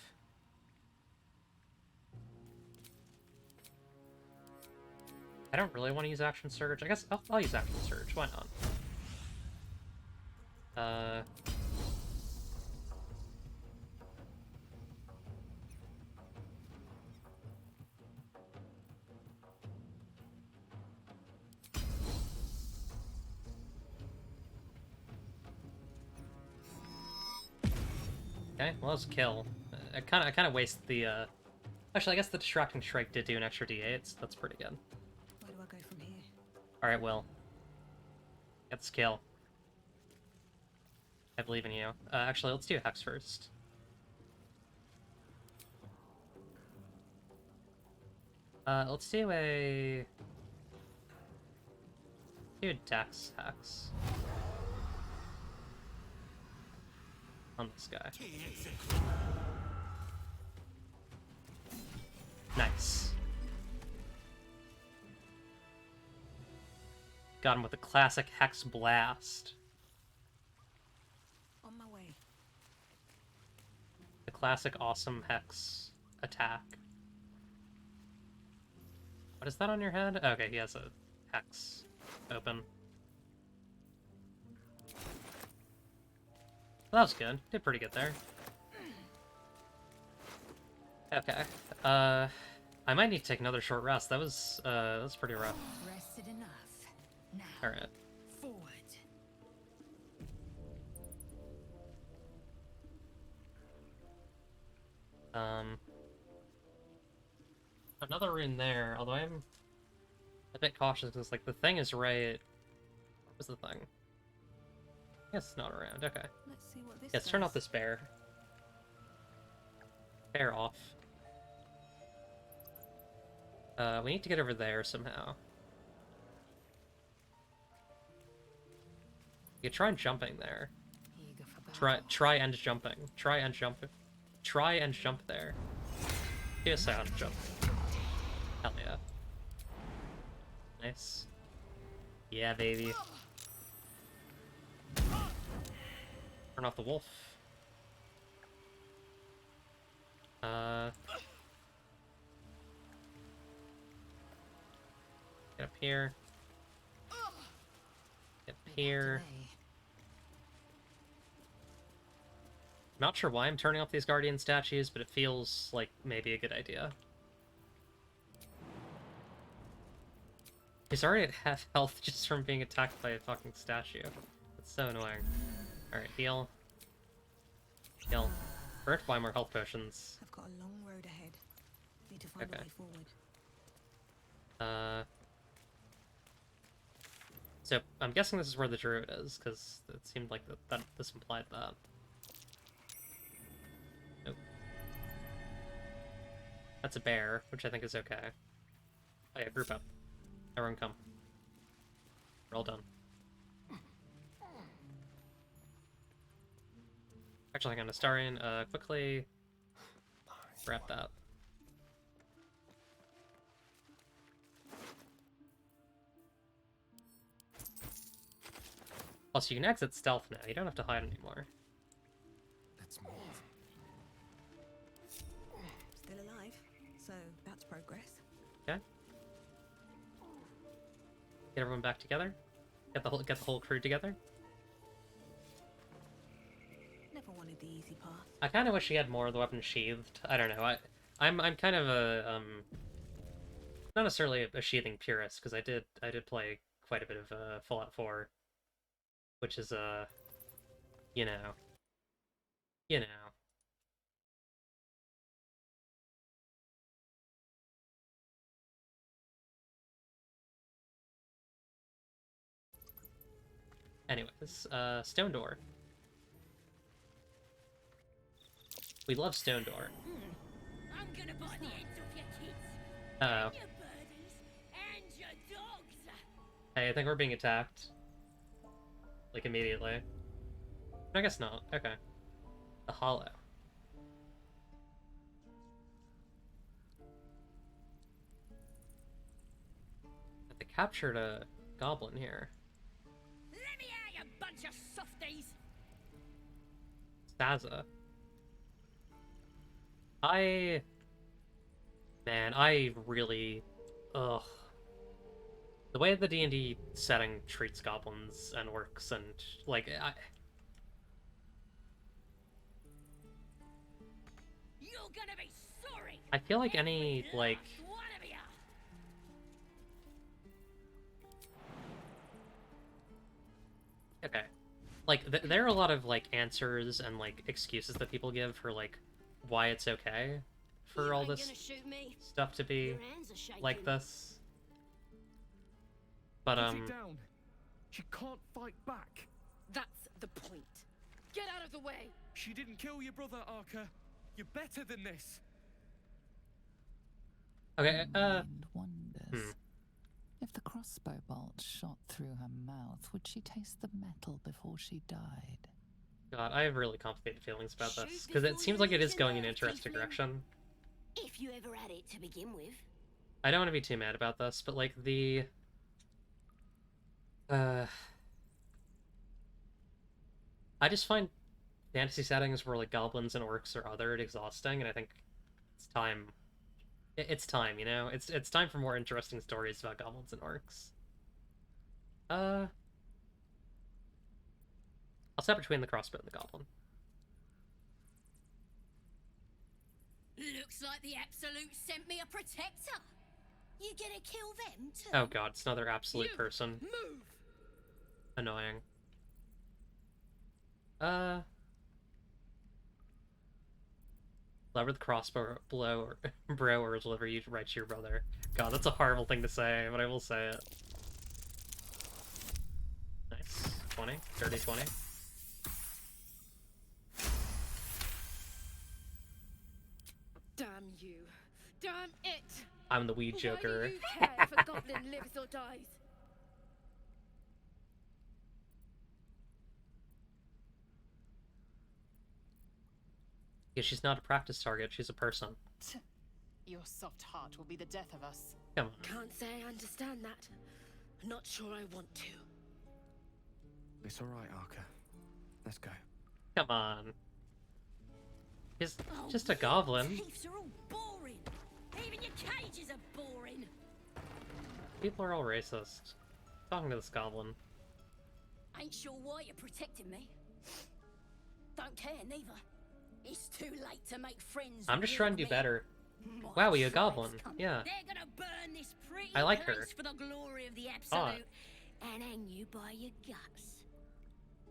I don't really want to use Action Surge. I guess I'll use Action Surge. Why not? Okay, well, that's a kill. I kind of waste the, Actually, I guess the Distracting Strike did do an extra D8, so that's pretty good. Where do I go from here? Alright, Will. Get this kill. I believe in you. Actually, let's do Hex first. Let's do a... do a Dex Hex. On this guy. Nice. Got him with the classic Hex Blast. On my way. The classic awesome Hex attack. What is that on your head? Okay, he has a Hex open. Well, that was good. Did pretty good there. Okay. I might need to take another short rest. That was pretty rough. Rested enough. Now, Alright. forward. Another rune there, although I'm a bit cautious because, like, the thing is right... What was the thing? I guess it's not around, okay. Let's see what this Yes, turn off does. this bear. Bear off. We need to get over there somehow. You try jumping there. Eager for battle. Try and jumping. Try and jump there. Here's sound jump. Hell yeah. Nice. Yeah, baby. Turn off the wolf. Get up here. Get up here. Not sure why I'm turning off these guardian statues, but it feels like maybe a good idea. He's already at half health just from being attacked by a fucking statue. It's so annoying. Alright, heal. Heal. We're to buy more health potions. I've got a long road ahead. Need to find a way forward. So I'm guessing this is where the druid is, because it seemed like that this implied that. Nope. That's a bear, which I think is okay. Oh yeah, group up. Everyone come. We're all done. Actually, hang on, Astarion, quickly wrap that. Plus, you can exit stealth now. You don't have to hide anymore. Let's move. Still alive, so that's progress. Okay. Get everyone back together. Get the whole crew together. Never wanted the easy path. I kind of wish he had more of the weapon sheathed. I don't know. I'm kind of a not necessarily a sheathing purist because I did play quite a bit of Fallout 4, which is you know. Anyways, stone door. We love stone door. I'm gonna bite the ends off your kids. Uh-oh. And your burdens. And your dogs. Hey, I think we're being attacked. Like, immediately. I guess not. Okay. The Hollow. They captured a goblin here. Let me out, you bunch of softies. Staza. Man, I really... Ugh. The way the D&D setting treats goblins and orcs and, like, You're gonna be sorry. I feel like any, like... One of you. Okay. Like, there are a lot of, like, answers and, like, excuses that people give for, like, why it's okay for all this stuff to be like this. But, Put it down. She can't fight back. That's the point. Get out of the way. She didn't kill your brother, Arca. You're better than this. Okay, Mind wonders. If the crossbow bolt shot through her mouth, would she taste the metal before she died? God, I have really complicated feelings about this, because it seems like it is going in an interesting direction. If you ever had it to begin with. I don't want to be too mad about this, but, like, Uh, I just find fantasy settings where like goblins and orcs are othered exhausting, and I think it's time. It's time, you know. It's time for more interesting stories about goblins and orcs. Uh, I'll step between the crossbow and the goblin. Looks like the Absolute sent me a protector. You gonna kill them too? Oh god, it's another absolute person. Move! Annoying. Lever the crossbow blow or bro or deliver you right to your brother. God, that's a horrible thing to say, but I will say it. Nice. 20. Dirty 20. Damn you. Damn it! I'm the weed joker. Why do you care if a goblin lives or dies? Yeah, she's not a practice target, she's a person. Your soft heart will be the death of us. Come on. Can't say I understand that. Not sure I want to. It's alright, Arca. Let's go. Come on. He's just a goblin. Thieves are all boring. Even your cages are boring. People are all racist. Talking to this goblin. Ain't sure why you're protecting me. Don't care neither. It's too late to make friends. I'm just with trying to do me. better. My Wow, you a tribe's goblin. coming. Yeah. They're gonna burn this pretty I like her. place for the glory of the Hot. Absolute and hang you by your guts.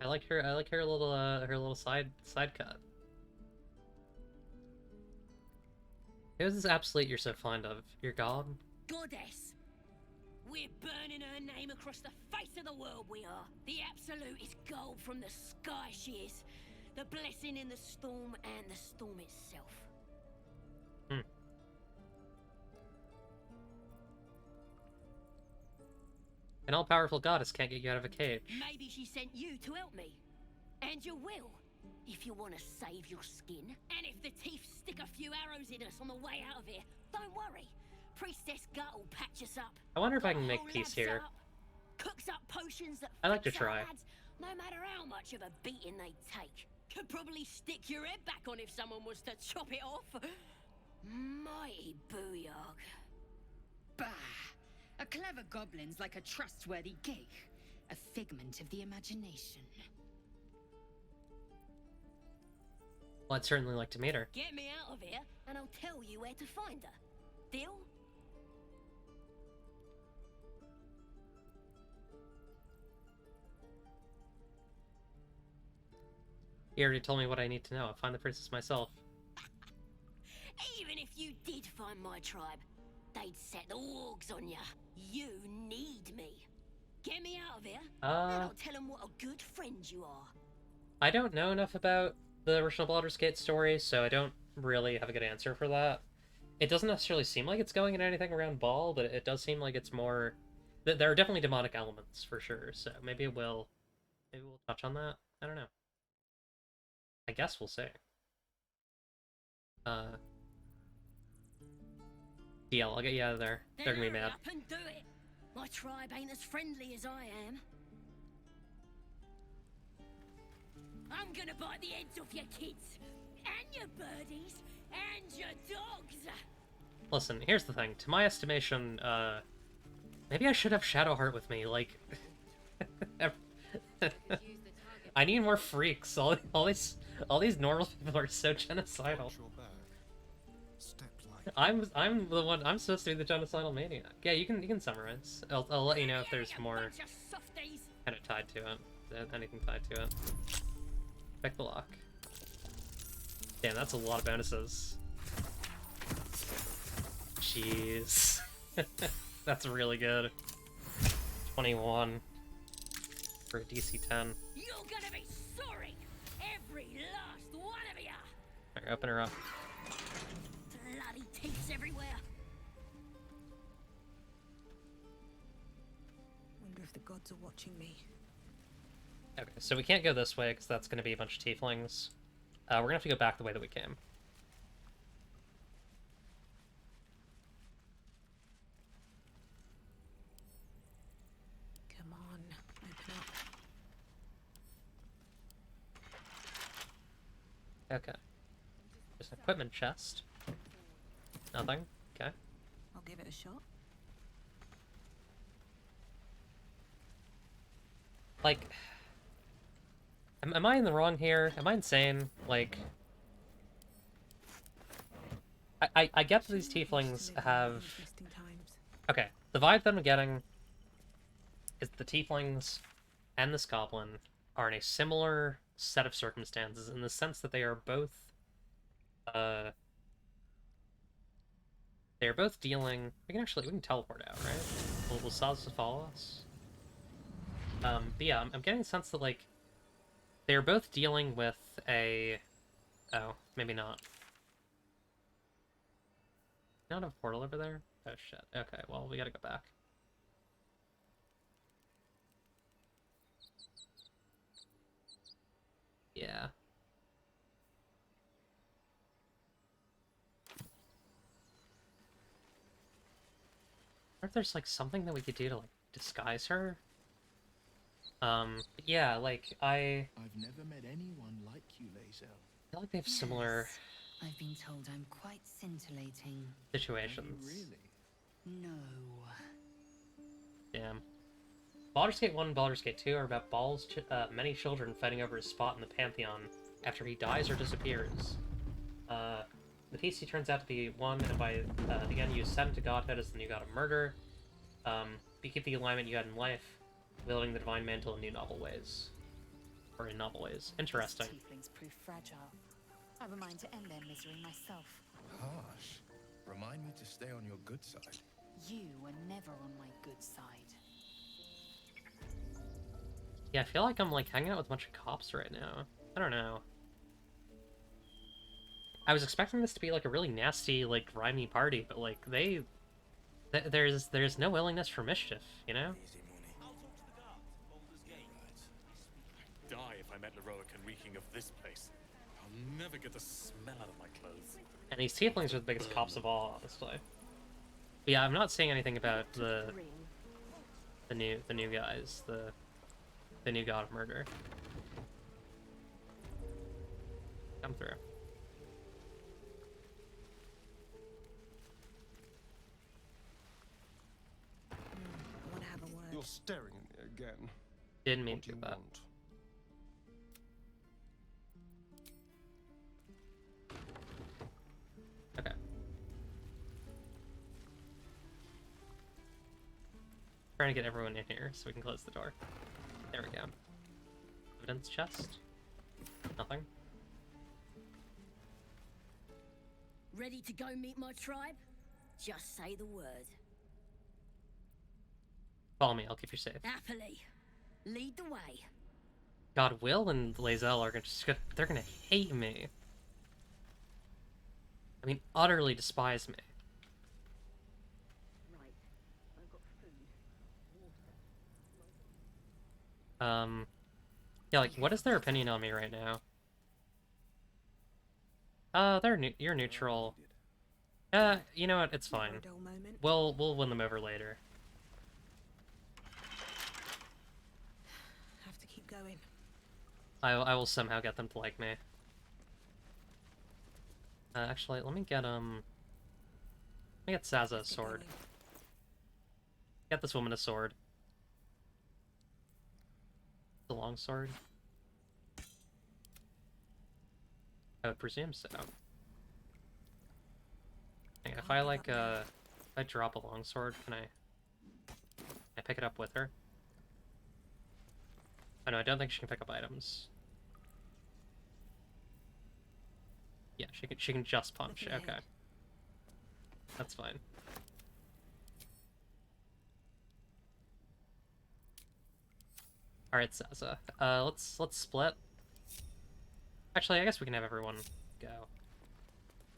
I like her little side cut. Who's this absolute you're so fond of? Your god? Goddess. We're burning her name across the face of the world, we are. The Absolute is gold from the sky, she is. The blessing in the storm and the storm itself. An all-powerful goddess can't get you out of a cage. Maybe she sent you to help me. And you will, if you want to save your skin. And if the teeth stick a few arrows in us on the way out of here, don't worry. Priestess Gut will patch us up. I wonder if I Got can a make whole peace lab here. set up. Cooks up potions that I like to fix our try. lads, no matter how much of a beating they take. Could probably stick your head back on if someone was to chop it off. Mighty booyog. Bah! A clever goblin's like a trustworthy gig. A figment of the imagination. Well, I'd certainly like to meet her. Get me out of here, and I'll tell you where to find her. Deal? You already told me what I need to know. I'll find the princess myself. Even if you did find my tribe, they'd set the wargs on ya. You need me. Get me out of here, and I'll tell them what a good friend you are. I don't know enough about the original Baldur's Gate story, so I don't really have a good answer for that. It doesn't necessarily seem like it's going in anything around Ball, but it does seem like it's more... There are definitely demonic elements, for sure, so maybe we'll touch on that? I don't know. I guess we'll see. DL, I'll get you out of there. They're gonna be Hurry mad. up and do it. My tribe ain't as friendly as I am. I'm gonna bite the heads off your kids, and your birdies, and your dogs. Listen, here's the thing. To my estimation, maybe I should have Shadowheart with me, like... I need more freaks. All these normal people are so genocidal. I'm the one. I'm supposed to be the genocidal maniac. Yeah, you can summarize. I'll let you know if there's more kind of tied to it. Anything tied to it. Pick the lock. Damn, that's a lot of bonuses. Jeez, that's really good. 21 for a DC 10. You're gonna be sorry, every last one of ya. Alright, open her up. Bloody teeth everywhere. Wonder if the gods are watching me. Okay, so we can't go this way because that's going to be a bunch of tieflings. We're going to have to go back the way that we came. Come on. Okay. There's an equipment chest. Nothing. Okay. I'll give it a shot. Like, am I in the wrong here? Am I insane? Like, I get that these tieflings have... Okay, the vibe that I'm getting is the tieflings and this goblin are in a similar set of circumstances in the sense that they are both, dealing... We can teleport out, right? Will Saz follow us? But yeah, I'm getting the sense that, like, they're both dealing with a... Oh, maybe not. Not a portal over there? Oh, shit. Okay, well, we gotta go back. Yeah. I wonder if there's, like, something that we could do to, like, disguise her? But yeah, like, I've never met anyone like you, Lae'zel. I feel like they have similar... I've been told I'm quite scintillating. situations. No. Damn. Baldur's Gate 1 and Baldur's Gate 2 are about Baal's many children fighting over his spot in the Pantheon after he dies or disappears. The PC turns out to be one, and by the end you ascend to godhood as the new god of murder. You keep the alignment you had in life, wielding the divine mantle in new novel ways. Or in novel ways. Interesting. Tieflings prove fragile. I've a mind to end their misery myself. Harsh. Remind me to stay on your good side. You were never on my good side. Yeah, I feel like I'm, like, hanging out with a bunch of cops right now. I don't know. I was expecting this to be, like, a really nasty, like, grimy party, but, like, there's no willingness for mischief, you know? Die if I met Leroic and reeking of this place. I'll never get the smell out of my clothes. And these tieflings are the biggest cops of all, honestly. But yeah, I'm not saying anything about the new guys, the new god of murder. Come through. I want to have a word. You're staring at me again. Didn't mean to do that. Want? Okay. Trying to get everyone in here so we can close the door. There we go. Evidence chest. Nothing. Ready to go meet my tribe? Just say the word. Follow me, I'll keep you safe. Happily. Lead the way. God, Will and Lae'zel are they're gonna hate me. I mean, utterly despise me. Right. I've got food. Yeah, like, what is their opinion on me right now? You're neutral. You know what? It's fine. We'll win them over later. Have to keep going. I will somehow get them to like me. Actually, let me get Saza a sword. Get this woman a sword. The long sword. I would presume so. Hang on, if I drop a longsword, can I pick it up with her? Oh no, I don't think she can pick up items. Yeah, she can just punch. Okay. That's fine. Alright, Saza. Let's split. Actually, I guess we can have everyone go.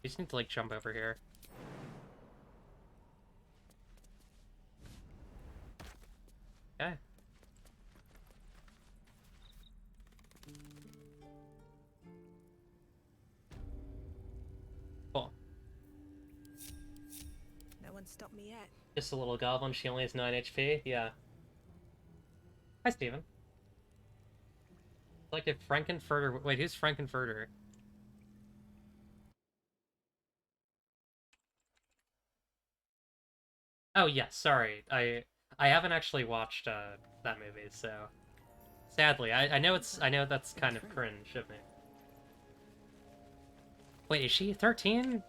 We just need to, like, jump over here. Okay. Cool. No one stopped me yet. Just a little goblin, she only has 9 HP? Yeah. Hi, Steven. Like if Frankenfurter... Wait, who's Frankenfurter? Oh yes, sorry. I haven't actually watched that movie, so sadly, I know that's kind of cringe of me. Wait, is she 13?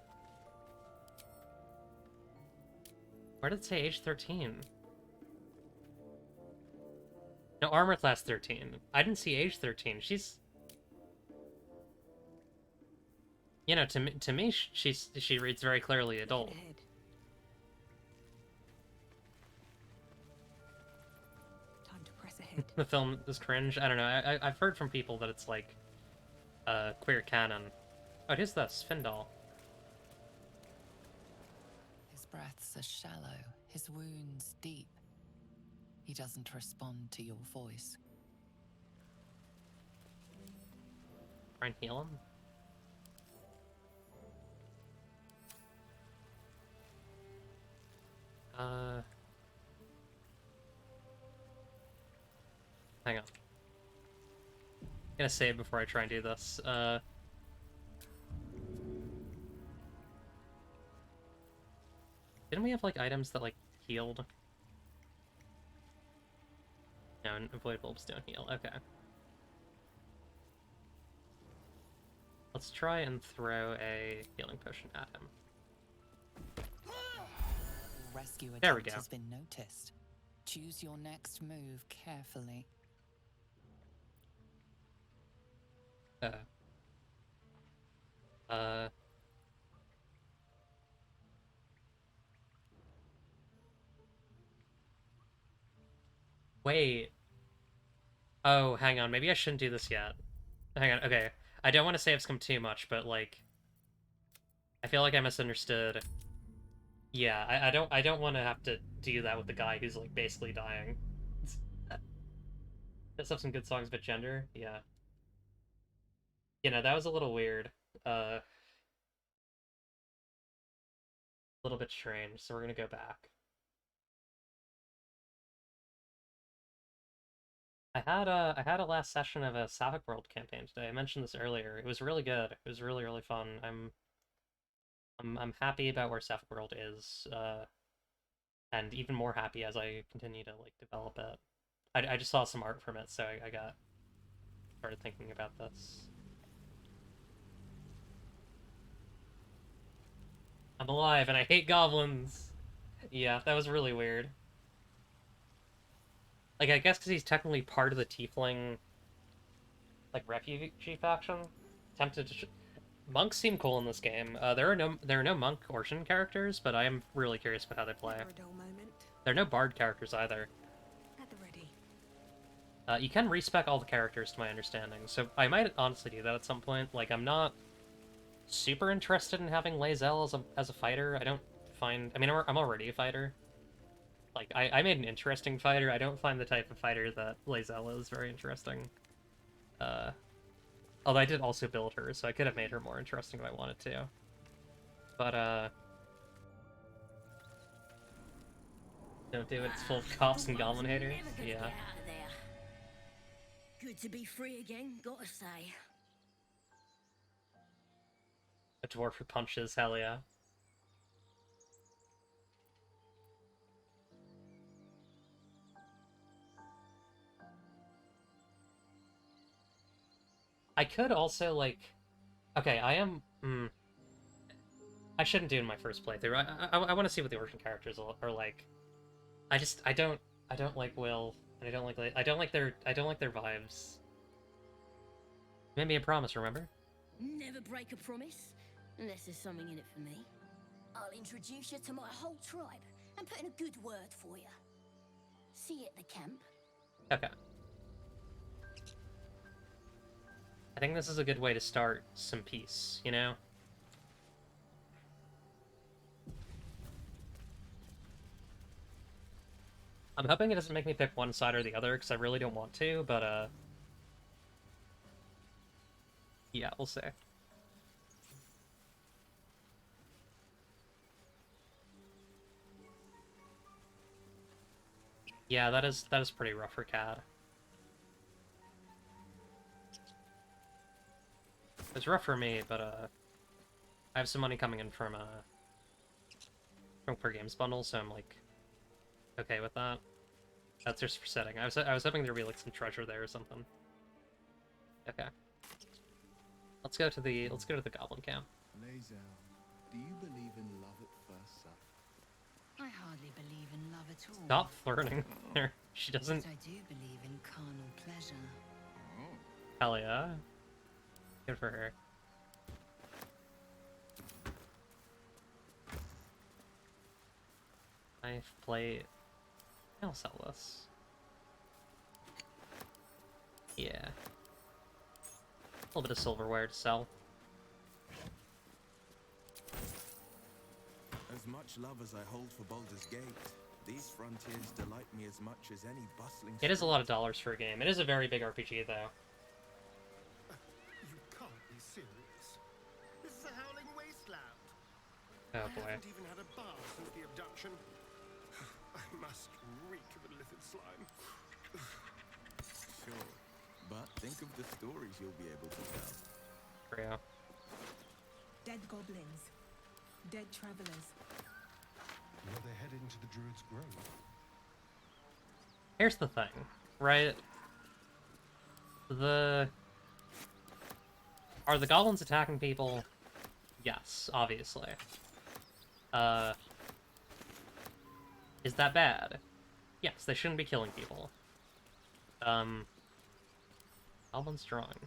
Where did it say age 13? No, armor class 13. I didn't see age 13. She's, you know, to me, she reads very clearly adult. Time to press ahead. The film is cringe. I don't know. I've heard from people that it's like queer canon. Oh, who's this? Findal. His breaths are shallow, his wounds deep. He doesn't respond to your voice. Try and heal him. Hang on. I'm gonna save before I try and do this. Didn't we have, like, items that, like, healed? No, void bulbs don't heal. Okay. Let's try and throw a healing potion at him. Rescue There we attempt go. has been noticed. Choose your next move carefully. Wait. Oh, hang on. Maybe I shouldn't do this yet. Hang on. Okay. I don't want to save scum too much, but, like, I feel like I misunderstood. Yeah, I don't want to have to do that with the guy who's, like, basically dying. Does have some good songs about gender. Yeah. You know, that was a little weird. A little bit strange, so we're gonna go back. I had a last session of a Sapphic World campaign today. I mentioned this earlier. It was really good. It was really, really fun. I'm happy about where Sapphic World is, and even more happy as I continue to, like, develop it. I just saw some art from it, so I got started thinking about this. I'm alive and I hate goblins. Yeah, that was really weird. Like, I guess because he's technically part of the Tiefling, like, refugee faction. Tempted to. Monks seem cool in this game. There are no monk or Shin characters, but I am really curious about how they play. There are no bard characters either. At the ready. You can respec all the characters, to my understanding, so I might honestly do that at some point. Like, I'm not super interested in having Lae'zel as a fighter. I don't find... I mean, I'm already a fighter. Like, I made an interesting fighter. I don't find the type of fighter that Lae'zel is very interesting. Although I did also build her, so I could have made her more interesting if I wanted to. But, don't do it, it's full of cops and goblin haters. Yeah. Good to be free again, gotta say. A dwarf with punches, hell yeah. I could also, like... Okay, I am... I shouldn't do it in my first playthrough. I want to see what the origin characters are like. I don't like Will, and I don't like their vibes. You made me a promise, remember? Never break a promise, unless there's something in it for me. I'll introduce you to my whole tribe, and put in a good word for you. See you at the camp. Okay. I think this is a good way to start some peace, you know? I'm hoping it doesn't make me pick one side or the other, because I really don't want to, but, yeah, we'll see. Yeah, that is pretty rough for Cad. It's rough for me, but, I have some money coming in from Queer Games Bundle, so I'm, like, okay with that. That's just for setting. I was hoping there'd be like some treasure there or something. Okay. Let's go to the goblin camp. Lae'zel, do you believe in love at first sight? I hardly believe in love at all. Stop flirting there. She doesn't. But I do believe in carnal pleasure. Hell yeah. Good for her. Knife, plate. I'll sell this. Yeah. A little bit of silverware to sell. As much love as I hold for Baldur's Gate, these frontiers delight me as much as any bustling... It is a lot of dollars for a game. It is a very big RPG, though. You can't be serious. This is a howling wasteland. Oh I boy. haven't even had a bath since the abduction. I must reek of illithid slime. Sure, but think of the stories you'll be able to tell. True. Dead goblins. Dead travelers. Were they heading to the Druid's Grove? Here's the thing, right? Are the goblins attacking people? Yes, obviously. Is that bad? Yes, they shouldn't be killing people. Goblins drawing.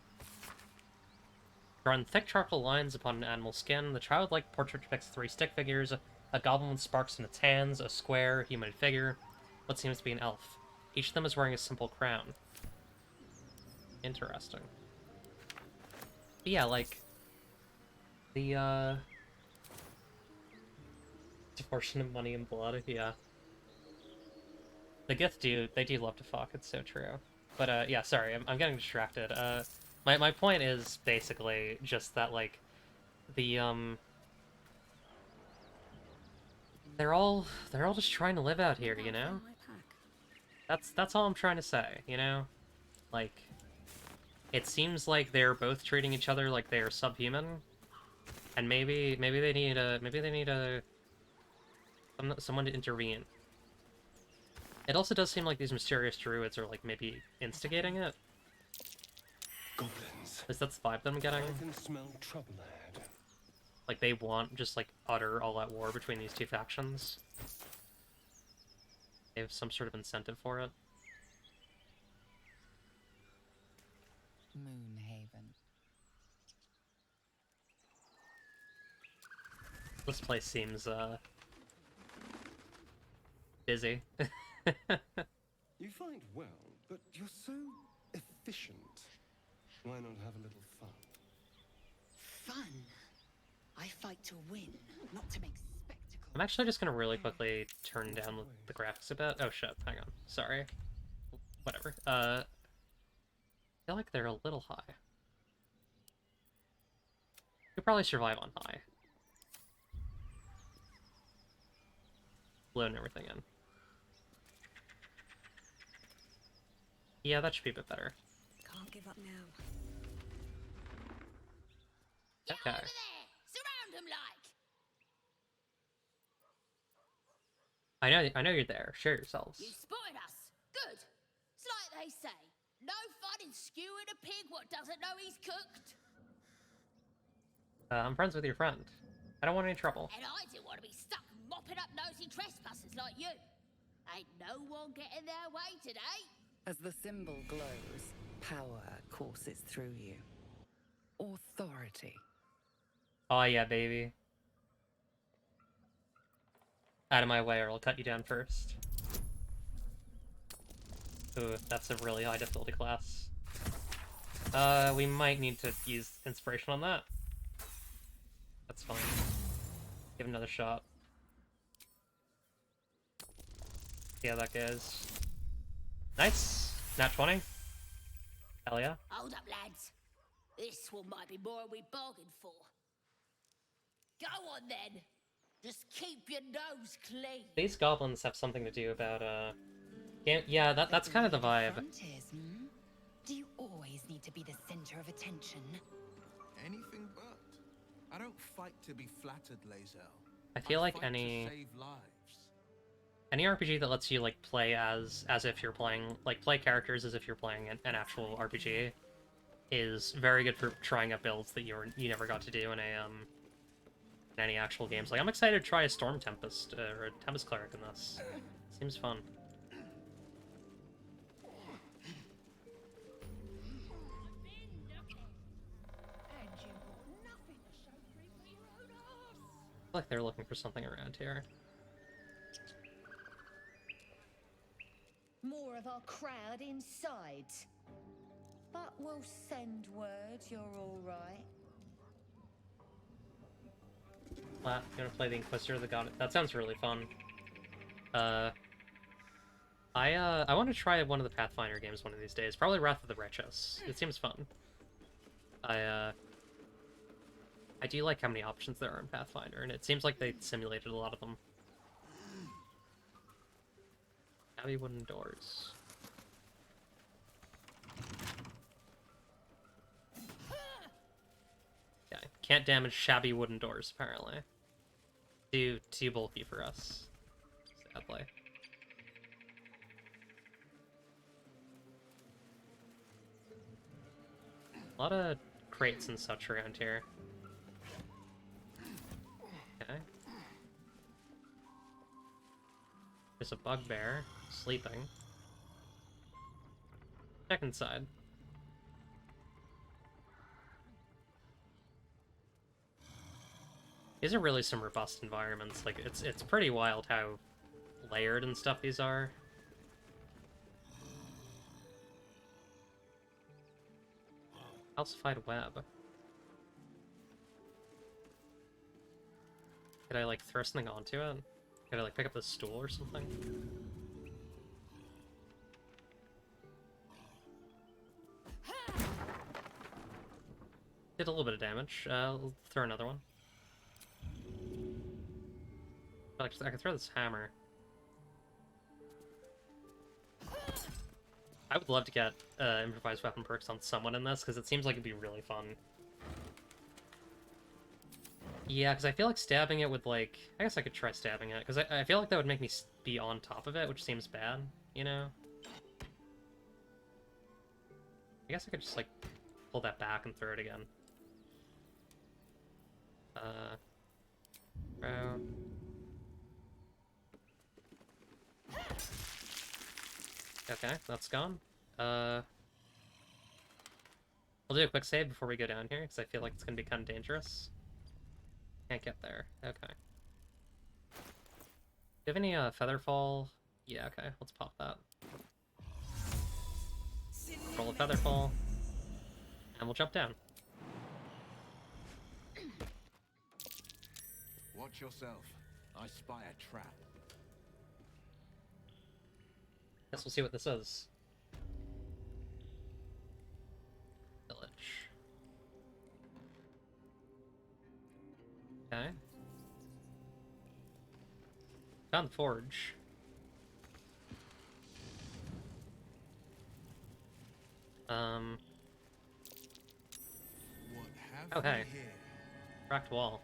Drawn thick charcoal lines upon an animal skin, the childlike portrait depicts 3 stick figures, a goblin with sparks in its hands, a square, humanoid figure, what seems to be an elf. Each of them is wearing a simple crown. Interesting. But yeah, like, the, Devotion of money and blood, yeah. The Gith they do love to fuck, it's so true. But, yeah, sorry, I'm getting distracted. My point is basically just that, like, the, they're all just trying to live out here, you know? That's all I'm trying to say, you know? Like, it seems like they're both treating each other like they are subhuman, and maybe they need someone to intervene. It also does seem like these mysterious druids are like maybe instigating it. Goblins. Is that the vibe that I'm getting? I can smell trouble ahead. Like they want just like utter all-out war between these two factions. They have some sort of incentive for it. Moonhaven. This place seems busy. You fight well, but you're so efficient. Why not have a little fun? Fun? I fight to win, not to make spectacle. I'm actually just gonna really quickly turn down the graphics a bit. Oh shit, hang on. Sorry. Whatever. I feel like they're a little high. Could probably survive on high. Loading everything in. Yeah, that should be a bit better. Can't give up now. Okay. Surround him like. I know you're there. Share yourselves. You spotted us. Good. It's like they say. No fun in skewing a pig what doesn't know he's cooked. I'm friends with your friend. I don't want any trouble. And I didn't want to be stuck mopping up nosy trespassers like you. Ain't no one getting their way today. As the symbol glows, power courses through you. Authority. Oh yeah, baby. Out of my way or I'll cut you down first. Ooh, that's a really high difficulty class. We might need to use inspiration on that. That's fine. Give it another shot. See how that goes. Nice! Nat 20. Hell yeah. Hold up, lads. This one might be more than we bargained for. Go on, then. Just keep your nose clean. These goblins have something to do about, yeah, that's kind of the vibe. Frontiers, hmm? Do you always need to be the center of attention? Anything but. I don't fight to be flattered, Lae'zel. I feel like fight any... to save lives. Any RPG that lets you like play as if you're playing, like play characters as if you're playing an actual RPG is very good for trying out builds that you never got to do in any actual games. Like I'm excited to try a Storm Tempest or a Tempest Cleric in this. Seems fun. I feel like they're looking for something around here. More of our crowd inside. But we'll send word you're all right. You wanna play the Inquisitor that got it? That sounds really fun. I want to try one of the Pathfinder games one of these days. Probably Wrath of the Righteous. It seems fun. I do like how many options there are in Pathfinder, and it seems like they simulated a lot of them. Heavy wooden doors. Yeah, can't damage shabby wooden doors, apparently. Too bulky for us, sadly. A lot of crates and such around here. Okay. There's a bugbear sleeping. Check inside. These are really some robust environments. Like it's pretty wild how layered and stuff these are. Calcified web. Could I like throw something onto it? Could I like pick up the stool or something? Did a little bit of damage. I'll throw another one. I can throw this hammer. I would love to get improvised weapon perks on someone in this, because it seems like it'd be really fun. Yeah, because I feel like stabbing it would, like... I guess I could try stabbing it, because I feel like that would make me be on top of it, which seems bad, you know? I guess I could just, like, pull that back and throw it again. Throw... Okay, that's gone. We'll do a quick save before we go down here, because I feel like it's going to be kind of dangerous. Can't get there. Okay. Do you have any Featherfall? Yeah, okay, let's pop that. Roll a Featherfall. And we'll jump down. Watch yourself. I spy a trap. Guess we'll see what this is. Village. Okay. Found the forge. Oh hey. Cracked wall.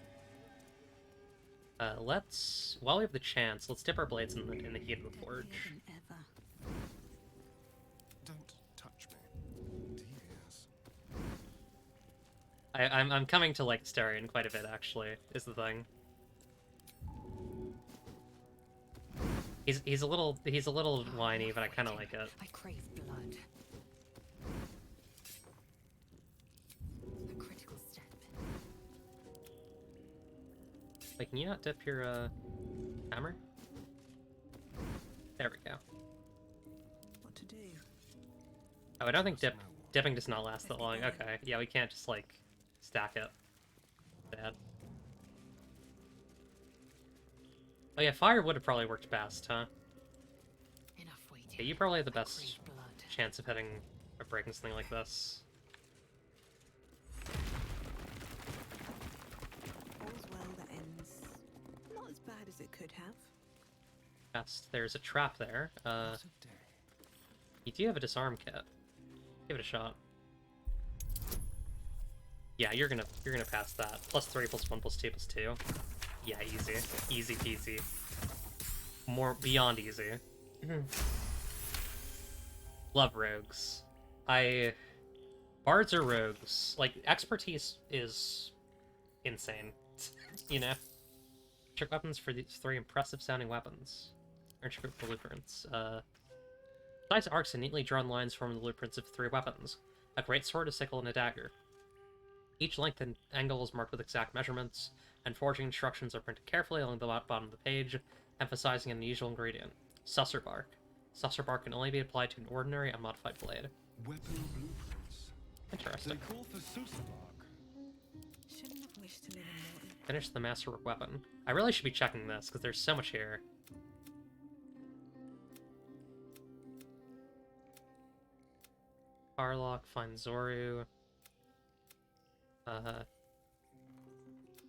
Let's, while we have the chance, let's dip our blades in the heat of the forge. Don't touch me. Devious. I'm coming to like Starion quite a bit, actually, is the thing. He's a little whiny, but I kind of like it. I crave blood. A critical step. Wait, can you not dip your hammer? There we go. What to do? Oh, I don't think dipping does not last that long. Okay, yeah, we can't just like stack it. Bad. Oh yeah, fire would have probably worked best, huh? Yeah, you probably have the best chance of hitting or breaking something like this. All's well that ends not as bad as it could have. Yes, there's a trap there. You do have a disarm kit. Give it a shot. Yeah, you're gonna pass that. +3, +1, +2, +2. Yeah, easy. Easy peasy. more beyond easy. Love rogues. Bards or rogues, like, expertise is insane, you know? Trick weapons for these 3 impressive-sounding weapons. Intricate blueprints. Besides arcs and neatly drawn lines form the blueprints of 3 weapons. A great sword, a sickle, and a dagger. Each length and angle is marked with exact measurements, and forging instructions are printed carefully along the bottom of the page, emphasizing an unusual ingredient. Susser bark. Susser bark can only be applied to an ordinary unmodified blade. Weapon blueprints. Interesting. They call for Susabark. Shouldn't have wished to live in Morton. Finish the masterwork weapon. I really should be checking this, because there's so much here. Farlock, find Zoru.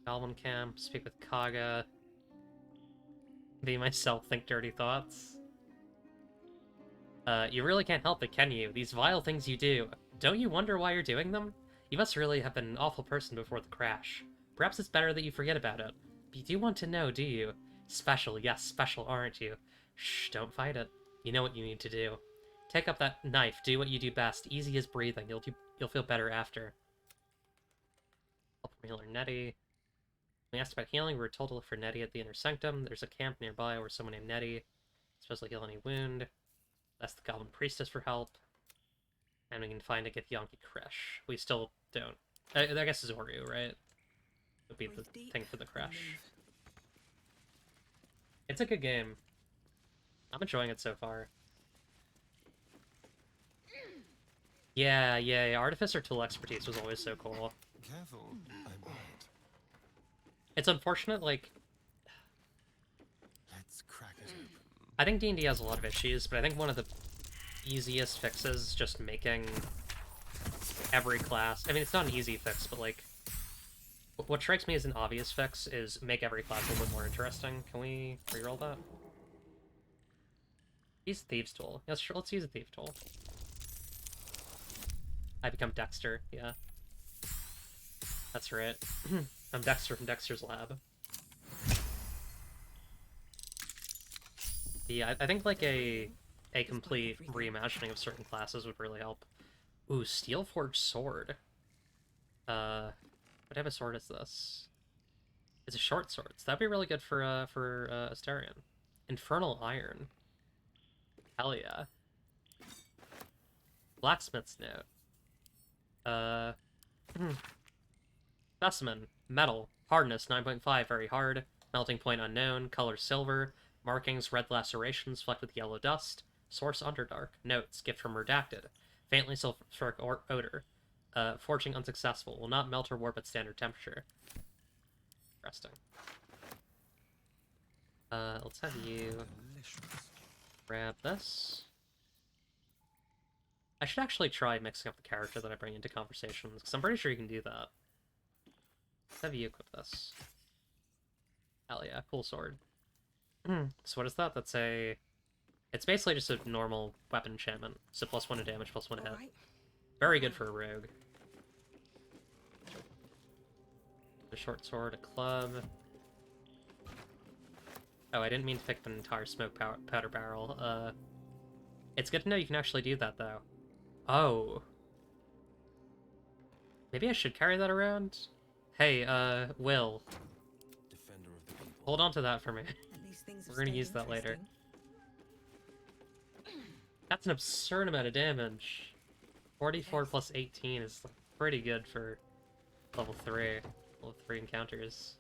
Galvin Camp, speak with Kaga. Be myself, think dirty thoughts. You really can't help it, can you? These vile things you do. Don't you wonder why you're doing them? You must really have been an awful person before the crash. Perhaps it's better that you forget about it. But you do want to know, do you? Special, yes, special, aren't you? Shh, don't fight it. You know what you need to do. Take up that knife, do what you do best. Easy as breathing. You'll feel better after. Help from healer Nettie. When we asked about healing, we were told to look for Nettie at the inner sanctum. There's a camp nearby where someone named Nettie is supposed to heal any wound. Ask the Goblin Priestess for help. And we can find a Githyanki Kresh. We still don't. I guess Zoru, right? Would be the thing for the crash. It's a good game. I'm enjoying it so far. Yeah, Artificer tool expertise was always so cool. Careful, I might. It's unfortunate, like... Let's crack it open. I think D&D has a lot of issues, but I think one of the easiest fixes is just making every class... I mean, it's not an easy fix, but, like... What strikes me as an obvious fix is make every class a little bit more interesting. Can we reroll that? Use Thieves Tool. Yes, sure, let's use a Thief Tool. I become Dexter, yeah. That's right. I'm Dexter from Dexter's Lab. Yeah, I think like a complete reimagining of certain classes would really help. Ooh, Steelforged Sword. What type of sword is this? It's a short sword, so that'd be really good for Asterion. Infernal Iron. Hell yeah. Blacksmith's Note. Specimen. Metal. Hardness 9.5, very hard. Melting point unknown. Color silver. Markings red lacerations flecked with yellow dust. Source Underdark. Notes. Gift from Redacted. Faintly sulfuric odor. Forging unsuccessful. Will not melt or warp at standard temperature. Interesting. Let's have you grab this. I should actually try mixing up the character that I bring into conversations, because I'm pretty sure you can do that. Let's have you equip this. Hell yeah, cool sword. So what is that? That's a... It's basically just a normal weapon enchantment. So +1 to damage, +1 to hit. Very good for a rogue. A short sword, a club. Oh, I didn't mean to pick up an entire smoke powder barrel. It's good to know you can actually do that, though. Oh. Maybe I should carry that around? Hey, Will. Hold on to that for me. We're gonna use that later. That's an absurd amount of damage. 44 plus 18 is pretty good for level 3. Level 3 encounters.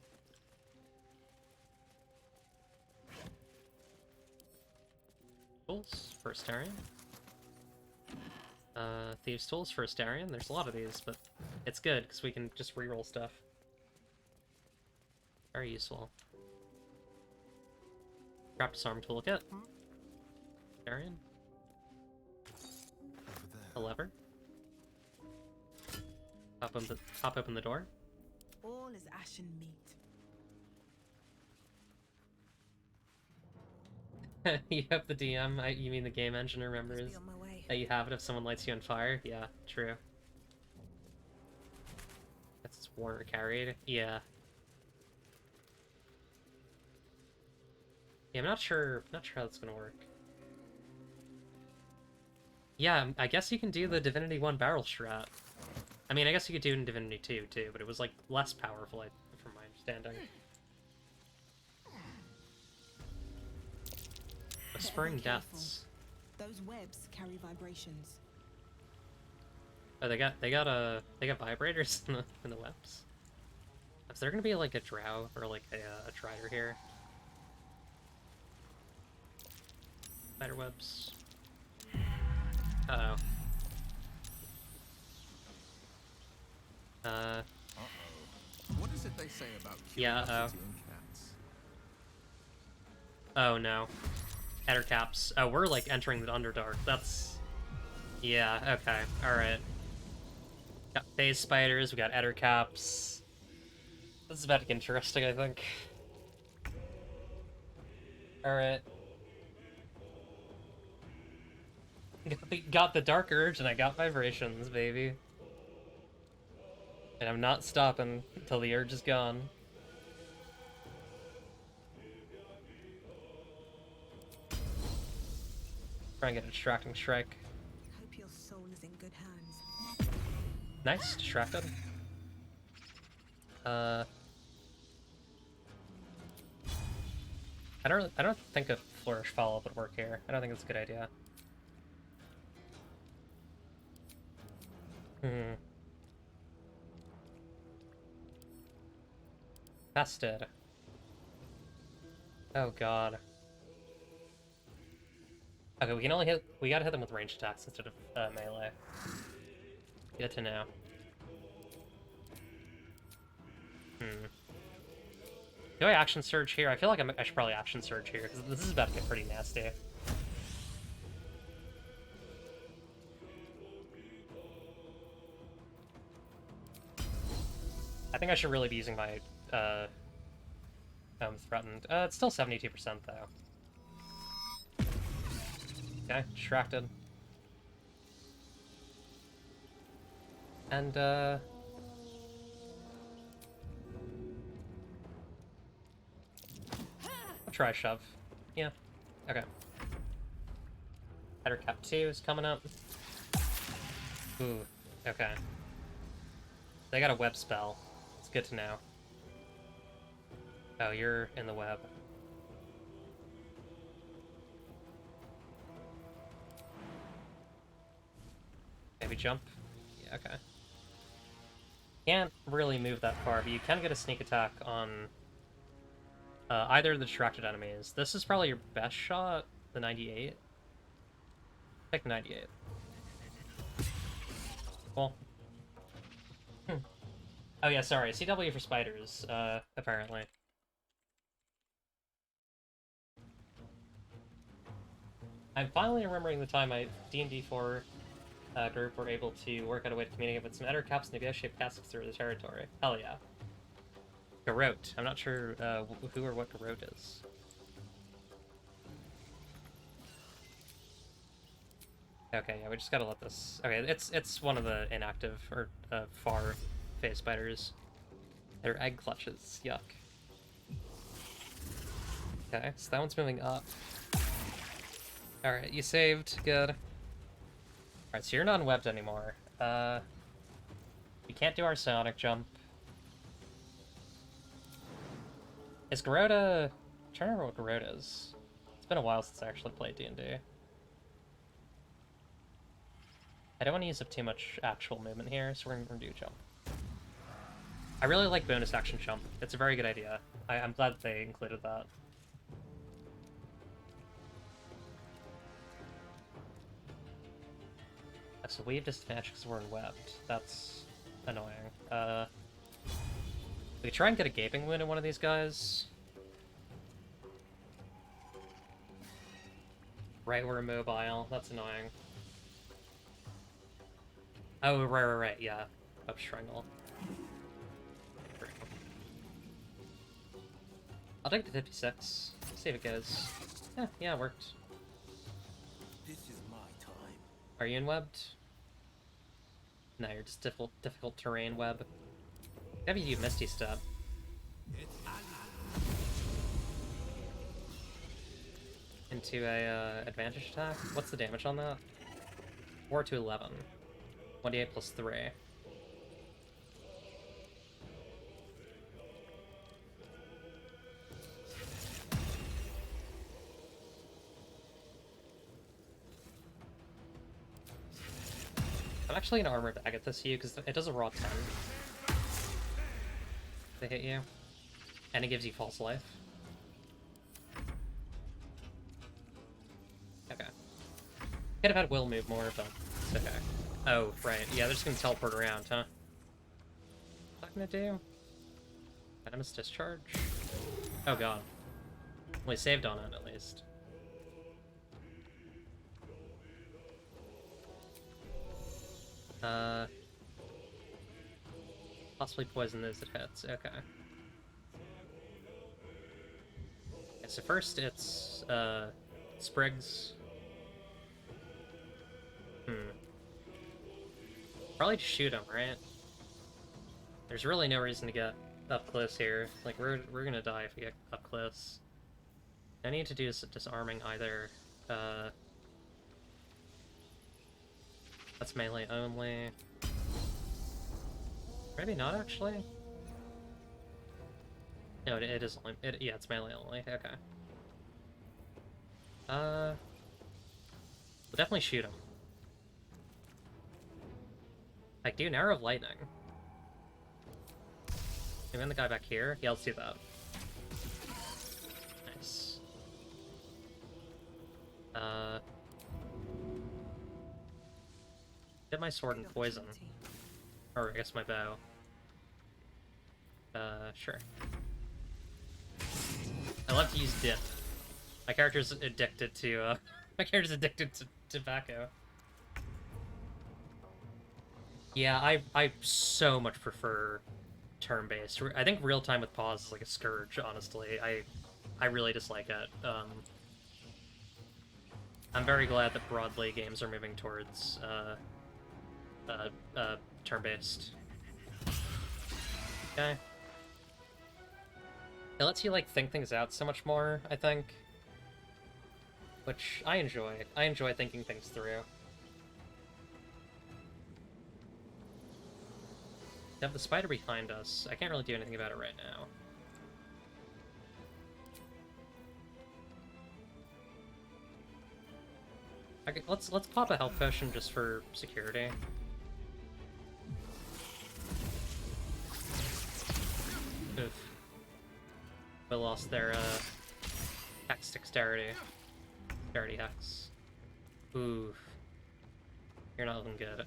Tools for Asterion. Thieves' Tools for Asterion. There's a lot of these, but it's good because we can just reroll stuff. Very useful. Craft Disarm Toolkit. Asterion. A lever. Pop open the door. All is ashen meat. You have the DM, you mean the game engine remembers that you have it if someone lights you on fire? Yeah, true. That's worn or carried. Yeah. Yeah, I'm not sure how that's gonna work. Yeah, I guess you can do the Divinity 1 barrel strat. I mean, I guess you could do it in Divinity 2, too, but it was, like, less powerful, from my understanding. Whispering Deaths. Those webs carry vibrations. Oh, they got vibrators in the webs. Is there gonna be, like, a drow or, like, a trider here? Spider webs. Uh-oh. What is it they say about Yeah, curiosity in cats? Oh no. Header caps. Oh, we're like entering the Underdark. That's... Yeah, okay. Alright. Got phase spiders, we got Eder caps. This is about to get interesting, I think. Alright. Got the Dark Urge and I got vibrations, baby. And I'm not stopping until the urge is gone. Try and get a distracting strike. Hope your soul is in good hands. Nice, distracted. I don't think a flourish follow-up would work here. I don't think it's a good idea. Bested. Oh god. Okay, we gotta hit them with ranged attacks instead of melee. Good to know. Do I action surge here? I feel like I should probably action surge here, because this is about to get pretty nasty. I think I should really be using my, threatened. It's still 72% though. Okay, distracted. And, I'll try shove. Yeah. Okay. Header cap 2 is coming up. Ooh, okay. They got a web spell. It's good to know. Oh, you're in the web. Maybe jump? Yeah, okay. Can't really move that far, but you can get a sneak attack on either of the distracted enemies. This is probably your best shot, the 98. Take the 98. Cool. Oh yeah, sorry, CW for spiders, apparently. I'm finally remembering the time my D&D 4 group were able to work out a way to communicate with some Eder caps and negotiate passes through the territory. Hell yeah. Garrote. I'm not sure who or what Garrote is. Okay, yeah, we just gotta let this... Okay, it's one of the inactive, or far phase spiders. They're egg clutches. Yuck. Okay, so that one's moving up. Alright, you saved. Good. Alright, so you're not webbed anymore. We can't do our psionic jump. Is Garota... I'm trying to remember what Garota is. It's been a while since I actually played D&D. I don't want to use up too much actual movement here, so we're gonna do jump. I really like bonus action jump. It's a very good idea. I'm glad that they included that. So we have disadvantage because we're in webbed. That's annoying. We try and get a gaping wound in one of these guys. Right, we're immobile. That's annoying. Oh, right, yeah. Up strangle. I'll take the 56. See if it goes. Yeah, it worked. This is my time. Are you in webbed? No, you're just difficult terrain web. Maybe you Misty Step. into a advantage attack. What's the damage on that? 4 to 11. 1d8 plus 3. I'm actually gonna armor bag at this you because it does a raw 10 to hit you, and it gives you false life. Okay. Could have had Will move more, but it's okay. Oh, right. Yeah, they're just gonna teleport around, huh? What's that gonna do? Venomous discharge? Oh god. Well, he saved on it, at least. Possibly poison those it hits. Okay. Okay, so first it's, Sprigs. Probably just shoot him, right? There's really no reason to get up close here. Like, we're gonna die if we get up close. I need to do disarming either. That's melee only. Maybe not, actually. No, it is only... yeah, it's melee only. Okay. We'll definitely shoot him. Like, do an arrow of lightning. Even the guy back here? Yeah, let's do that. Nice. Dip my sword in poison. Or, I guess my bow. Sure. I love to use dip. My character's addicted to, my character's addicted to tobacco. Yeah, I so much prefer turn-based. I think real-time with pause is like a scourge, honestly. I really dislike it. I'm very glad that broadly games are moving towards, turn-based. Okay. It lets you, like, think things out so much more, I think. Which I enjoy. I enjoy thinking things through. We have the spider behind us. I can't really do anything about it right now. Okay, let's pop a health potion just for security. Oof. We lost their hex dexterity. Dexterity hex. Oof. You're not looking good.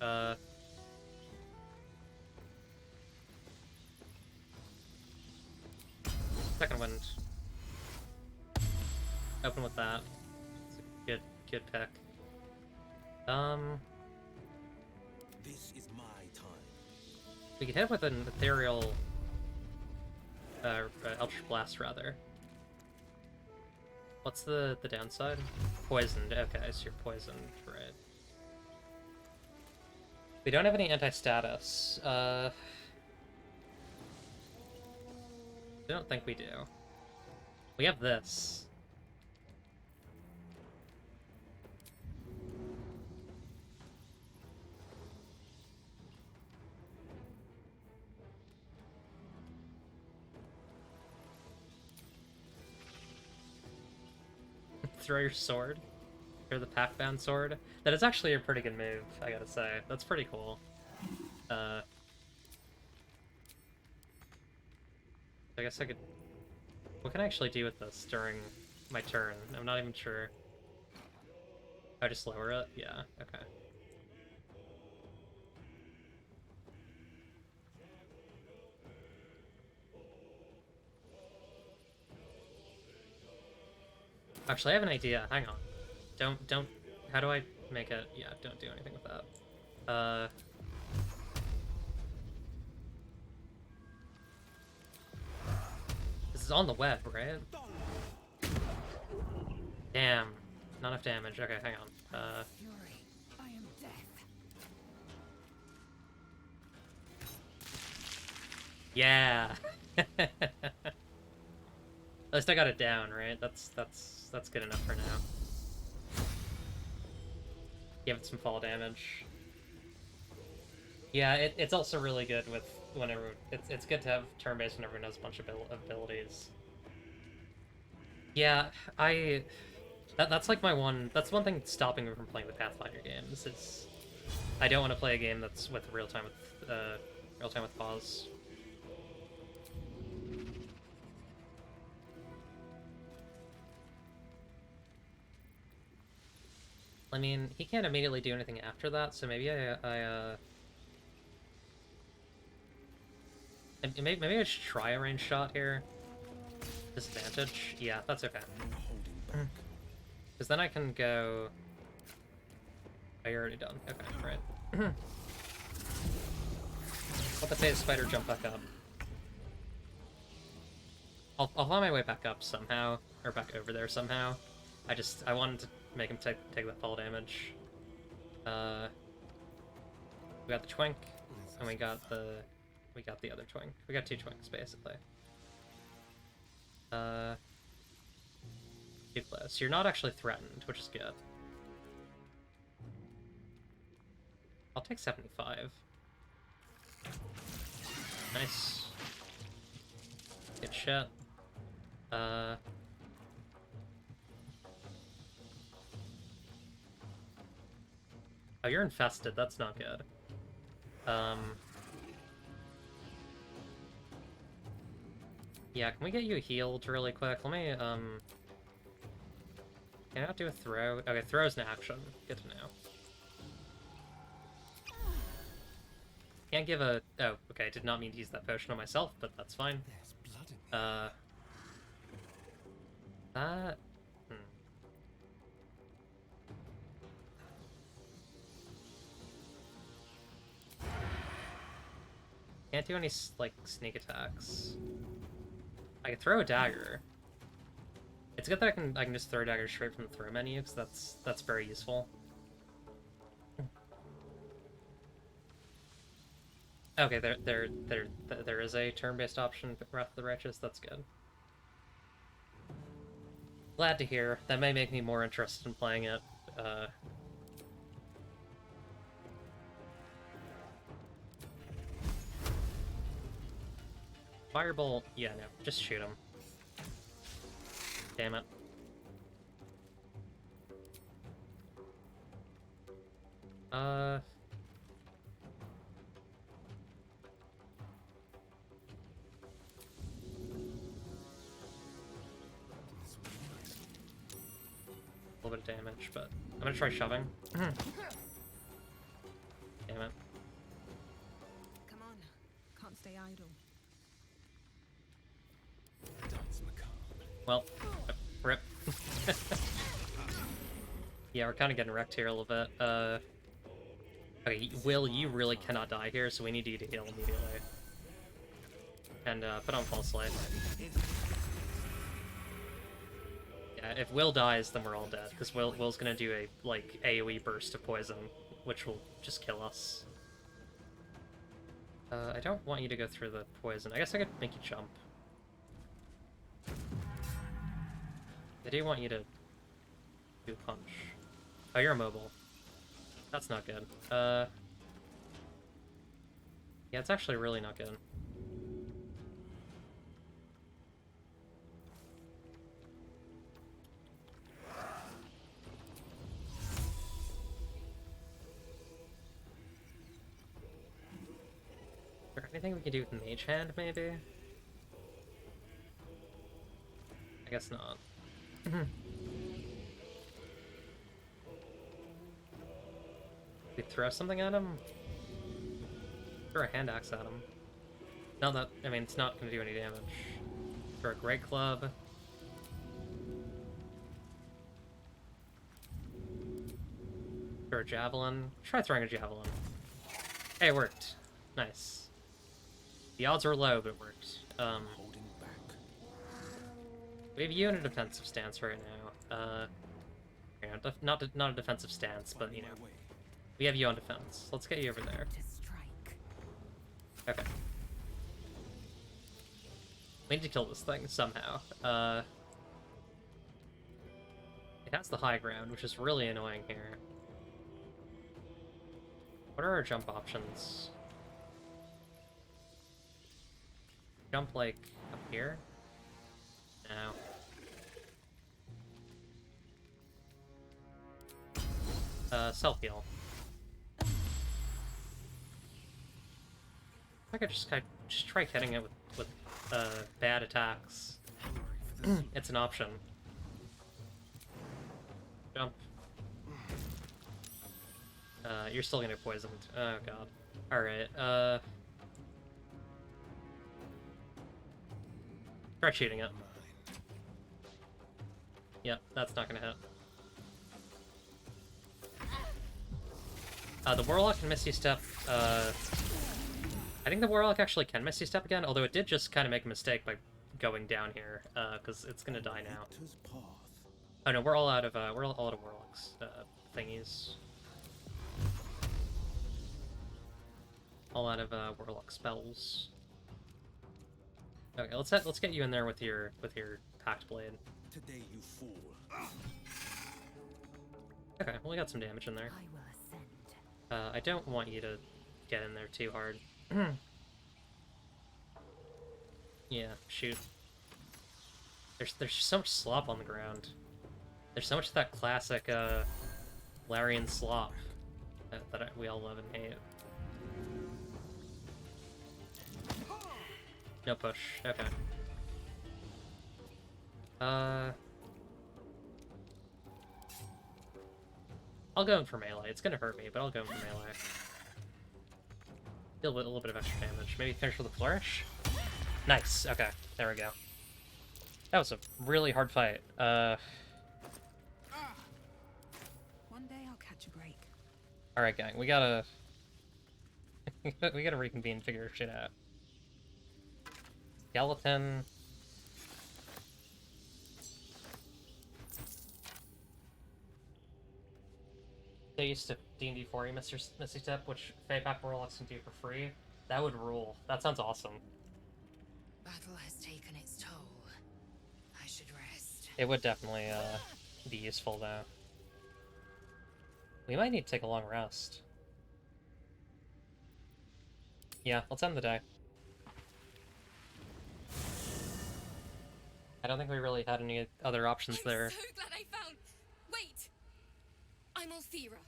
Second wind. Open with that. It's a good pick. This is my time. We could hit with an ethereal Eldritch Blast, rather. What's the downside? Poisoned. Okay, so you're poisoned, right. We don't have any anti-status. I don't think we do. We have this. Throw your sword. Throw the pack-bound sword. That is actually a pretty good move, I gotta say. That's pretty cool. I guess I could... What can I actually do with this during my turn? I'm not even sure. I just lower it? Yeah, okay. Actually, I have an idea. Hang on. Don't... How do I make it? Yeah, don't do anything with that. This is on the web, right? Damn. Not enough damage. Okay, hang on. Fury, I am death. Yeah! At least I got it down, right? That's good enough for now. Give it some fall damage. Yeah, it's also really good with whenever it's good to have turn-based whenever everyone has a bunch of abilities. Yeah, that's like that's one thing stopping me from playing the Pathfinder games. Is I don't want to play a game that's with real time with pause. I mean, he can't immediately do anything after that, so maybe maybe I should try a range shot here. Disadvantage? Yeah, that's okay. Because then I can go... Oh, you're already done. Okay, right. Let the phase spider jump back up. I'll find my way back up somehow, or back over there somehow. I wanted to make him take that fall damage. We got the twink, and we got the other twink. We got two twinks basically. Too close. You're not actually threatened, which is good. I'll take 75. Nice. Good shit. Oh, you're infested. That's not good. Yeah, can we get you healed really quick? Let me, can I not do a throw? Okay, throw's an action. Good to know. Can't give a... Oh, okay, I did not mean to use that potion on myself, but that's fine. There's blood in That... Can't do any, like, sneak attacks. I can throw a dagger. It's good that I can just throw daggers straight from the throw menu, because that's very useful. Okay, there is a turn-based option, Wrath of the Righteous. That's good. Glad to hear. That may make me more interested in playing it. Firebolt, yeah, no, just shoot him. Damn it. A little bit of damage, but I'm gonna try shoving. Damn it. Come on. Can't stay idle. Well, rip. Yeah, we're kind of getting wrecked here a little bit. Okay, Will, you really cannot die here, so we need you to heal immediately. And, put on False Light. Yeah, if Will dies, then we're all dead, because Will's gonna do a, like, AoE burst of poison, which will just kill us. I don't want you to go through the poison. I guess I could make you jump. I do want you to do a punch. Oh, you're immobile. That's not good. Yeah, it's actually really not good. Is there anything we can do with Mage Hand, maybe? I guess not. We throw something at him? Throw a hand axe at him. No, that, I mean, it's not going to do any damage. Throw a Great Club. Throw a Javelin. Try throwing a Javelin. Hey, it worked. Nice. The odds were low, but it worked. We have you in a defensive stance right now. Yeah, not a defensive stance, but, you know. We have you on defense. Let's get you over there. Okay. We need to kill this thing somehow. It has the high ground, which is really annoying here. What are our jump options? Jump, like, up here? No. Self-heal. I could just try hitting it with bad attacks. It's an option. Jump. You're still gonna get poisoned. Oh god. Alright, try shooting it. Yep, that's not gonna hit. The Warlock can Misty Step, I think the Warlock actually can Misty Step again, although it did just kind of make a mistake by going down here, because it's gonna die now. Oh no, we're all out of Warlock's, thingies. All out of, Warlock spells. Okay, let's get you in there with your Pact Blade. Today, you fool. Okay, well, we got some damage in there. I don't want you to get in there too hard. Yeah, shoot. There's so much slop on the ground. There's so much of that classic, Larian slop that we all love and hate. No push. Okay. I'll go in for melee. It's gonna hurt me, but I'll go in for melee. Deal with a little bit of extra damage. Maybe finish with a flourish? Nice. Okay, there we go. That was a really hard fight. One day I'll catch a break. Alright, gang. We gotta... we gotta reconvene, figure shit out. Skeleton... They used to D&D 4E Misty Step, which Fae Pact Warlocks can do for free. That would rule. That sounds awesome. Battle has taken its toll. I should rest. It would definitely be useful, though. We might need to take a long rest. Yeah, let's end the day. I don't think we really had any other options there. I'm so glad I found... Wait! I'm Althera,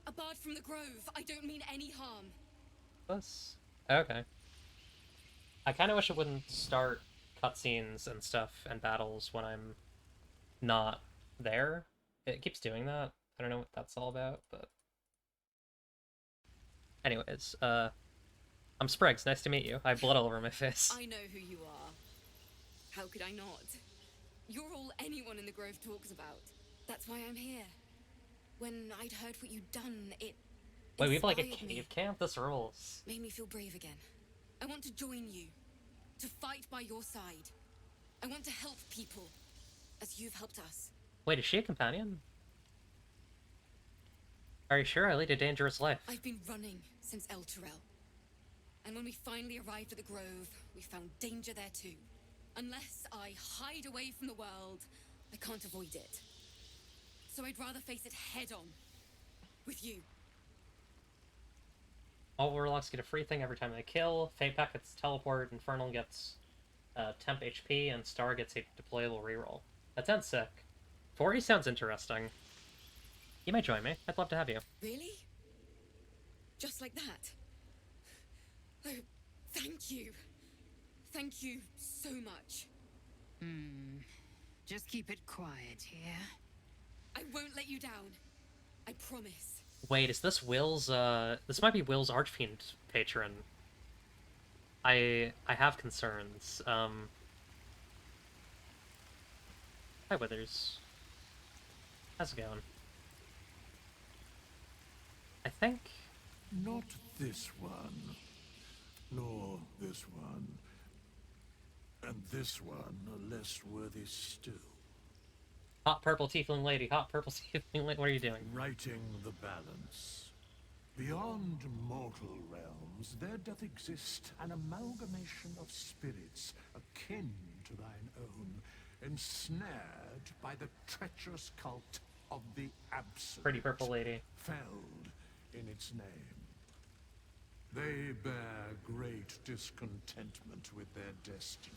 a bard from the Grove. I don't mean any harm. Us? Okay. I kind of wish it wouldn't start cutscenes and stuff and battles when I'm not there. It keeps doing that. I don't know what that's all about, but... Anyways, I'm Spriggs. Nice to meet you. I have blood all over my face. I know who you are. How could I not? You're all anyone in the Grove talks about. That's why I'm here. When I'd heard what you'd done, it Wait, we have like a inspired me. cave camp? This rules. Made me feel brave again. I want to join you. To fight by your side. I want to help people. As you've helped us. Wait, is she a companion? Are you sure? I lead a dangerous life. I've been running since Elturel. And when we finally arrived at the Grove, we found danger there too. Unless I hide away from the world, I can't avoid it. So I'd rather face it head on. With you. All Warlocks get a free thing every time they kill. Fae Pact gets teleport, Infernal gets temp HP, and Star gets a deployable reroll. That sounds sick. 4E sounds interesting. You might join me. I'd love to have you. Really? Just like that? Oh, thank you. Thank you so much. Just keep it quiet here. I won't let you down. I promise. Wait, is this Will's, this might be Will's Archfiend patron. I have concerns. Hi, Withers. How's it going? I think... Not this one, nor this one, and this one are less worthy still. Hot purple tiefling lady, hot purple tiefling lady, what are you doing? Righting the balance. Beyond mortal realms, there doth exist an amalgamation of spirits akin to thine own, ensnared by the treacherous cult of the Absolute. Pretty purple lady. Felled in its name. They bear great discontentment with their destiny.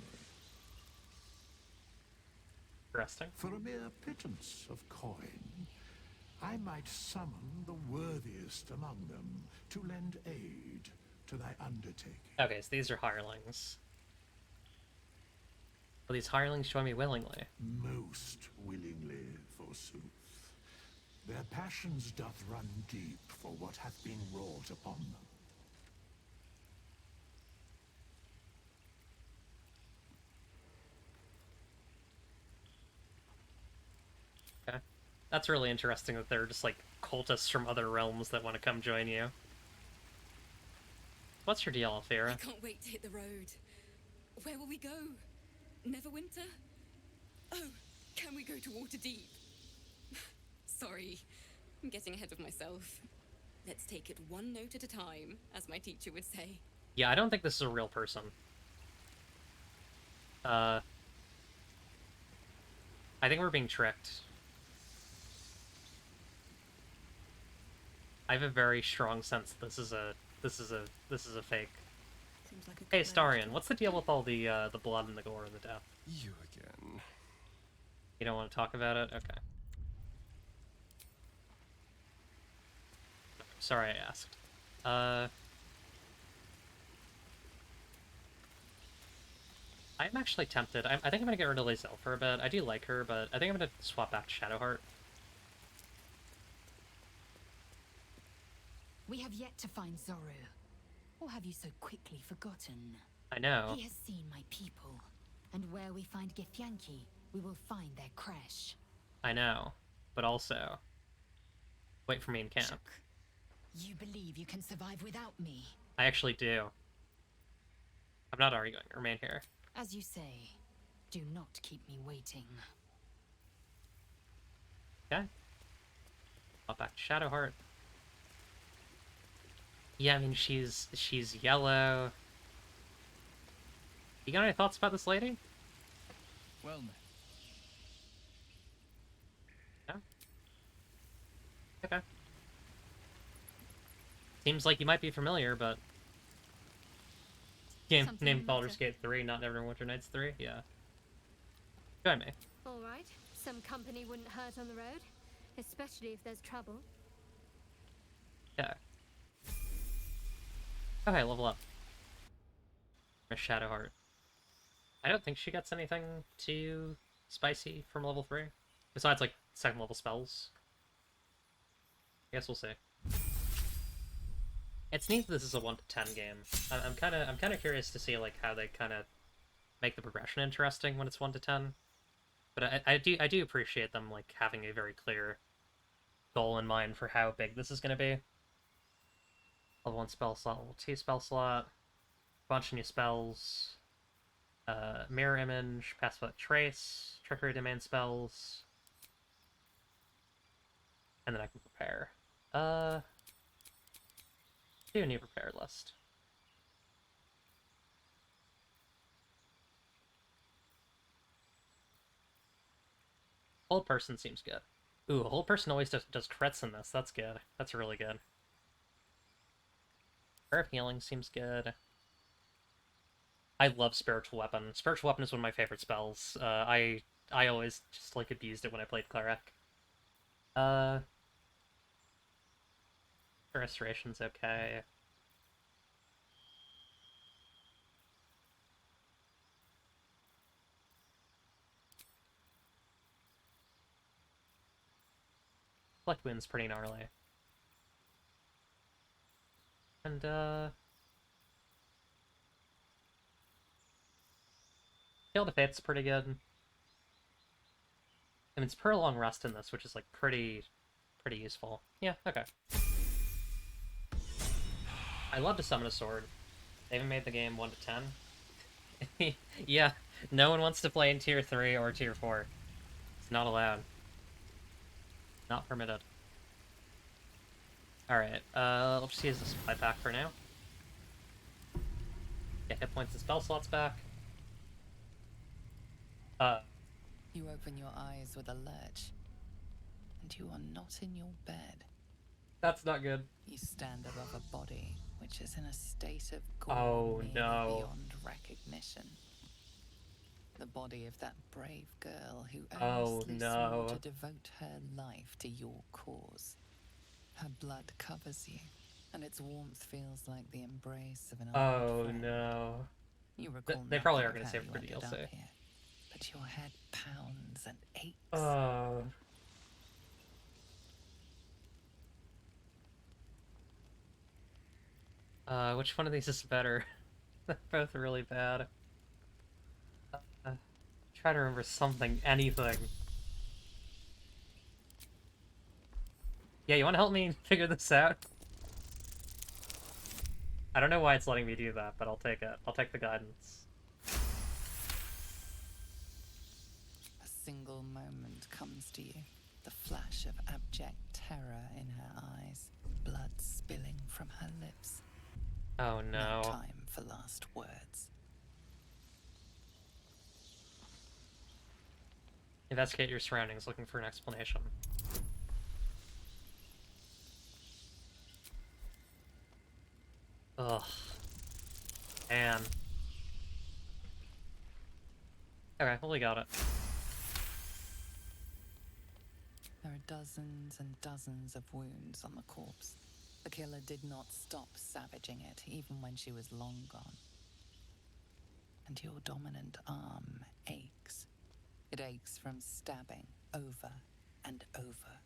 Interesting. For a mere pittance of coin, I might summon the worthiest among them to lend aid to thy undertaking. Okay, so these are hirelings. Will these hirelings join me willingly? Most willingly, forsooth. Their passions doth run deep for what hath been wrought upon them. Okay. That's really interesting that they're just like cultists from other realms that want to come join you. What's your deal, Alfira? I can't wait to hit the road. Where will we go? Neverwinter? Oh, can we go to Waterdeep? Sorry, I'm getting ahead of myself. Let's take it one note at a time, as my teacher would say. Yeah, I don't think this is a real person. I think we're being tricked. I have a very strong sense that this is a fake. Seems like a Hey, good Starion, what's the deal with all the blood and the gore and the death? You again. You don't want to talk about it? Okay. Sorry I asked. I'm actually tempted. I think I'm gonna get rid of Lae'zel for a bit. I do like her, but I think I'm gonna swap back to Shadowheart. We have yet to find Zorru. Or have you so quickly forgotten? I know. He has seen my people. And where we find Githyanki, we will find their crash. I know. But also... wait for me in camp. Shook. You believe you can survive without me? I actually do. I'm not arguing. Remain here. As you say, do not keep me waiting. Okay. Swap back to Shadowheart. Yeah, I mean, she's yellow. You got any thoughts about this lady? Well met. No? Okay. Seems like you might be familiar, but... game Something named Baldur's matter. Gate 3, not Neverwinter Nights 3? Yeah. Join me. Alright, some company wouldn't hurt on the road, especially if there's trouble. Yeah. Okay, level up. Miss Shadowheart. I don't think she gets anything too spicy from level 3. Besides, like, second level spells. I guess we'll see. It's neat that this is a 1 to 10 game. I'm kind of curious to see, like, how they kind of make the progression interesting when it's 1 to 10. But I do appreciate them, like, having a very clear goal in mind for how big this is going to be. Level 1 spell slot, level 2 spell slot, bunch of new spells, Mirror Image, Pacific Trace, Trickery Domain spells, and then I can prepare. Do a new prepare list. Hold person seems good. Ooh, a hold person always does crits in this. That's good. That's really good. Prayer of Healing seems good. I love Spiritual Weapon. Spiritual Weapon is one of my favorite spells. I always just, like, abused it when I played Cleric. Restoration's okay. Select Wound's pretty gnarly. And, Hail to Fate's pretty good. I mean, it's per long rest in this, which is, like, pretty useful. Yeah, okay. I love to summon a sword. They haven't made the game 1 to 10. Yeah, no one wants to play in Tier 3 or Tier 4. It's not allowed. Not permitted. Alright, let's just use the supply pack for now. Get hit points and spell slots back. You open your eyes with a lurch, and you are not in your bed. That's not good. You stand above a body which is in a state of Oh, gore nearly no. beyond recognition. The body of that brave girl who Oh, earnestly no. swore to devote her life to your cause. Her blood covers you, and its warmth feels like the embrace of an old Oh, friend. no. You recall They probably nothing are going of to how save you for ended DLC. up here, but your head pounds and aches. Which one of these is better? They're both really bad. Try to remember something, anything. Yeah, you want to help me figure this out? I don't know why it's letting me do that, but I'll take it. I'll take the guidance. A single moment comes to you, the flash of abject terror in her eyes, blood spilling from her lips. Oh no. No time for last words. Investigate your surroundings, looking for an explanation. Ugh. Man. Okay, well, we got it. There are dozens and dozens of wounds on the corpse. The killer did not stop savaging it, even when she was long gone. And your dominant arm aches. It aches from stabbing over and over.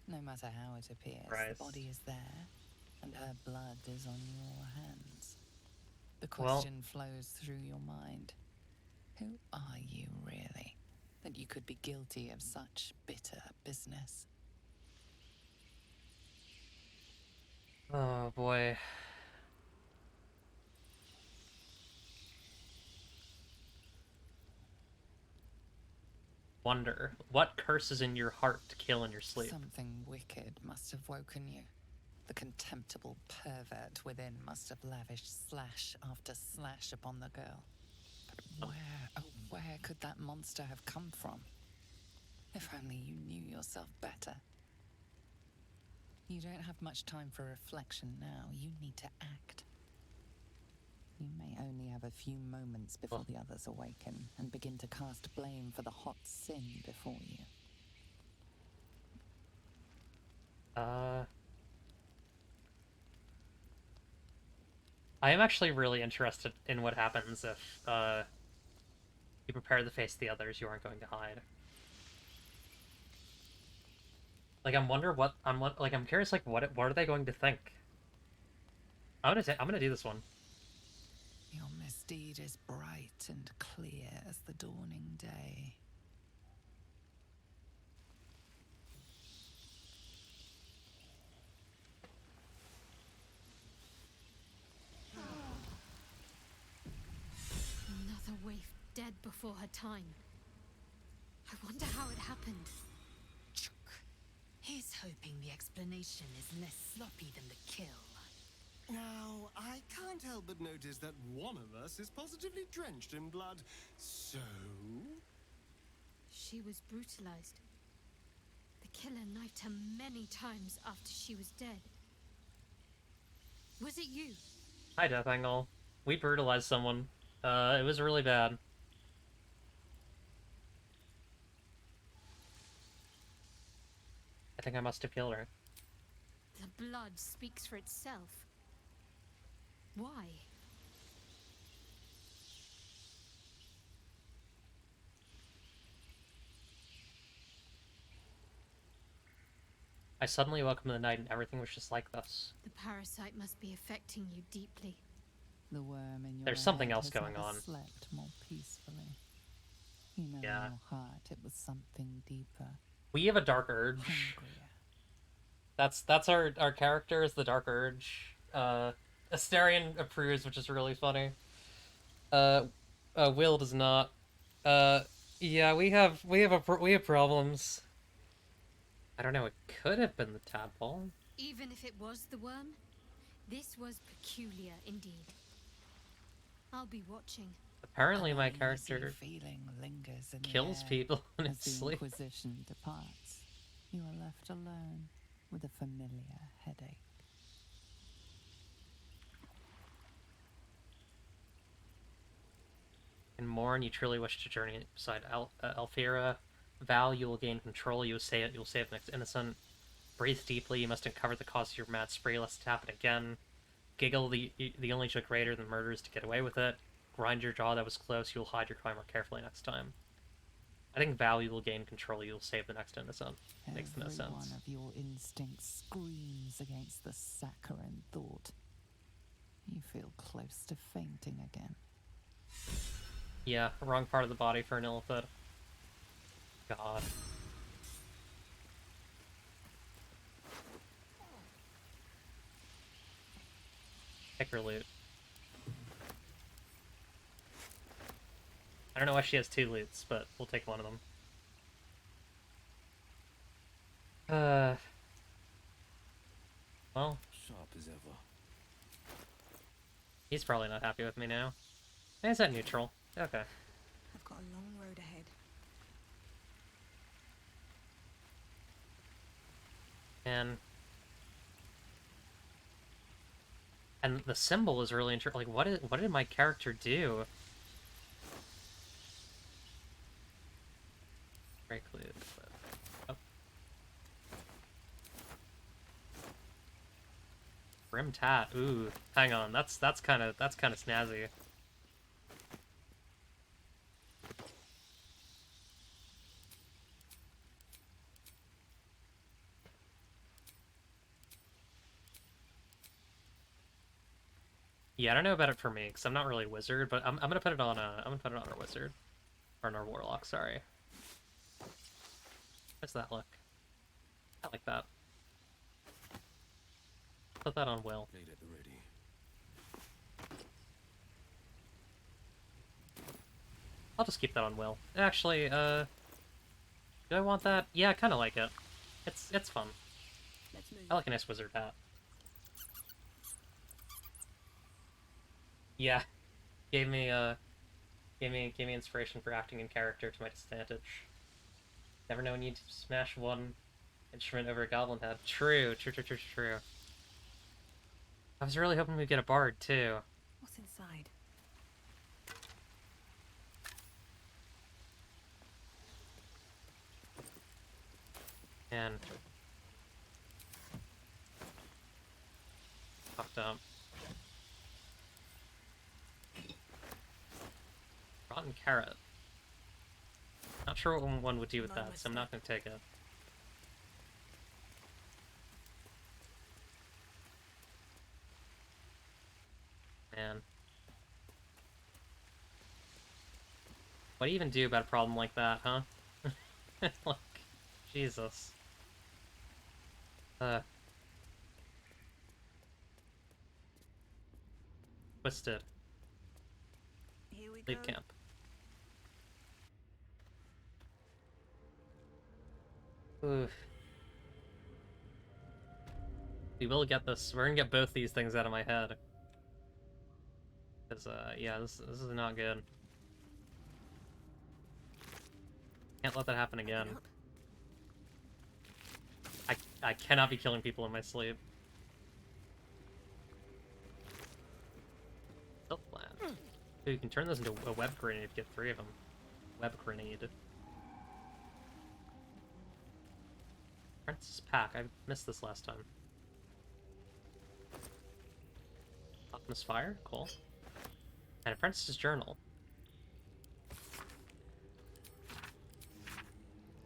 No matter how it appears, Christ. the body is there, and her blood is on your hands. The question flows through your mind. Who are you, really, that you could be guilty of such bitter business? Oh, boy. Wonder, what curse is in your heart to kill in your sleep? Something wicked must have woken you. The contemptible pervert within must have lavished slash after slash upon the girl. But where, oh where could that monster have come from? If only you knew yourself better. You don't have much time for reflection now. You need to act. You may only have a few moments before the others awaken and begin to cast blame for the hot sin before you. I am actually really interested in what happens if, you prepare to face the others you aren't going to hide. Like, I'm curious, like, what are they going to think? I'm gonna do this one. Your misdeed is bright and clear as the dawning day. Another waif dead before her time. I wonder how it happened. Here's hoping the explanation is less sloppy than the kill. Now, I can't help but notice that one of us is positively drenched in blood. So? She was brutalized. The killer knifed her many times after she was dead. Was it you? Hi, Death Angle. We brutalized someone. It was really bad. I think I must have killed her. The blood speaks for itself. Why? I suddenly woke up in the night and everything was just like this. The parasite must be affecting you deeply. The worm in your There's something head else has going never on. slept more peacefully. You know in your heart it was something deeper. We have a dark urge. Hungrier. That's our character is the dark urge. Asterion approves, which is really funny. Will does not. Yeah, we have problems. I don't know. It could have been the tadpole. Even if it was the worm, this was peculiar indeed. I'll be watching. Apparently, An my uneasy character feeling lingers in kills the air. people in As his the sleep. Inquisition departs, you are left alone with a familiar headache. In Morn, you truly wish to journey beside Alfira. Val, you will gain control. You will save the next innocent. Breathe deeply. You must uncover the cause of your mad spree, lest it happen again. Giggle, the only trick greater than murder is to get away with it. Grind your jaw, that was close. You will hide your crime more carefully next time. I think Val, you will gain control. You will save the next innocent. Makes no sense. Every one of your instincts screams against the saccharine thought. You feel close to fainting again. Yeah, wrong part of the body for an illithid. God. Pick her loot. I don't know why she has 2 loots, but we'll take one of them. Well. Sharp as ever. He's probably not happy with me now. Is that neutral? Okay. I've got a long road ahead. And the symbol is really interesting. Like, what did my character do? Break loot. Oh. Grim tat. Ooh, hang on. That's kind of snazzy. Yeah, I don't know about it for me because I'm not really a wizard, but I'm gonna put it on our wizard or on our warlock. Sorry. How's that look? I like that. Put that on Will. Blade at the ready. I'll just keep that on Will. Actually, do I want that? Yeah, I kind of like it. It's fun. Let's move. I like a nice wizard hat. Yeah, gave me inspiration for acting in character to my disadvantage. Never know when you smash one instrument over a goblin head. True. I was really hoping we'd get a bard too. What's inside? And fucked up. Rotten carrot. Not sure what one would do with that, so I'm not gonna take it. Man. What do you even do about a problem like that, huh? Like, Jesus. Twisted. Here we Leave go. camp. Oof. We will get this. We're gonna get both these things out of my head. Because, yeah, this is not good. Can't let that happen again. I cannot be killing people in my sleep. Silk plan. Ooh, you can turn this into a web grenade if you get 3 of them. Web grenade. Apprentice's pack. I missed this last time. Alchemist's fire. Cool. And Apprentice's journal.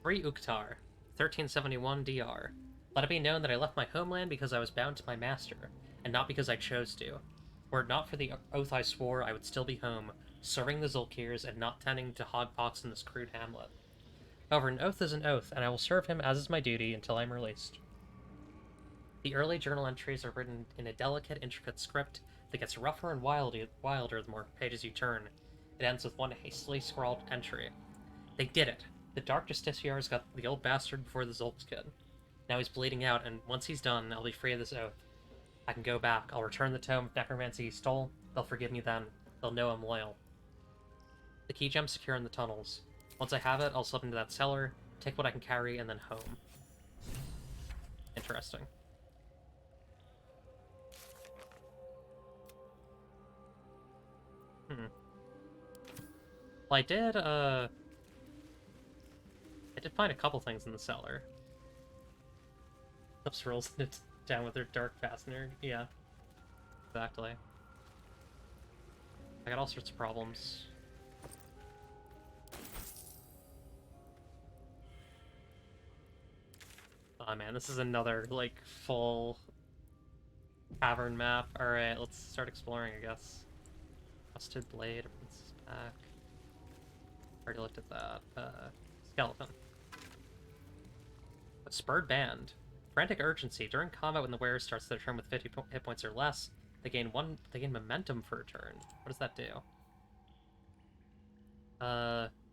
3 Uktar. 1371 DR. Let it be known that I left my homeland because I was bound to my master, and not because I chose to. Were it not for the oath I swore, I would still be home, serving the Zulkirs and not tending to hogpox in this crude hamlet. However, an oath is an oath, and I will serve him as is my duty until I am released. The early journal entries are written in a delicate, intricate script that gets rougher and wilder the more pages you turn. It ends with one hastily scrawled entry. They did it! The Dark Justiciars got the old bastard before the Zulks could. Now he's bleeding out, and once he's done, I'll be free of this oath. I can go back. I'll return the tome of necromancy he stole. They'll forgive me then. They'll know I'm loyal. The key gem's secure in the tunnels. Once I have it, I'll slip into that cellar, take what I can carry, and then home. Interesting. Well, I did find a couple things in the cellar. Lips rolls it down with her dark fastener. Yeah. Exactly. I got all sorts of problems. Oh man, this is another, like, full cavern map. Alright, let's start exploring, I guess. Rusted blade, princess pack. Already looked at that. Skeleton. A spurred band. Frantic urgency. During combat, when the wearer starts their turn with 50 hit points or less, they gain momentum for a turn. What does that do?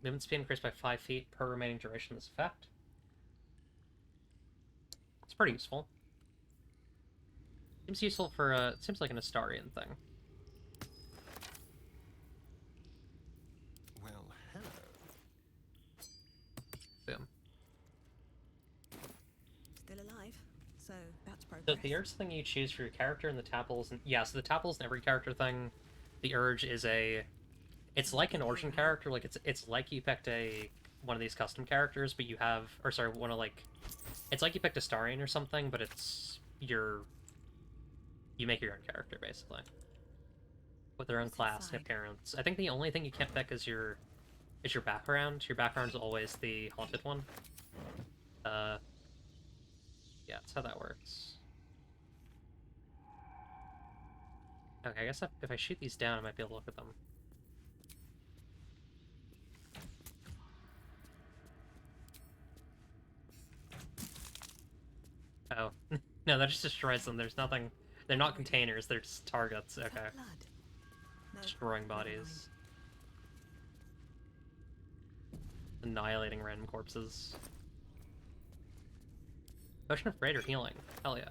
Movement speed increased by 5 feet per remaining duration of this effect. It's pretty useful. Seems useful for, it seems like an Astarian thing. Well, hello. Boom. Still alive, so that's progress. So the urge thing you choose for your character and the tadpoles, and yeah, so the tadpoles and every character thing, the urge is it's like an origin character, like it's like you picked one of these custom characters, but you have, or sorry, one of like, it's like you picked a Starian or something, but you make your own character basically with their own class and appearance. I think the only thing you can't pick is your background. Your background is always the haunted one. Yeah, that's how that works. Okay, I guess if I shoot these down, I might be able to look at them. Oh. No, that just destroys them. There's nothing... They're not containers, they're just targets. Okay. Destroying bodies. Annihilating random corpses. Potion of greater healing. Hell yeah.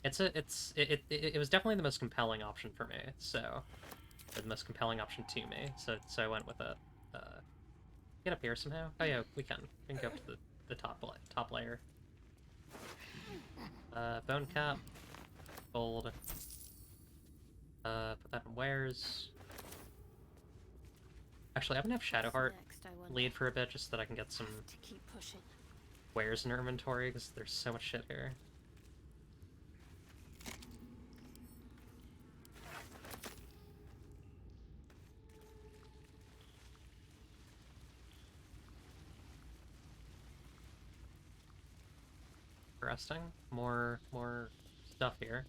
It was definitely the most compelling option for me, so... Or the most compelling option to me, so I went with it. Get up here somehow? Oh yeah, we can. We can go up to the top layer. Bone cap. Gold. Put that in wares. Actually, I'm gonna have Shadowheart lead for a bit, just so that I can get some wares in our inventory, because there's so much shit here. Interesting. More stuff here.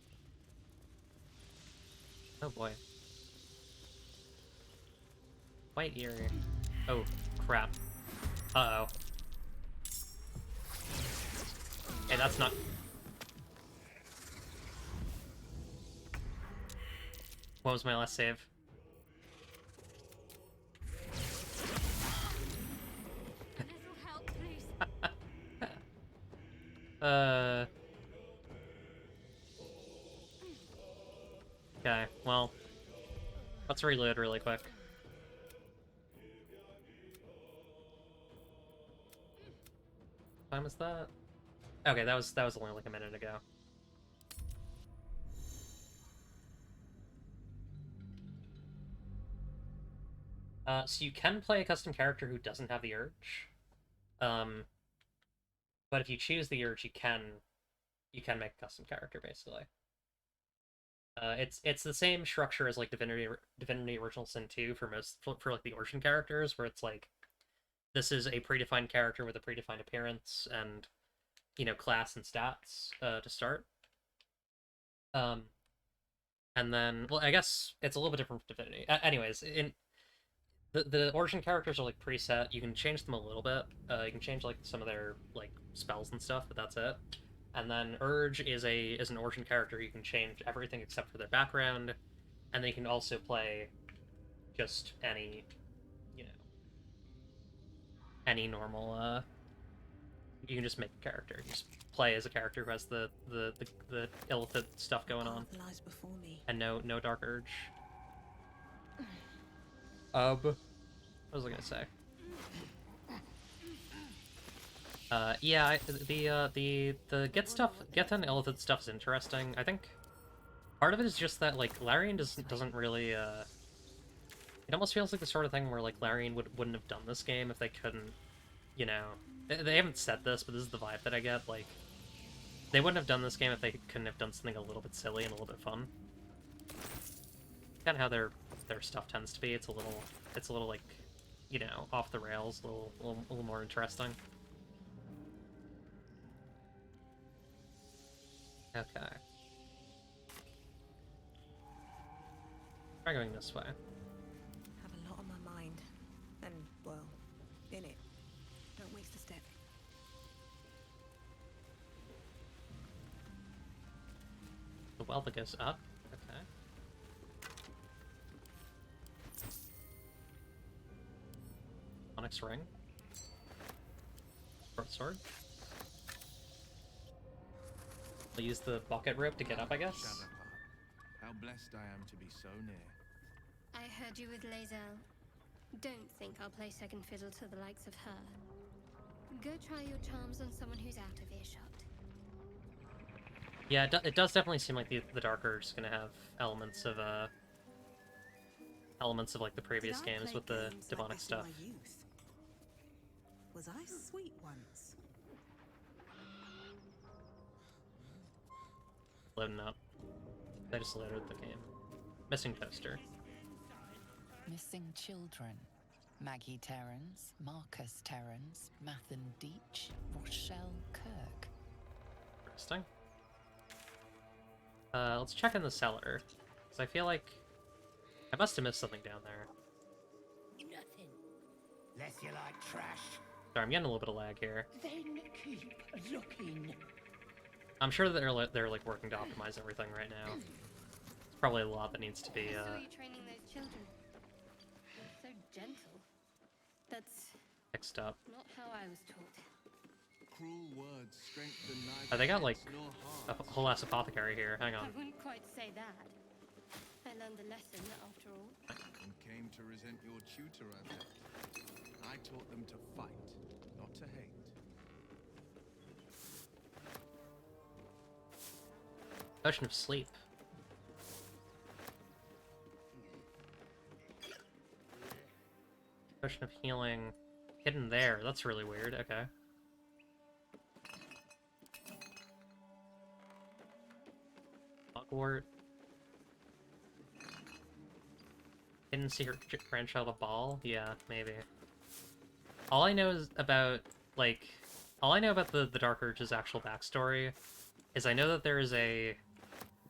Oh boy. White ear. Oh, crap. Uh-oh. Hey, that's not... What was my last save? Okay, well, let's reload really quick. What time was that? Okay, that was only like a minute ago. So you can play a custom character who doesn't have the urge. But if you choose the urge, you can make a custom character basically. It's the same structure as like Divinity Original Sin 2 for like the origin characters, where it's like this is a predefined character with a predefined appearance and, you know, class and stats to start. And then, well, I guess it's a little bit different from Divinity. Anyways, in the origin characters are like preset. You can change them a little bit. You can change like some of their like spells and stuff, but that's it. And then Urge is an origin character. You can change everything except for their background, and then you can also play just any, you know, any normal, you can just make a character. You just play as a character who has the illicit stuff going on. Lies before me. And no dark urge. What was I gonna say? Yeah, the get and illicit stuff is interesting. I think part of it is just that, like, Larian doesn't really, it almost feels like the sort of thing where, like, Larian wouldn't have done this game if they couldn't, you know, they haven't said this, but this is the vibe that I get, like, they wouldn't have done this game if they couldn't have done something a little bit silly and a little bit fun. Kind of how their stuff tends to be. It's a little like, you know, off the rails, a little more interesting. Okay. Try going this way. Have a lot on my mind. And, well, in it. Don't waste a step. The well that goes up. Okay. Onyx ring. Short sword. I'll use the bucket rope to get up, I guess. How blessed I am to be so near. I heard you with Lae'zel. Don't think I'll play second fiddle to the likes of her. Go try your charms on someone who's out of earshot. Yeah, it does definitely seem like the Dark Urge is gonna have elements of like the previous games with the demonic stuff. Was I sweet once? Loading up. I just loaded the game. Missing poster. Missing children. Maggie Terrans, Marcus Terrans, Mathan Deach, Rochelle Kirk. Interesting. Let's check in the cellar. Because I feel like I must have missed something down there. Nothing. Less you like trash. Sorry, I'm getting a little bit of lag here. Then keep looking. I'm sure that they're like working to optimize everything right now. It's probably a lot that needs to be I saw you training those children. So gentle. That's fixed up. not how I was taught. Cruel words strengthen neither Oh, they got like heads nor a hearts. whole ass apothecary here. Hang on. I wouldn't quite say that. I learned a lesson after all. And came to resent your tutor, I bet. I taught them to fight, not to hate. Potion of sleep. Potion of healing. Hidden there. That's really weird. Okay. Mugwort. Hidden secret grandchild of Baal? Yeah, maybe. All I know is about, like... All I know about the Dark Urge's actual backstory is I know that there is a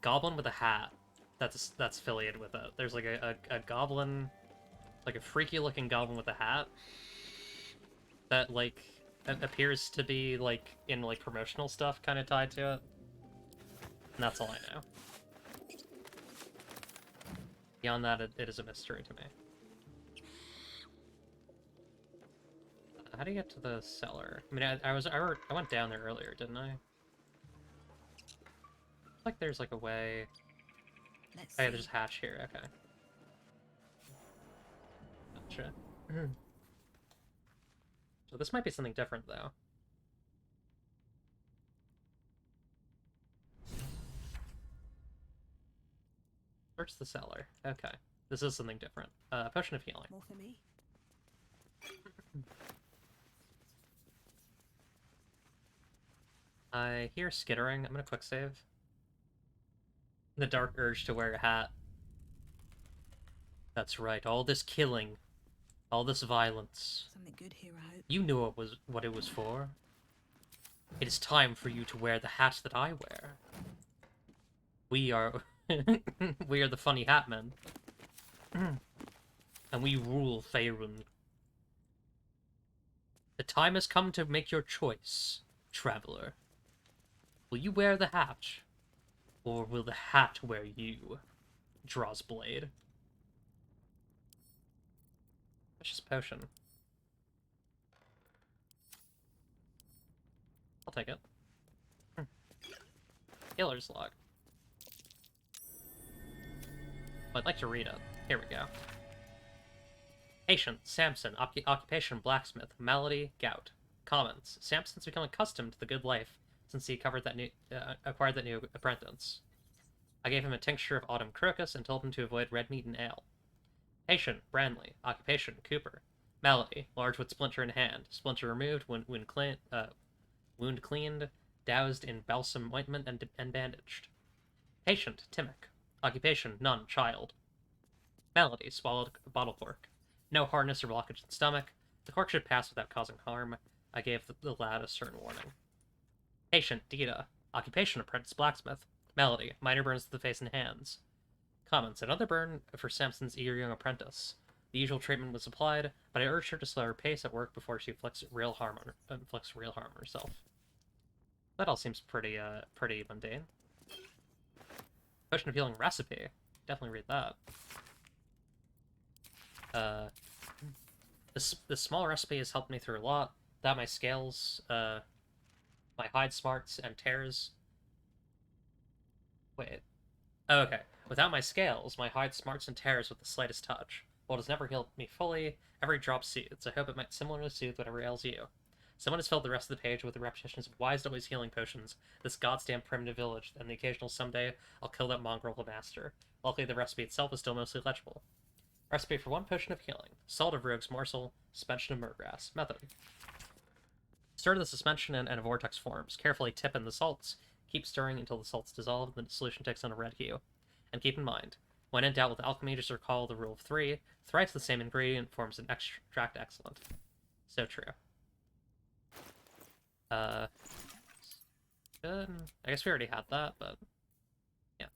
goblin with a hat that's affiliated with it. There's like a goblin, like a freaky looking goblin with a hat that like appears to be like in like promotional stuff kind of tied to it. And that's all I know. Beyond that, it is a mystery to me. How do you get to the cellar? I mean, I went down there earlier, didn't I? Like there's like a way. Let's Oh yeah, there's a hatch here. Okay. Gotcha. So this might be something different though. Search the cellar. Okay. This is something different. Potion of healing. More for me. I hear skittering. I'm gonna quick save. The dark urge to wear a hat. That's right. All this killing, all this violence. Something good here, I hope. You knew what it was for. It is time for you to wear the hat that I wear. We are we are the funny hat men. And we rule Faerun. The time has come to make your choice, traveler. Will you wear the hat? Or will the hat wear you? Draws blade. Precious potion. I'll take it. Healer's log. I'd like to read it. Here we go. Patient, Samson, occupation, blacksmith, malady, gout. Comments. Samson's become accustomed to the good life since he acquired that new apprentice. I gave him a tincture of autumn crocus and told him to avoid red meat and ale. Patient, Branley, occupation, Cooper. Malady, large with splinter in hand. Splinter removed, wound cleaned, doused in balsam ointment and bandaged. Patient, Timmock. Occupation, none, child. Malady, swallowed bottle cork. No hardness or blockage in stomach. The cork should pass without causing harm. I gave the lad a certain warning. Patient, Dita. Occupation, apprentice blacksmith. Malady, minor burns to the face and hands. Comments. Another burn for Samson's eager young apprentice. The usual treatment was applied, but I urged her to slow her pace at work before she inflicts real harm on herself. That all seems pretty mundane. Potion of healing recipe. Definitely read that. This small recipe has helped me through a lot. Without my scales, my hide smarts and tears. Wait. Oh, okay. Without my scales, my hide smarts and tears with the slightest touch. While it has never healed me fully, every drop soothes. I hope it might similarly soothe whatever ails you. Someone has filled the rest of the page with the repetitions of wise always healing potions, this goddamn primitive village, and the occasional someday I'll kill that mongrel the master. Luckily, the recipe itself is still mostly legible. Recipe for 1 potion of healing. Salt of rogue's morsel, suspension of murgrass. Method. Stir the suspension and a vortex forms. Carefully tip in the salts. Keep stirring until the salts dissolve and the solution takes on a red hue. And keep in mind, when in doubt with alchemy, just recall the rule of 3. Thrice the same ingredient forms an extract excellent. So true. Good. I guess we already had that, but yeah.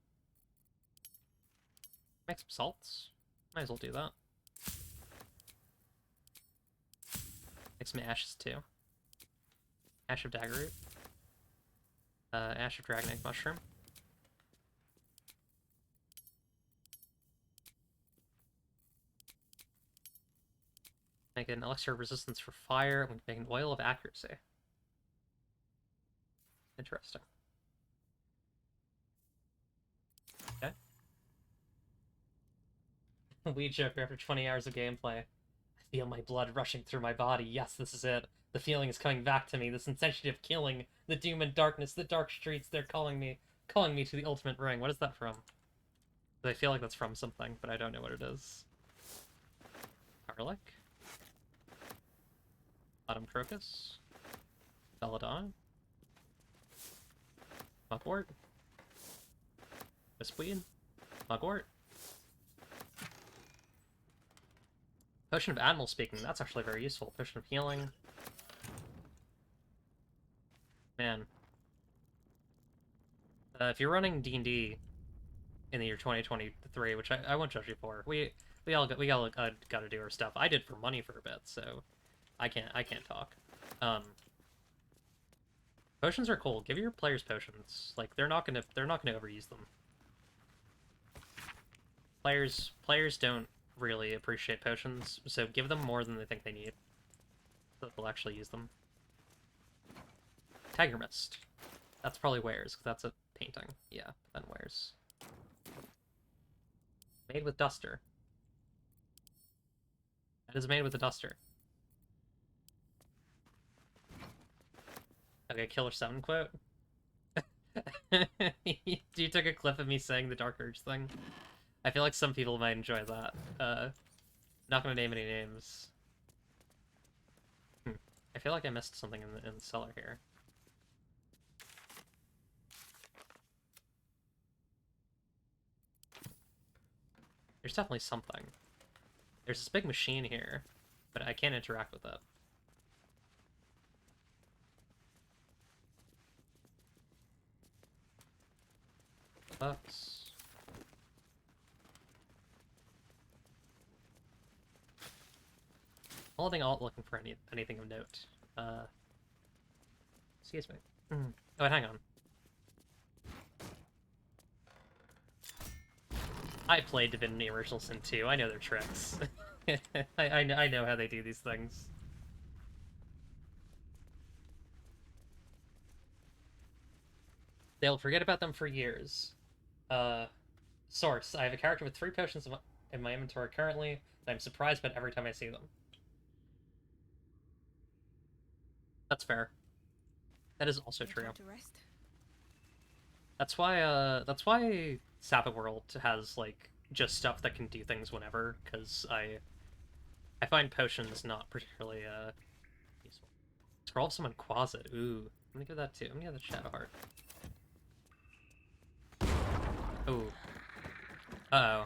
Make some salts. Might as well do that. Make some ashes too. Ash of daggerroot. Ash of dragon egg mushroom. Make an elixir of resistance for fire. We can make an oil of accuracy. Interesting. Okay. Weed Joker after 20 hours of gameplay. I feel my blood rushing through my body. Yes, this is it. The feeling is coming back to me. The sensation of killing. The doom and darkness. The dark streets. They're calling me to the ultimate ring. What is that from? I feel like that's from something, but I don't know what it is. Garlic. Autumn crocus. Belladonna. Mugwort. Wispweed. Mugwort. Potion of animal speaking. That's actually very useful. Potion of healing. Man. If you're running D&D in the year 2023, which I won't judge you for, we all gotta do our stuff. I did for money for a bit, so I can't talk. Potions are cool. Give your players potions. Like they're not gonna overuse them. Players don't really appreciate potions, so give them more than they think they need. So they'll actually use them. Tiger Mist. That's probably wares, because that's a painting. Yeah, then wares. Made with duster. That is made with a duster. Okay, Killer 7 quote. You took a clip of me saying the Dark Urge thing. I feel like some people might enjoy that. Not gonna name any names. I feel like I missed something in the cellar here. There's definitely something. There's this big machine here, but I can't interact with it. Books. Holding alt, looking for anything of note. Excuse me. Oh, hang on. I played Divinity Original Sin 2. I know their tricks. I know how they do these things. They'll forget about them for years. Source, I have a character with 3 potions in my inventory currently that I'm surprised about every time I see them. That's fair. That is also true. That's why Sappa World has, like, just stuff that can do things whenever, because I find potions not particularly, useful. Scroll of Summon Quasit, ooh. I'm gonna give that too. I'm gonna give that Shadow Heart. Ooh. Uh-oh.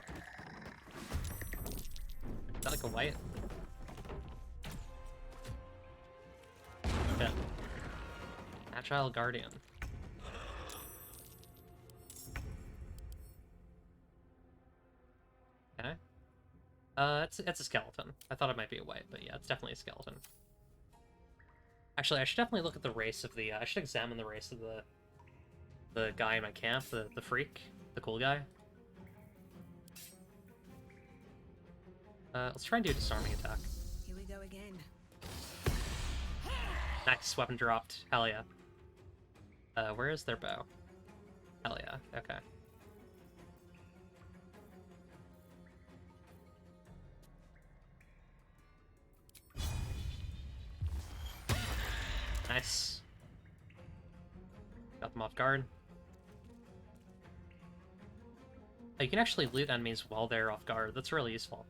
Is that like a white? Yeah. Agile Guardian. Okay. It's a skeleton. I thought it might be a white, but yeah, it's definitely a skeleton. Actually, I should definitely look at the race of the, I should examine the race of the guy in my camp, the freak, the cool guy. Let's try and do a disarming attack. Here we go again. Nice, weapon dropped. Hell yeah. Where is their bow? Hell yeah, okay. Nice. Got them off guard. Oh, you can actually loot enemies while they're off guard. That's really useful.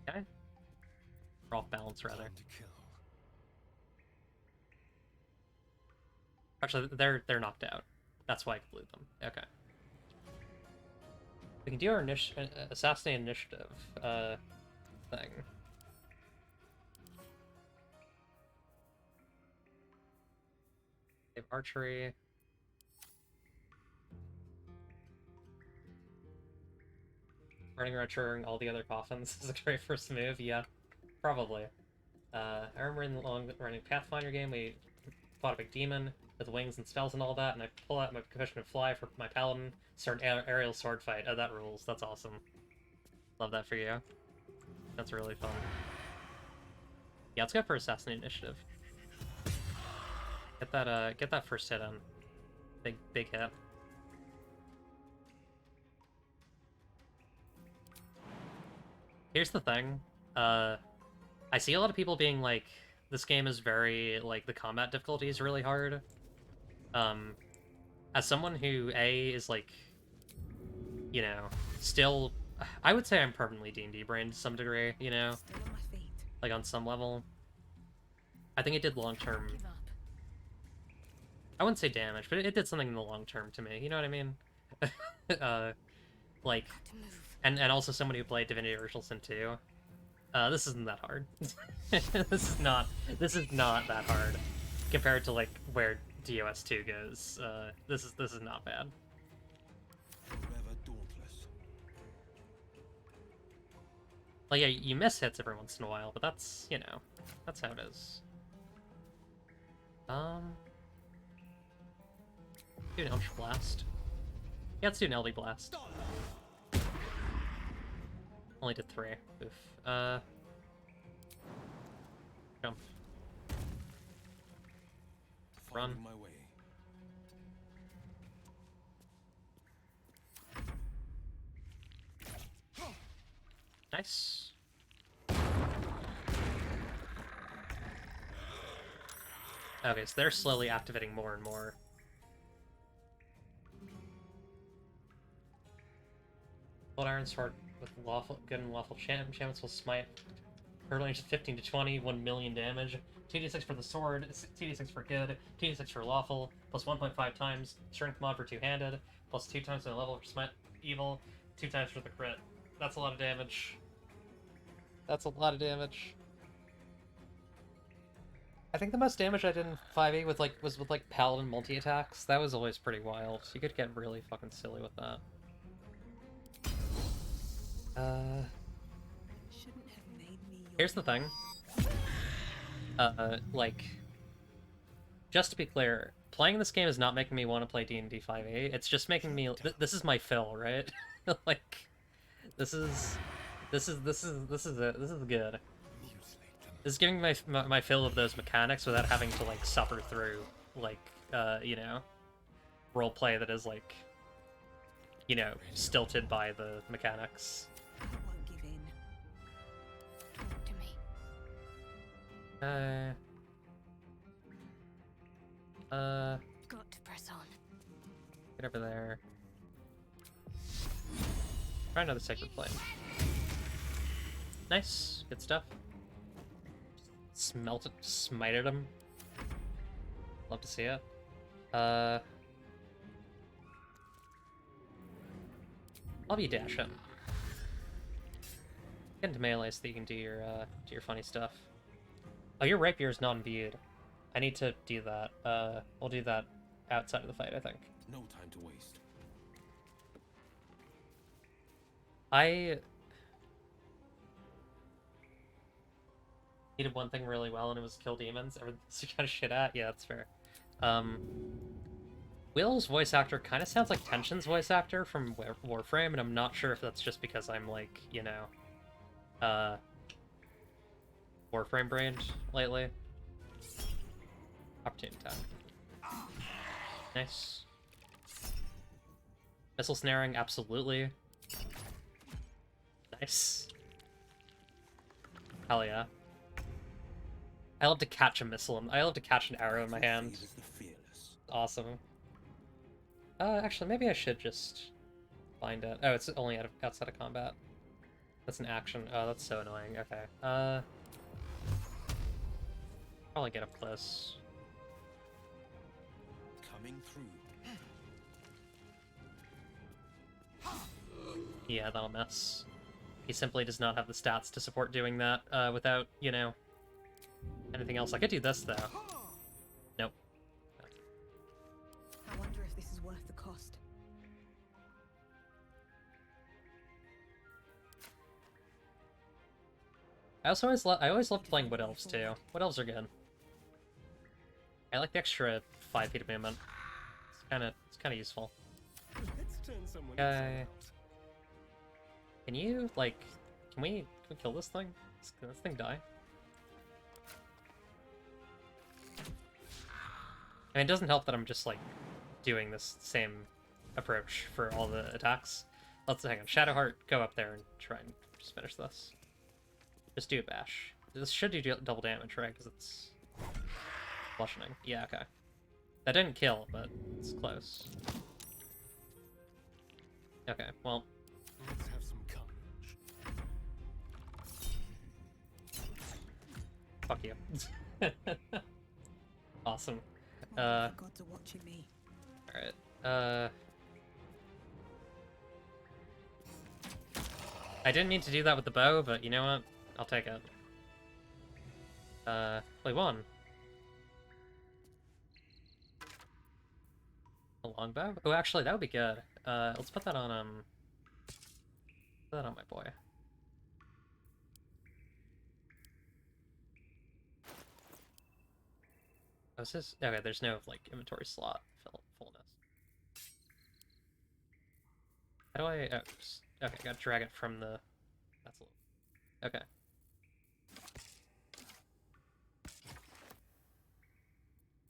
Okay. Or off balance, rather. Actually, they're knocked out. That's why I can loot them. Okay. We can do our assassinate initiative thing. We have archery. Running around triggering all the other coffins is a great first move. Yeah, probably. I remember in the long-running Pathfinder game, we fought a big demon with wings and spells and all that, and I pull out my Profession of Fly for my paladin, start an aerial sword fight. Oh, that rules. That's awesome. Love that for you. That's really fun. Yeah, let's go for Assassinate Initiative. Get that first hit in. Big hit. Here's the thing. I see a lot of people being like, this game is very, like, the combat difficulty is really hard. As someone who, is, like, you know, still... I would say I'm permanently D&D brained to some degree, you know? Like, on some level. I think it did long-term... I wouldn't say damage, but it did something in the long term to me, you know what I mean? Like... And also someone who played Divinity Original Sin 2. This isn't that hard. This is not that hard compared to like where DOS 2 goes. This is not bad. Like yeah, you miss hits every once in a while, but that's, you know, that's how it is. Do an Eldritch Blast. Yeah, let's do an LD Blast. Only did 3. Oof. Jump. Run. My way. Nice. Okay, so they're slowly activating more and more. Old Iron Sword with good and lawful enchantments will smite. Her range is 15 to 20, 1 million damage. 2d6 for the sword, 2d6 for good, 2d6 for lawful, plus 1.5 times strength mod for two-handed, plus 2 times the level for smite evil, 2 times for the crit. That's a lot of damage. That's a lot of damage. I think the most damage I did in 5e was with like paladin multi-attacks. That was always pretty wild. You could get really fucking silly with that. Here's the thing. Like, just to be clear, playing this game is not making me want to play D&D 5e. It's just making me. This is my fill, right? Like, this is it. This is good. This is giving my fill of those mechanics without having to like suffer through like, you know, roleplay that is, like, you know, stilted by the mechanics. I won't give in. Talk to me. Got to press on. Get over there. Try another Sacred Flame. Nice. Good stuff. Smited him. Love to see it. Love you, dash him. Get into melee so that you can do your funny stuff. Oh, your rapier is not imbued. I need to do that. We'll do that outside of the fight, I think. No time to waste. I needed one thing really well, and it was kill demons. Everything's kind of shit at. Yeah, that's fair. Will's voice actor kind of sounds like Tension's voice actor from Warframe, and I'm not sure if that's just because I'm, like, you know, Warframe brained lately. Opportunity attack. Nice. Missile snaring, absolutely. Nice. Hell yeah. I love to catch a missile. I love to catch an arrow in my hand. Awesome. Actually, maybe I should just find it. Oh, it's only outside of combat. That's an action. Oh, that's so annoying. Okay. Probably get up close. Coming through. Yeah, that'll miss. He simply does not have the stats to support doing that without, you know, anything else. I could do this, though. Nope. I wonder if this is worth the cost. I always loved playing Wood Elves, too. Wood Elves are good. I like the extra 5 feet of movement. It's kinda useful. Let's turn someone Okay. Can you, like, can we kill this thing? Can this thing die? I mean, it doesn't help that I'm just, like, doing this same approach for all the attacks. Let's hang on. Shadowheart, go up there and try and just finish this. Just do a bash. This should do double damage, right? Because it's bludgeoning. Yeah, okay. That didn't kill, but it's close. Okay, well. Let's have some carnage. Fuck you. Awesome. The gods are watching me. Alright. I didn't mean to do that with the bow, but you know what? I'll take it. We won. A longbow? Oh, actually, that would be good. Let's put that on, put that on my boy. Oh, is this... Okay, there's no, like, inventory slot fullness. How do I... Oh, just... Okay, gotta drag it from the... That's a little... Okay.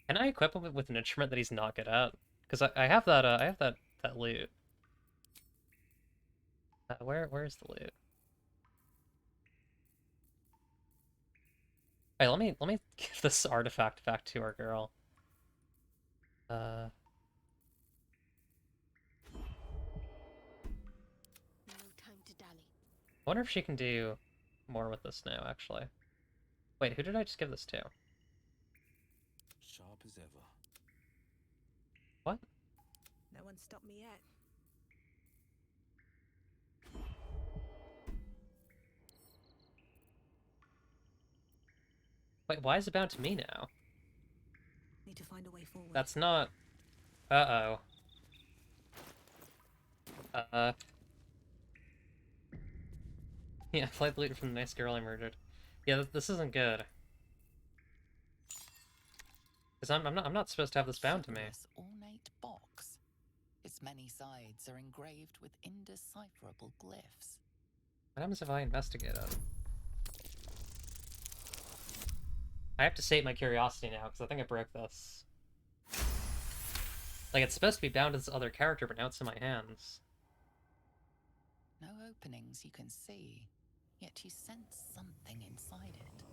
Can I equip him with an instrument that he's not good at? Because I have that, I have that loot. Where's the loot? Hey, let me give this artifact back to our girl. No time to dally. I wonder if she can do more with this now, actually. Wait, who did I just give this to? Sharp as ever. What? No one stopped me yet. Wait, why is it bound to me now? Need to find a way forward. That's not... Uh-oh. Yeah, flight loot from the nice girl I murdered. Yeah, this isn't good. Because I'm not supposed to have this bound to me. This ornate box. Its many sides are engraved with indecipherable glyphs. What happens if I investigate it? I have to sate my curiosity now, because I think I broke this. Like, it's supposed to be bound to this other character, but now it's in my hands. No openings you can see, yet you sense something inside it.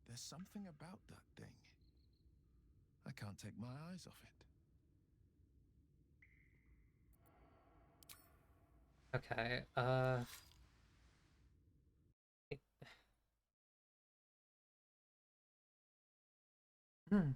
There's something about that thing. I can't take my eyes off it. Okay, Hmm.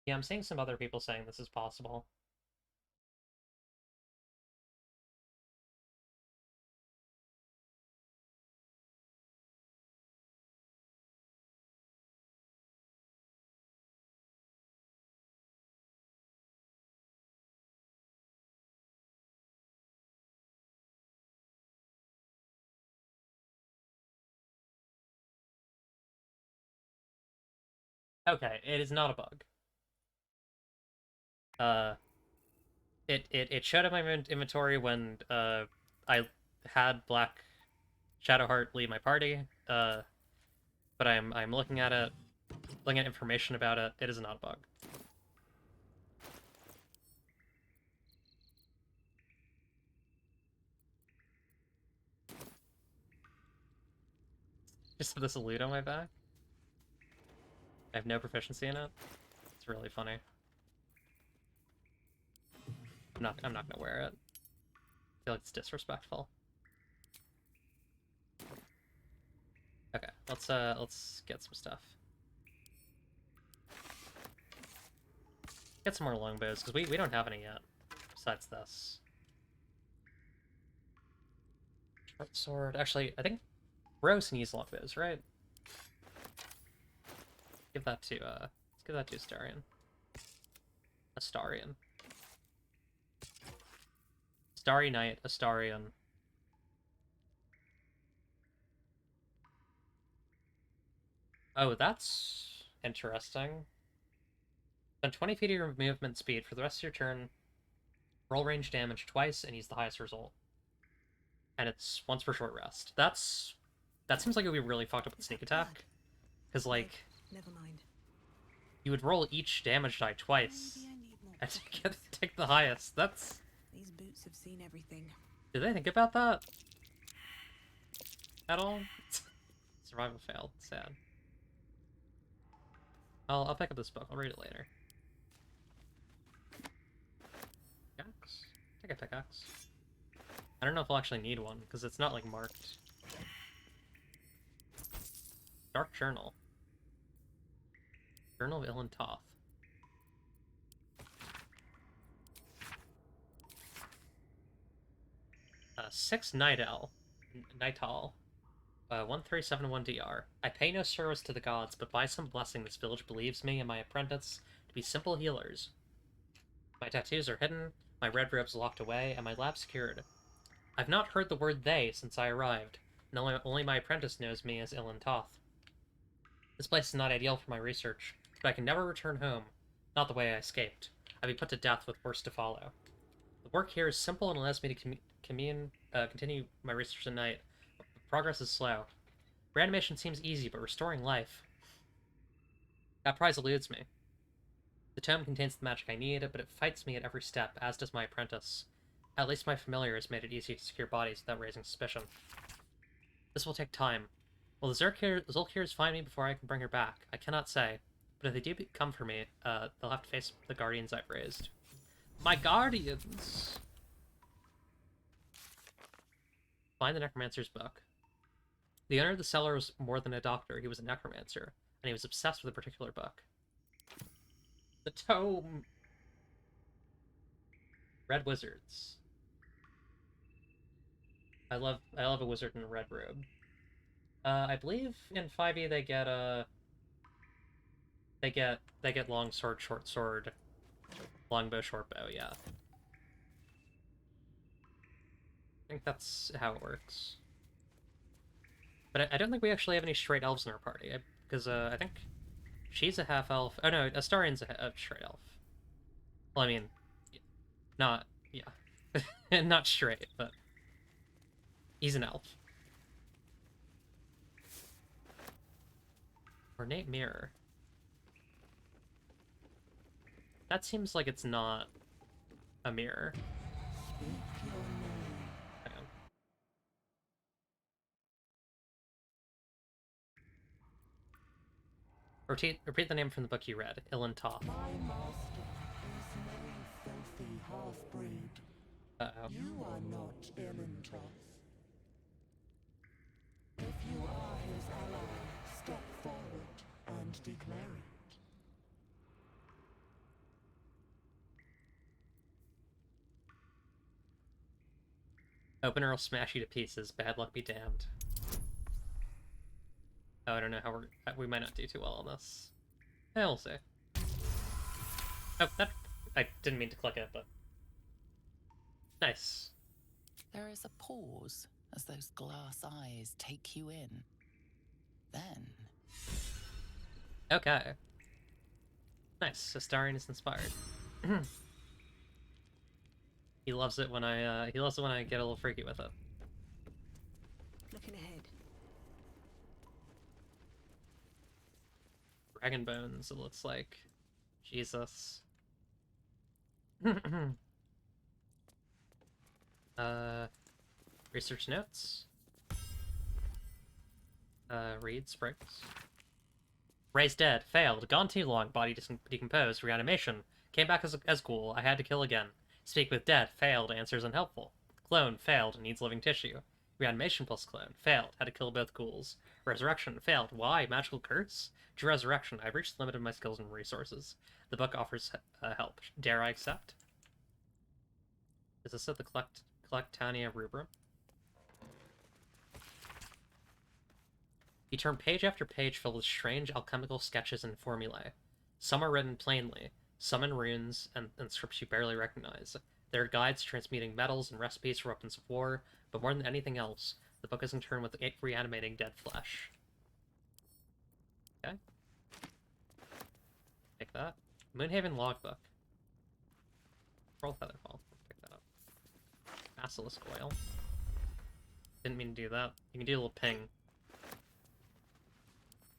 Yeah, I'm seeing some other people saying this is possible. Okay, it is not a bug. It showed up in my inventory when I had Black Shadowheart leave my party. But I'm looking at it, looking at information about it. It is not a bug. Just have this loot on my back. I have no proficiency in it. It's really funny. I'm not gonna wear it. I feel like it's disrespectful. Okay, let's get some stuff. Get some more longbows, because we don't have any yet. Besides this. Short sword. Actually, I think Rose needs longbows, right? Give that to let's give that to Astarion. Astarion. Starry Knight, Astarion. Oh, that's interesting. Spend 20 feet of your movement speed for the rest of your turn. Roll range damage twice and use the highest result. And it's once per short rest. That seems like it would be really fucked up with sneak attack. Because, like, Never mind. you would roll each damage die twice and take the highest. That's... These boots have seen everything. Did they think about that? At all? Survival failed. Sad. I'll pick up this book. I'll read it later. Pickaxe? Take a pickaxe. I don't know if I'll actually need one, because it's not, like, marked. Dark Journal. Journal of Ilan Toth. 6 Nightal. 1371 DR. I pay no service to the gods, but by some blessing this village believes me and my apprentice to be simple healers. My tattoos are hidden, my red robes locked away, and my lab secured. I've not heard the word they since I arrived, and only my apprentice knows me as Ilan Toth. This place is not ideal for my research, but I can never return home, not the way I escaped. I'd be put to death with worse to follow. The work here is simple and allows me to continue my research at night. Progress is slow. Reanimation seems easy, but restoring life... That prize eludes me. The tome contains the magic I need, but it fights me at every step, as does my apprentice. At least my familiar has made it easy to secure bodies without raising suspicion. This will take time. Will the Zulkirs find me before I can bring her back? I cannot say, but if they do come for me, they'll have to face the guardians I've raised. My guardians! Find the Necromancer's book. The owner of the cellar was more than a doctor, he was a necromancer, and he was obsessed with a particular book. The tome! Red Wizards. I love a wizard in a red robe. I believe in 5e they They get long sword, short sword, longbow, short bow. Yeah, I think that's how it works. But I don't think we actually have any straight elves in our party, because I think she's a half elf. Oh no, Astarian's a straight elf. Well, I mean, not yeah, not straight, but he's an elf. Ornate mirror. That seems like it's not a mirror. Hang on. Repeat the name from the book you read. Ilan Toth. Uh-oh. You are not Elintoth. If you are his ally, step forward and declare it. Opener will smash you to pieces. Bad luck be damned. Oh, I don't know how we might not do too well on this. Yeah, we'll see. Oh, that... I didn't mean to click it, but... Nice. There is a pause as those glass eyes take you in. Then... Okay. Nice. Astarian is inspired. He loves it when I get a little freaky with it. Looking ahead. Dragon bones, it looks like. Jesus. Research notes. Read sprigs. Raised dead. Failed. Gone too long. Body decomposed. Reanimation. Came back as ghoul. I had to kill again. Speak with dead. Failed. Answers unhelpful. Clone. Failed. Needs living tissue. Reanimation plus clone. Failed. Had to kill both ghouls. Resurrection. Failed. Why? Magical curse? To resurrection. I've reached the limit of my skills and resources. The book offers help. Dare I accept? Is this at the Collectania Rubrum? You turn page after page filled with strange alchemical sketches and formulae. Some are written plainly, some in runes and scripts you barely recognize. There are guides transmuting metals and recipes for weapons of war, but more than anything else, the book is in turn with reanimating dead flesh. Okay. Take that. Moonhaven Logbook. Pearl Featherfall. Pick that up. Basilisk Oil. Didn't mean to do that. You can do a little ping.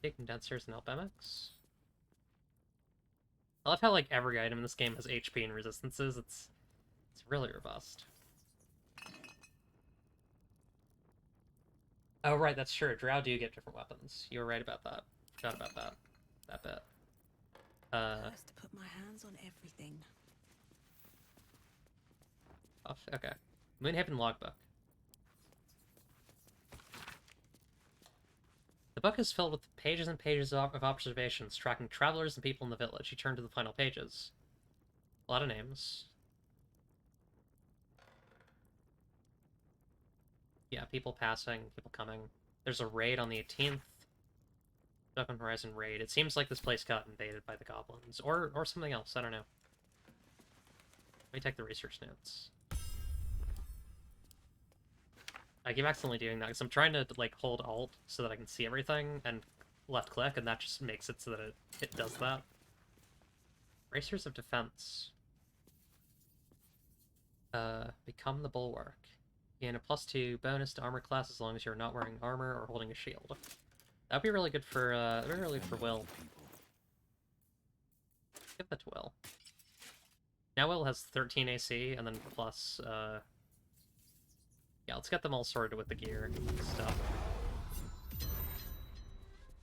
Take condensers and alchemics. I love how like every item in this game has HP and resistances. It's really robust. Oh right, that's true. Drow do get different weapons. You were right about that. Forgot about that bit. Has to put my hands on everything. Off. Okay. Moonhaven Logbook. The book is filled with pages and pages of observations tracking travelers and people in the village. You turn to the final pages. A lot of names. Yeah, people passing, people coming. There's a raid on the 18th. Duck Horizon raid. It seems like this place got invaded by the goblins. Or something else, I don't know. Let me take the research notes. I keep accidentally doing that because I'm trying to like hold Alt so that I can see everything and left click, and that just makes it so that it does that. Racers of Defense. Become the Bulwark. Gain a +2 bonus to armor class as long as you're not wearing armor or holding a shield. That'd be really good for Will. Give that to Will. Now Will has 13 AC and then plus yeah, let's get them all sorted with the gear and stuff.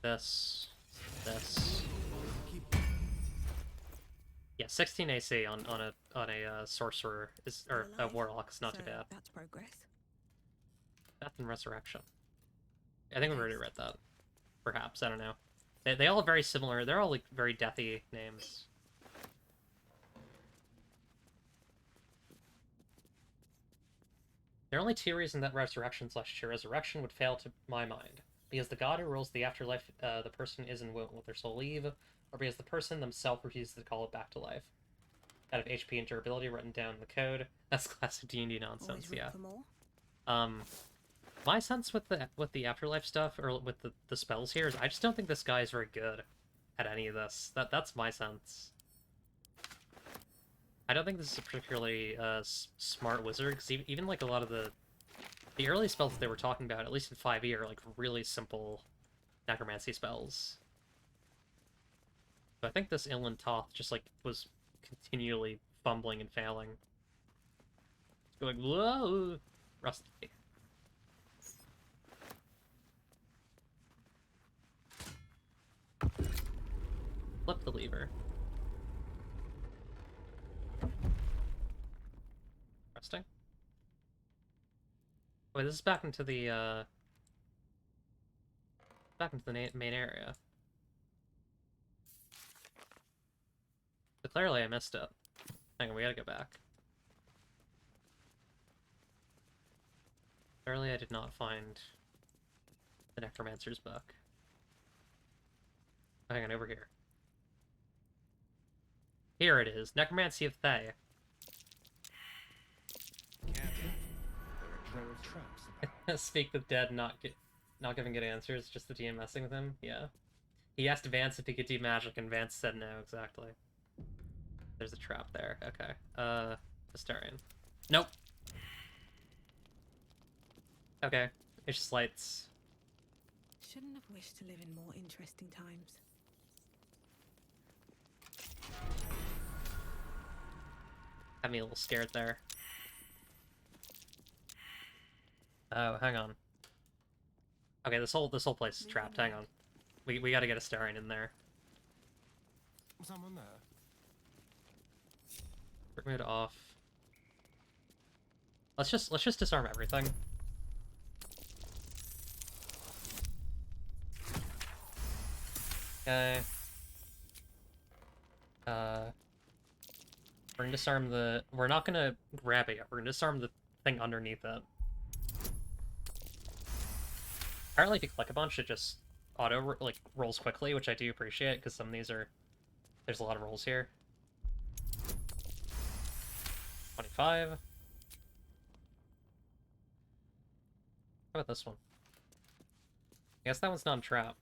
This. Yeah, 16 AC on a sorcerer or a warlock is not too bad. That's progress. Death and Resurrection. I think we've already read that. Perhaps, I don't know. They all have very similar. They're all like very deathy names. There are only two reasons that Resurrection/True Resurrection would fail to my mind. because the god who rules the afterlife, the person is and won't let their soul leave, or because the person themselves refuses to call it back to life. Out of HP and durability written down in the code. That's classic D&D nonsense, Always room yeah. for more? My sense with the afterlife stuff, or with the spells here, is I just don't think this guy is very good at any of this. That's my sense. I don't think this is a particularly smart wizard, because even like a lot of the early spells that they were talking about, at least in 5e, are like really simple necromancy spells. But I think this Inland Toth just like was continually fumbling and failing. Going, whoa! Rusty. Flip the lever. Interesting. Wait, this is back into the main area. So clearly I missed it. Hang on, we gotta go back. Clearly I did not find the Necromancer's book. Oh, hang on, over here. Here it is, Necromancy of Thay. There are traps about. Speak the dead, not giving good answers, just the DM messing with him. Yeah. He asked Vance if he could do magic, and Vance said no, exactly. There's a trap there. Okay. Astarion. Nope. Okay. It's just lights. Shouldn't have wished to live in more interesting times. Had me a little scared there. Oh, hang on. Okay, this whole place is trapped. Hang on. We gotta get Astarion in there. Someone there. Brick mode off. Let's just disarm everything. Okay. We're gonna disarm the... We're not gonna grab it yet. We're gonna disarm the thing underneath it. Apparently if you click a bunch, it just like rolls quickly, which I do appreciate, because some of these are... There's a lot of rolls here. 25. How about this one? I guess that one's not a trap.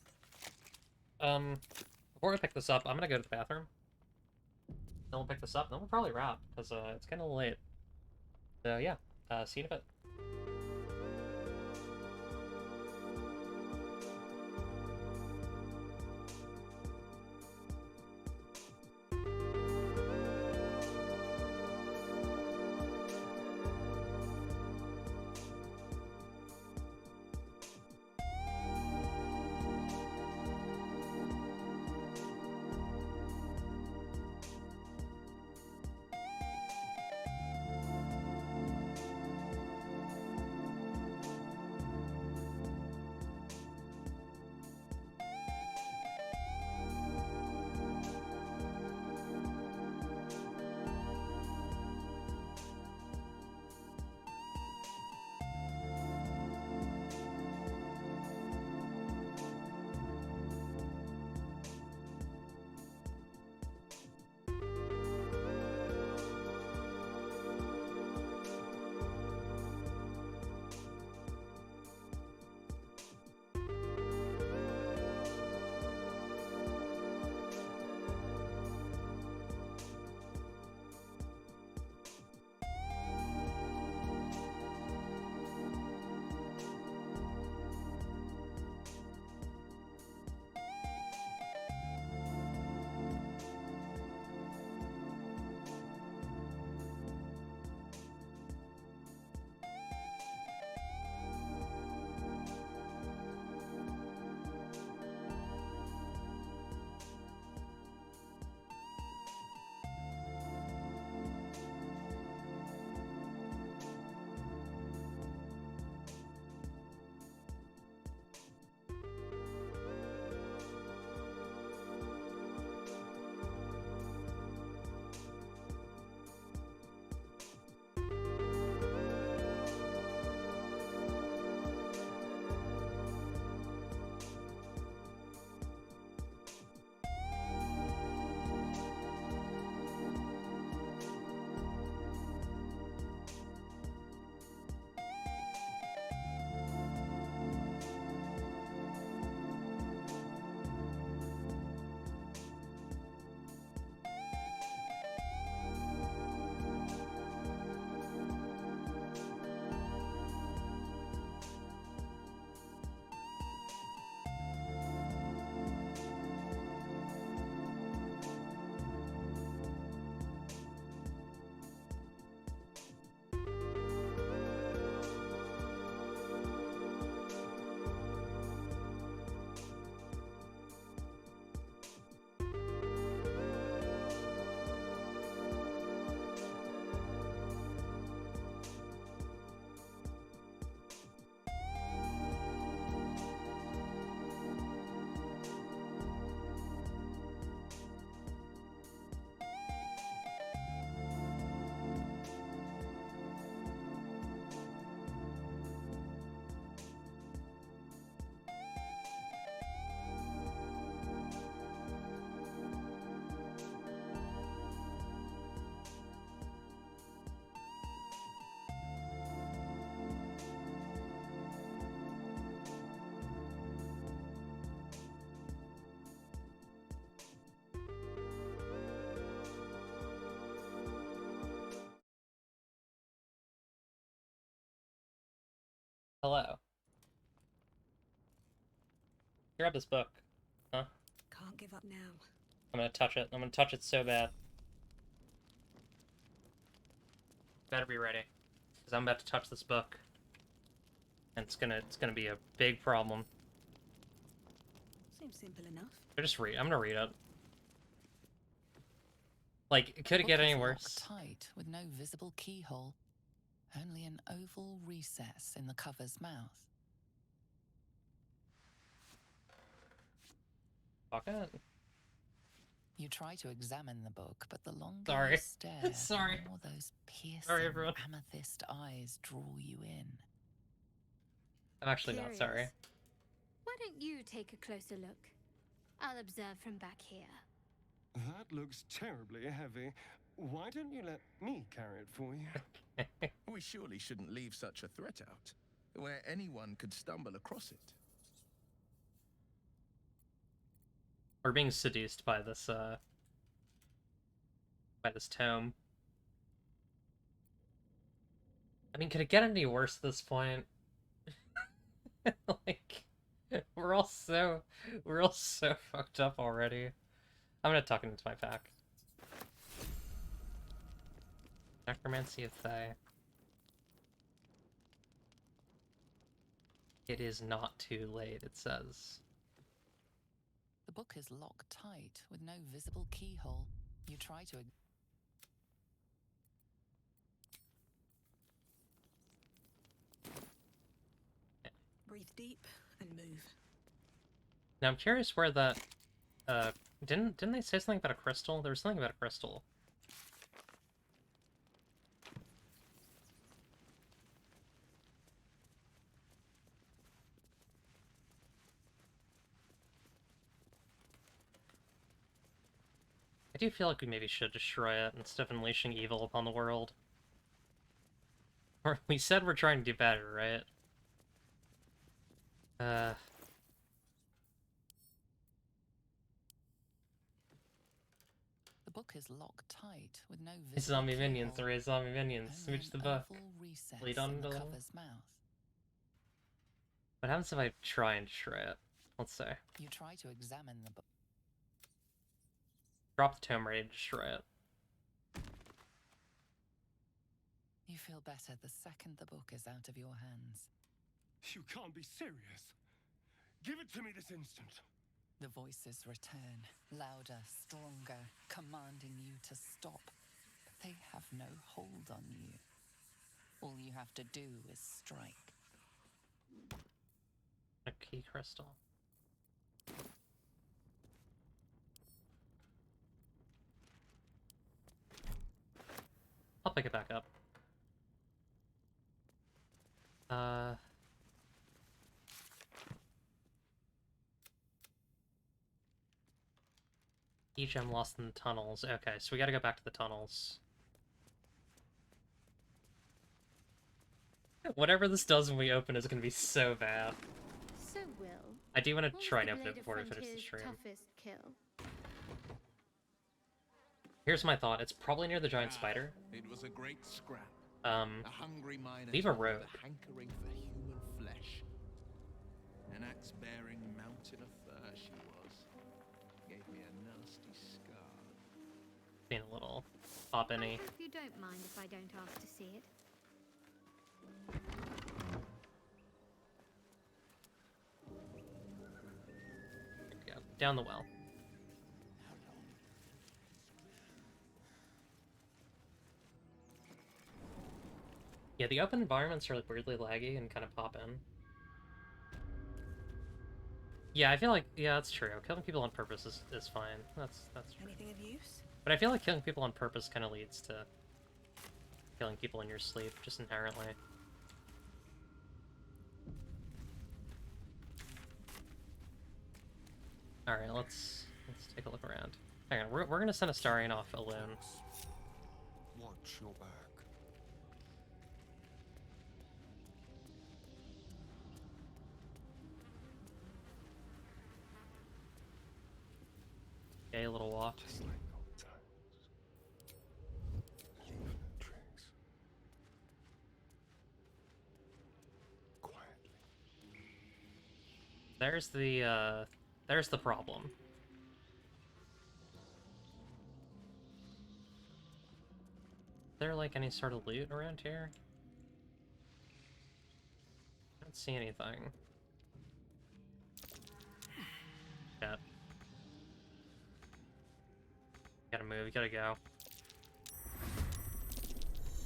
Before we pick this up, I'm gonna go to the bathroom. Then we'll pick this up, then we'll probably wrap, because it's kinda late. So yeah, see you in a bit. Hello. Grab this book. Huh? Can't give up now. I'm gonna touch it. I'm gonna touch it so bad. Better be ready. Because I'm about to touch this book. And it's gonna be a big problem. Seems simple enough. I'm gonna read it. Like, could it get any worse? Tight, with no visible keyhole. Only an oval recess in the cover's mouth. Fuck it. You try to examine the book, but the longer Sorry. you stare, Sorry. the more those Sorry, piercing everyone. amethyst eyes draw you in. I'm actually not sorry. Why don't you take a closer look? I'll observe from back here. That looks terribly heavy. Why don't you let me carry it for you? We surely shouldn't leave such a threat out, where anyone could stumble across it. We're being seduced by this tome. I mean, could it get any worse at this point? Like, we're all so fucked up already. I'm gonna tuck it into my pack. Necromancy of Thay. It is not too late, it says. The book is locked tight, with no visible keyhole. You try to... Breathe deep and move. Now I'm curious where that didn't they say something about a crystal? There was something about a crystal. I do feel like we maybe should destroy it instead of unleashing evil upon the world. Or we said we're trying to do better, right? The book is locked tight, with no visible Zombie minions, keyhole. the raise zombie minions. Only Smooch the an book. oval recess Lead on in the to cover's mouth. What happens if I try and destroy it? Let's say. You try to examine the book. Drop the tome, ready to destroy it. You feel better the second the book is out of your hands. You can't be serious. Give it to me this instant. The voices return, louder, stronger, commanding you to stop. But they have no hold on you. All you have to do is strike. A key crystal. I'll pick it back up. E-gem lost in the tunnels. Okay, so we gotta go back to the tunnels. Whatever this does when we open is gonna be so bad. So, Will, I do want to what was try and the open it Blade of before we finish the Frontier's stream. toughest kill? Here's my thought. It's probably near the giant spider. It was a great scrap. A hungry miner leave a road. with a hankering for human flesh. An axe-bearing mountain of fur she was. Gave me a nasty scar. Being a little pop-in-y. I hope you don't mind if I don't ask to see it. There we go. Down the well. Yeah, the open environments are like weirdly laggy and kind of pop in. Yeah, I feel like, yeah, that's true. Killing people on purpose is fine. That's true. Anything of use? But I feel like killing people on purpose kind of leads to killing people in your sleep, just inherently. Alright, let's take a look around. Hang on, we're gonna send Astarion off alone. Watch your back. Okay, a little walk. Just like old times. Leave no trace. Quiet. there's the problem. Is there, like, any sort of loot around here? I don't see anything. Shit. Gotta move, gotta go.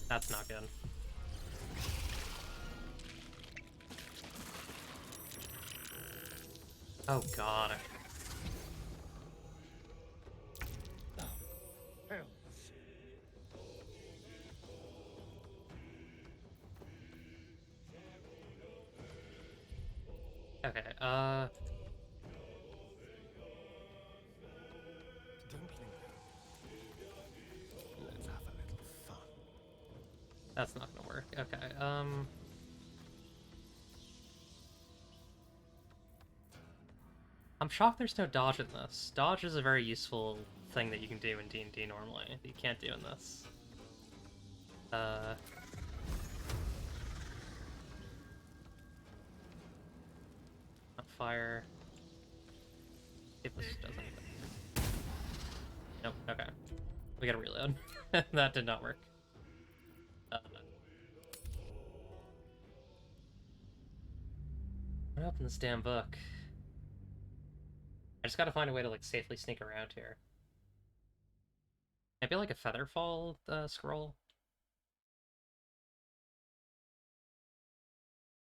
That's not good. Oh god. Okay, Don't linger. Let's have a little fun. that's not gonna work. Okay, I'm shocked there's no dodge in this. Dodge is a very useful thing that you can do in D&D normally, that you can't do in this. Not fire. If this doesn't even... Nope, okay. We gotta reload. That did not work. I'm gonna open this damn book. I just gotta find a way to, like, safely sneak around here. Maybe like a Featherfall scroll?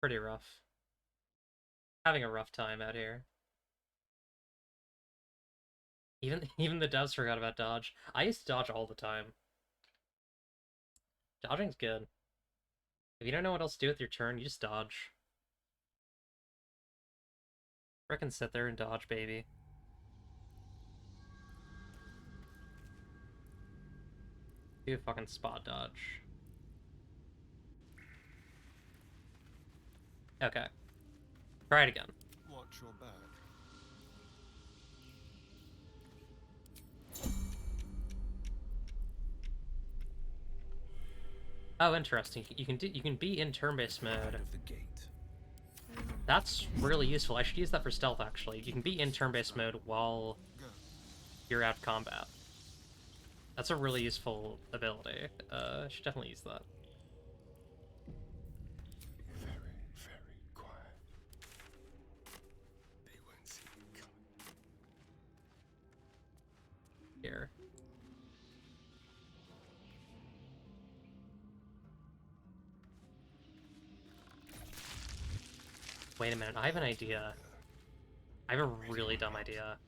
Pretty rough. Having a rough time out here. Even the devs forgot about dodge. I used to dodge all the time. Dodging's good. If you don't know what else to do with your turn, you just dodge. Frickin' sit there and dodge, baby. Do a fucking spot dodge. Okay. Try it again. Watch your back. Oh, interesting. You can be in turn-based mode. That's really useful. I should use that for stealth, actually. You can be in turn-based mode while you're out of combat. That's a really useful ability. I should definitely use that. Very, very quiet. They won't see you coming. Here. Wait a minute, I have an idea. I have a really dumb idea.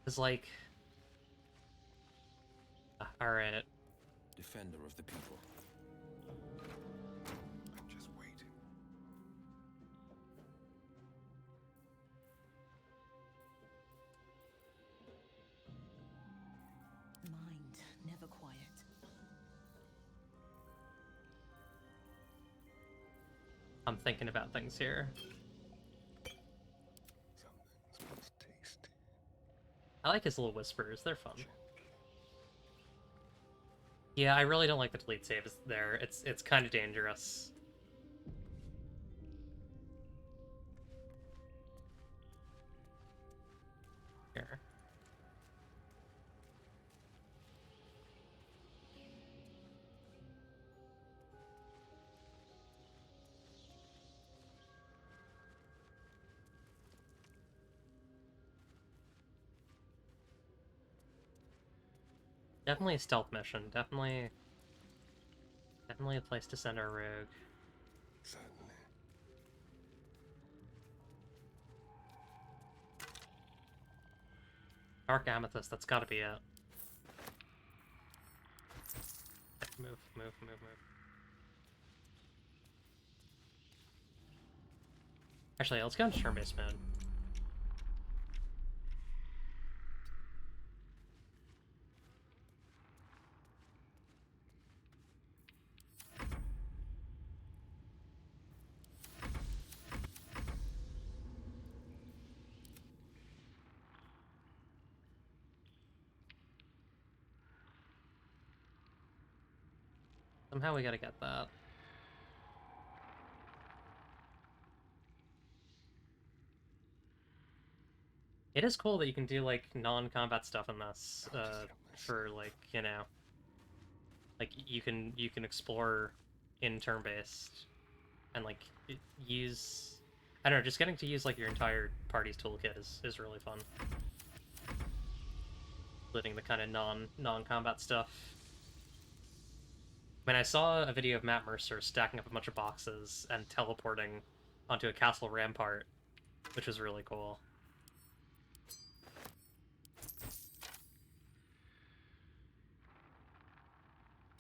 It's like... Alright. Defender of the people. I'm just waiting. Mind never quiet. I'm thinking about things here. Something's tasty. I like his little whispers, they're fun. Yeah, I really don't like the delete saves there. It's kind of dangerous. Here. Definitely a stealth mission. Definitely a place to send our rogue. Certainly. Dark Amethyst, that's gotta be it. Move, move, move, move. Actually, let's go into turn-based mode. Somehow we gotta get that. It is cool that you can do, like, non-combat stuff in this, for, like, you know, like, you can explore in turn-based, and, like, use... I don't know, just getting to use, like, your entire party's toolkit is really fun. Including the kind of non-combat stuff. I mean, I saw a video of Matt Mercer stacking up a bunch of boxes and teleporting onto a castle rampart, which was really cool.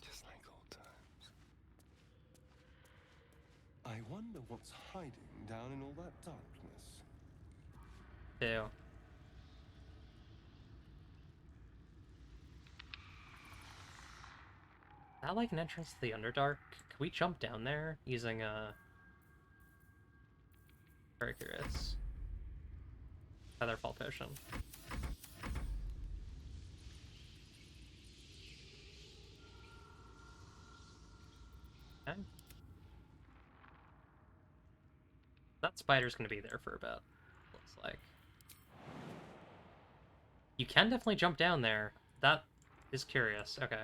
Just like old times. I wonder what's hiding down in all that darkness. Ew. Is that like an entrance to the Underdark? Can we jump down there using a... Very curious. Featherfall potion. Okay. That spider's gonna be there for a bit, looks like. You can definitely jump down there. That is curious. Okay,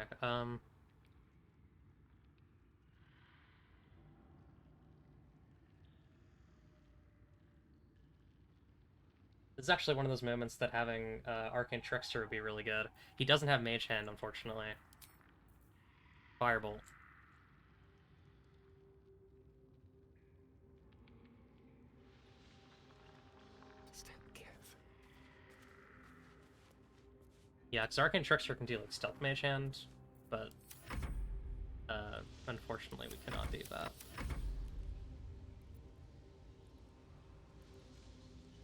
this is actually one of those moments that having Arcane Trickster would be really good. He doesn't have Mage Hand, unfortunately. Firebolt. Yeah, because Arcane Trickster can do, like, Stealth Mage Hand, but, unfortunately we cannot do that.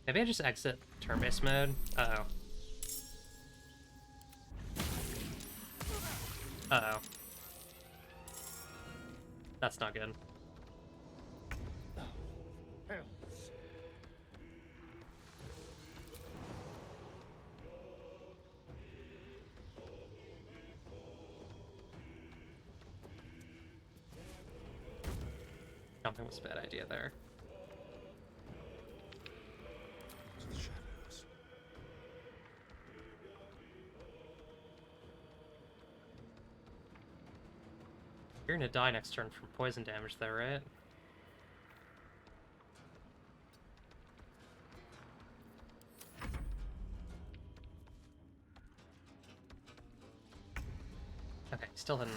Maybe I just exit turn-based mode? Uh-oh. Uh-oh. That's not good. Jumping was a bad idea there. You're gonna die next turn from poison damage though, right? Okay, still hidden.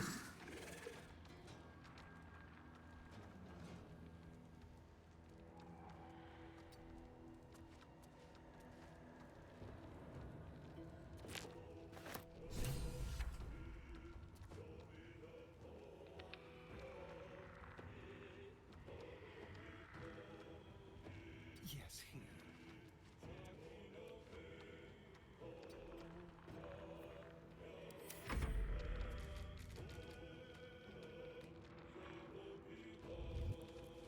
Yes, he.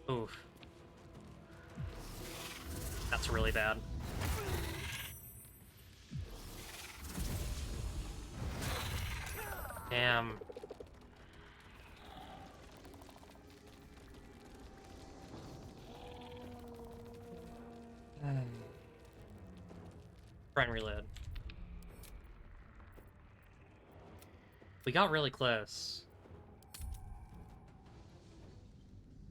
Oof. That's really bad. Damn. Try and reload. We got really close.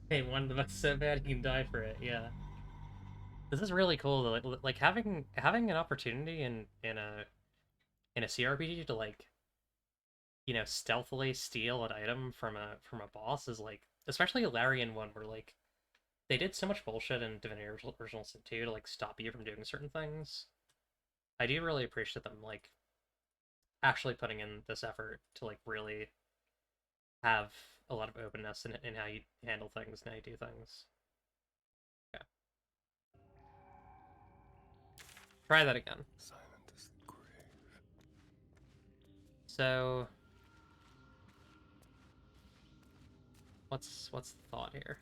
Hey, one of the best so bad you can die for it, yeah. This is really cool though. Like having an opportunity in a CRPG to, like, you know, stealthily steal an item from a boss is, like, especially a Larian one where, like, they did so much bullshit in Divinity Original Sin 2 to, like, stop you from doing certain things. I do really appreciate them, like, actually putting in this effort to, like, really have a lot of openness in how you handle things and how you do things. Okay. Try that again. Silent as the grave. So, what's the thought here?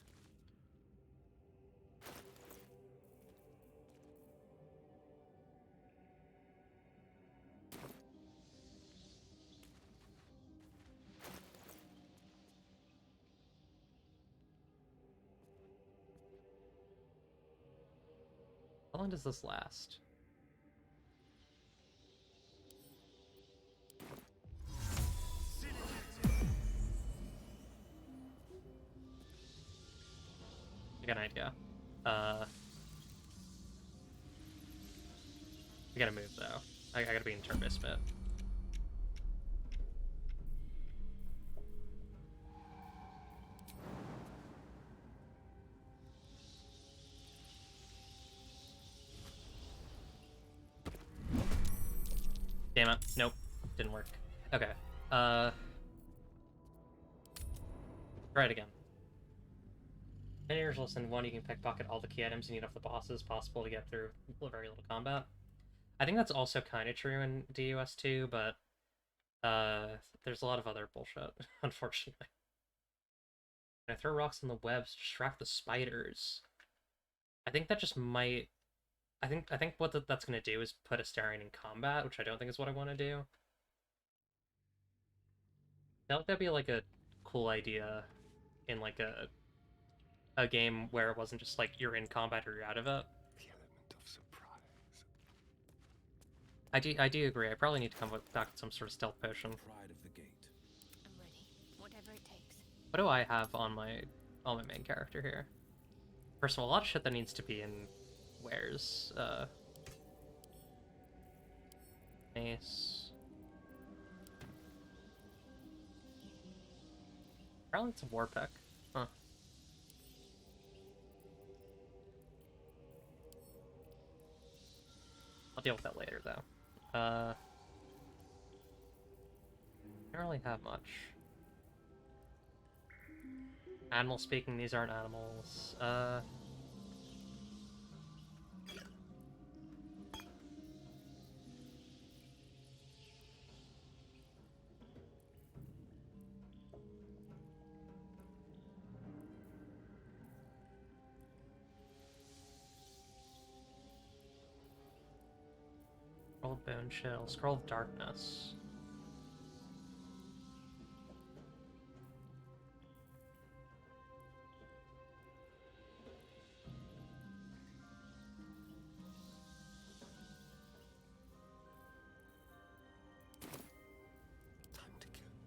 How long does this last? I got an idea. I gotta move though. I gotta be in turn misfit. Damn it. Nope. Didn't work. Okay. Try it again. Many years listen, one, you can pickpocket all the key items you need off the bosses possible to get through very little combat. I think that's also kind of true in DUS 2, but there's a lot of other bullshit, unfortunately. Can I throw rocks in the webs to distract the spiders? I think that just might... I think what that's going to do is put Astarion in combat, which I don't think is what I want to do. I feel like that'd be like a cool idea in like a game where it wasn't just like you're in combat or you're out of it. The element of surprise. I do agree. I probably need to come back with some sort of stealth potion. Pride of the gate. I'm ready. Whatever it takes. What do I have on my main character here? First of all, a lot of shit that needs to be in wares. Mace. Probably it's a war pick. Huh. I'll deal with that later, though. I don't really have much. Animal speaking, these aren't animals. Scroll bone chill. Scroll of darkness.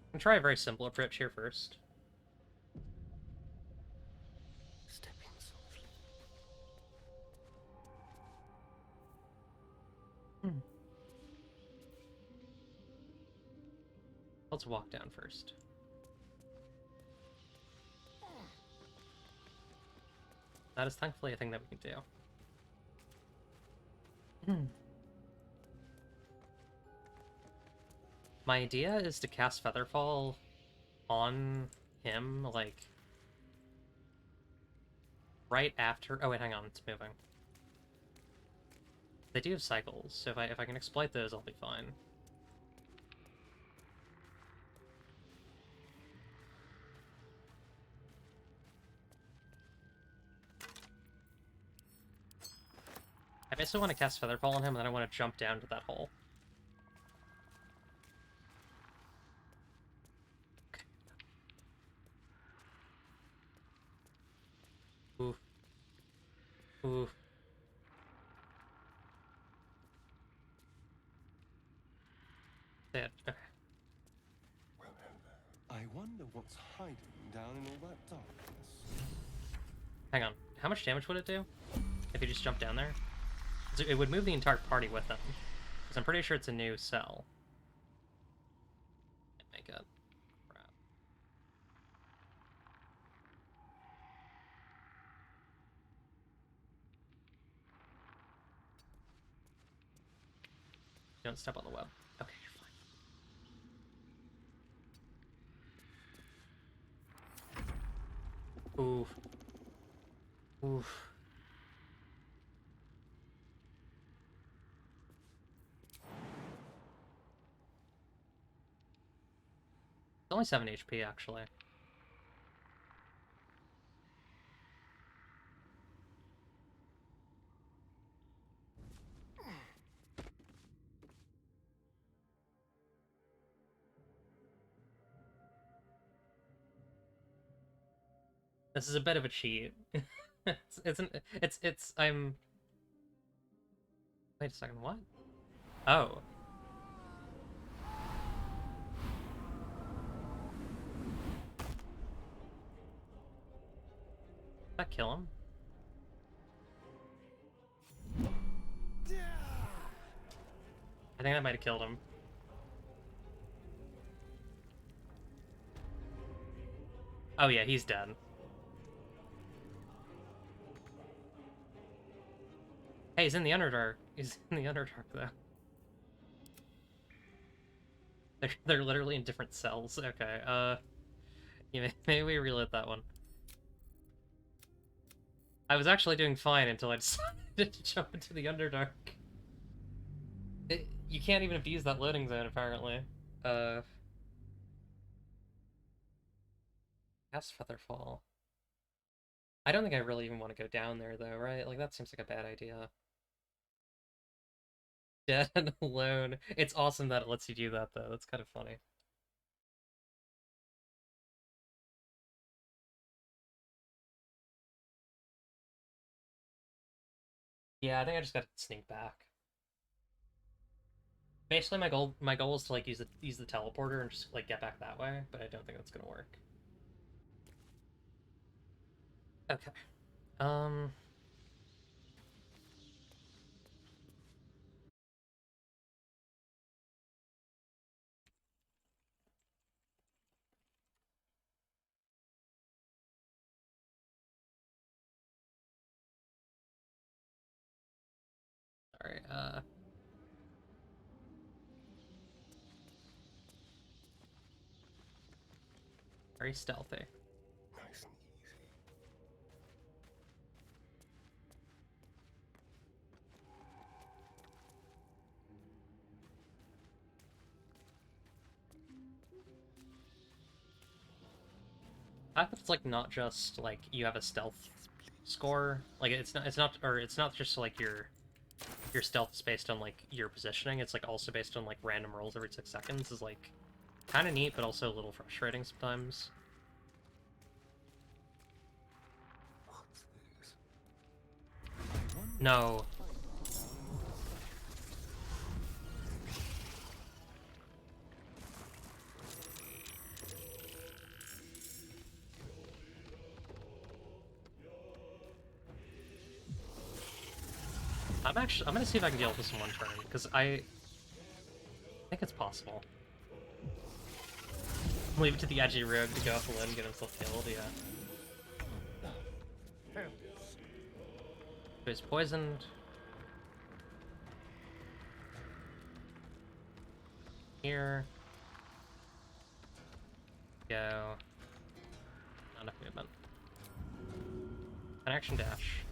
I'm gonna try a very simple approach here first. Stepping softly. Let's walk down first. That is thankfully a thing that we can do. My idea is to cast Featherfall on him, like, right after... Oh, wait, hang on, it's moving. They do have cycles, so if I can exploit those, I'll be fine. I basically want to cast Featherfall on him, and then I want to jump down to that hole. Oof. Oof. Dead. Okay. I wonder what's hiding down in all that darkness. Hang on. How much damage would it do if you just jumped down there? It would move the entire party with them. Because I'm pretty sure it's a new cell. Make it. Crap. Don't step on the web. Okay, you're fine. Oof. Oof. It's only 7 HP, actually. This is a bit of a cheat. I'm... Wait a second, what? Oh. Did that kill him? I think I might have killed him. Oh yeah, he's dead. Hey, he's in the Underdark. He's in the Underdark, though. They're literally in different cells. Okay, yeah, maybe we relit that one. I was actually doing fine until I decided to jump into the Underdark. You can't even abuse that loading zone, apparently. That's Featherfall. I don't think I really even want to go down there, though, right? Like, that seems like a bad idea. Dead and alone. It's awesome that it lets you do that, though. That's kind of funny. Yeah, I think I just gotta sneak back. Basically, my goal is to like use the teleporter and just like get back that way, but I don't think that's gonna work. Okay. Um. Sorry. Very stealthy. Nice and easy. I thought it's like not just like you have a stealth score. Like it's not just like your stealth is based on like your positioning. It's like also based on like random rolls every 6 seconds. Is like kind of neat, but also a little frustrating sometimes. What's this? No. I'm gonna see if I can deal with this in one turn, because I think it's possible. Leave it to the edgy rogue to go off alone and get himself killed, yeah. So he's poisoned. Here. Go. Not enough movement. An action dash.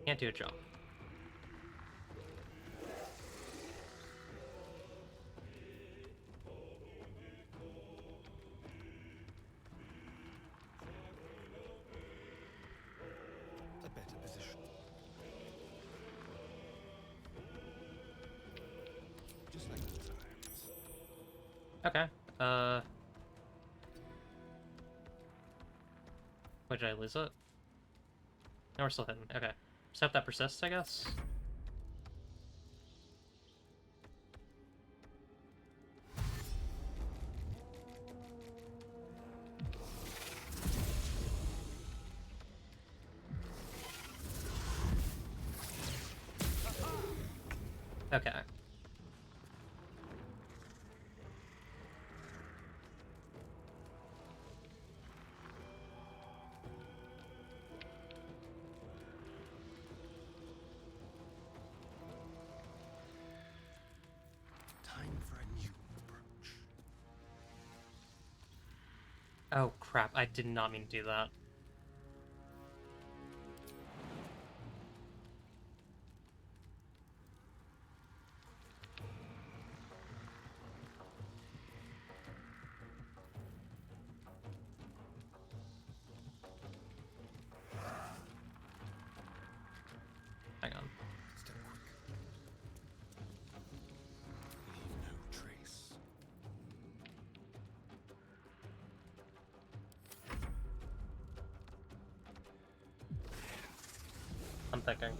Can't do a jump. A better position. Just like the times. Okay. Wait, did I lose it? No, we're still hitting. Okay. Just hope that persists, I guess. Okay. Time for a new approach. Oh, crap. I did not mean to do that. Hang on. Step quick. Leave no trace. I'm thinking.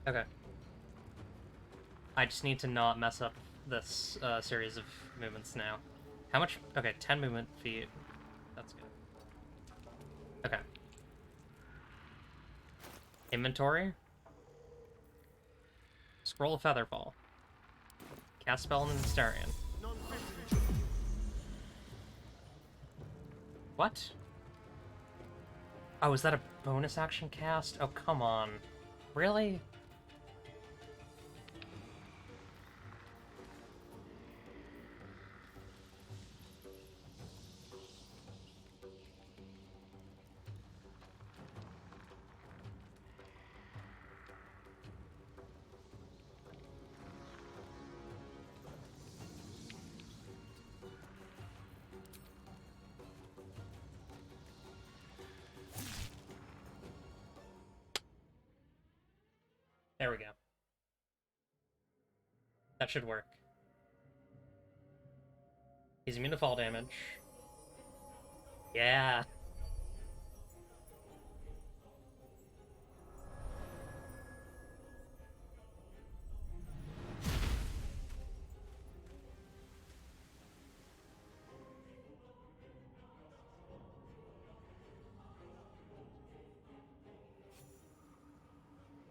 Okay. I just need to not mess up this series of movements now. How much? Okay, 10 movement feet. That's good. Okay. Inventory. Scroll of Featherfall. Cast spell on the Astarion. What? Oh, is that a bonus action cast? Oh, come on. Really? There we go. That should work. He's immune to fall damage. Yeah.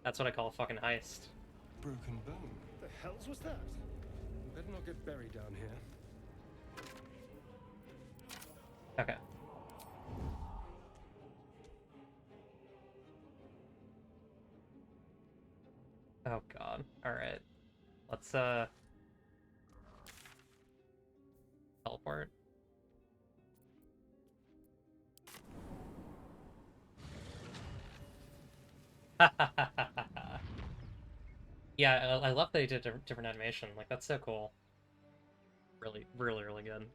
That's what I call a fucking heist. Broken bone. The hells was that? Better not get buried down here. Okay. Oh god. Alright. Let's teleport. Yeah, I love that he did a different animation. Like, that's so cool. Really, really, really good.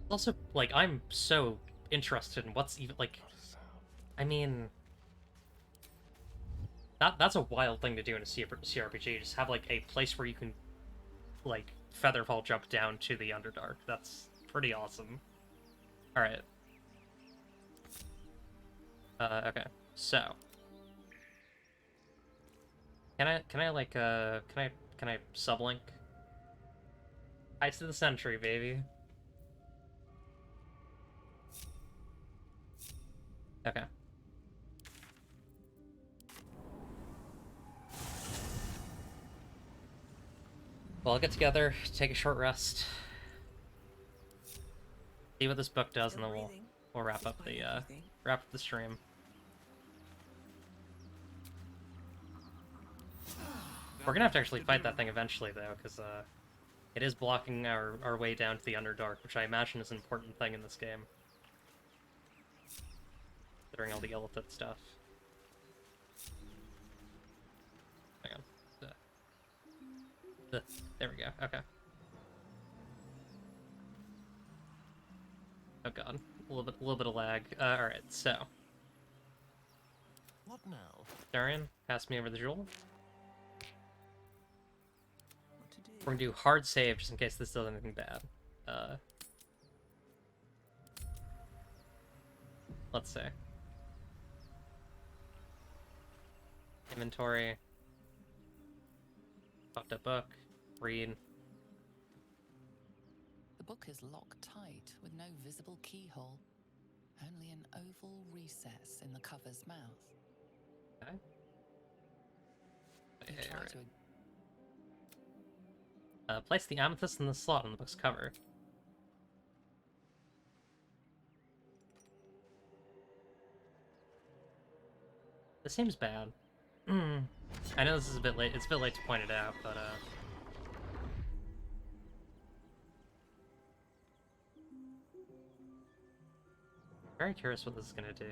Also, like, I'm so interested in what's even, like... I mean... That's a wild thing to do in a CRPG. Just have, like, a place where you can, like, Featherfall jump down to the Underdark. That's pretty awesome. Alright. Okay. So... Can I sublink? Ice of the Century, baby. Okay. Well, I'll get together, take a short rest, see what this book does, and then we'll wrap up the stream. We're gonna have to actually fight that thing eventually, though, because it is blocking our way down to the Underdark, which I imagine is an important thing in this game. Considering all the Illithid stuff. Hang on. There we go. Okay. Oh god, a little bit of lag. All right, so. What now? Darian, pass me over the jewel. We're gonna do hard save just in case this does anything bad. Let's see. Inventory. Fucked up book. Read. The book is locked tight with no visible keyhole. Only an oval recess in the cover's mouth. Okay. You try to place the amethyst in the slot on the book's cover. This seems bad. I know this is a bit late. It's a bit late to point it out, but very curious what this is gonna do.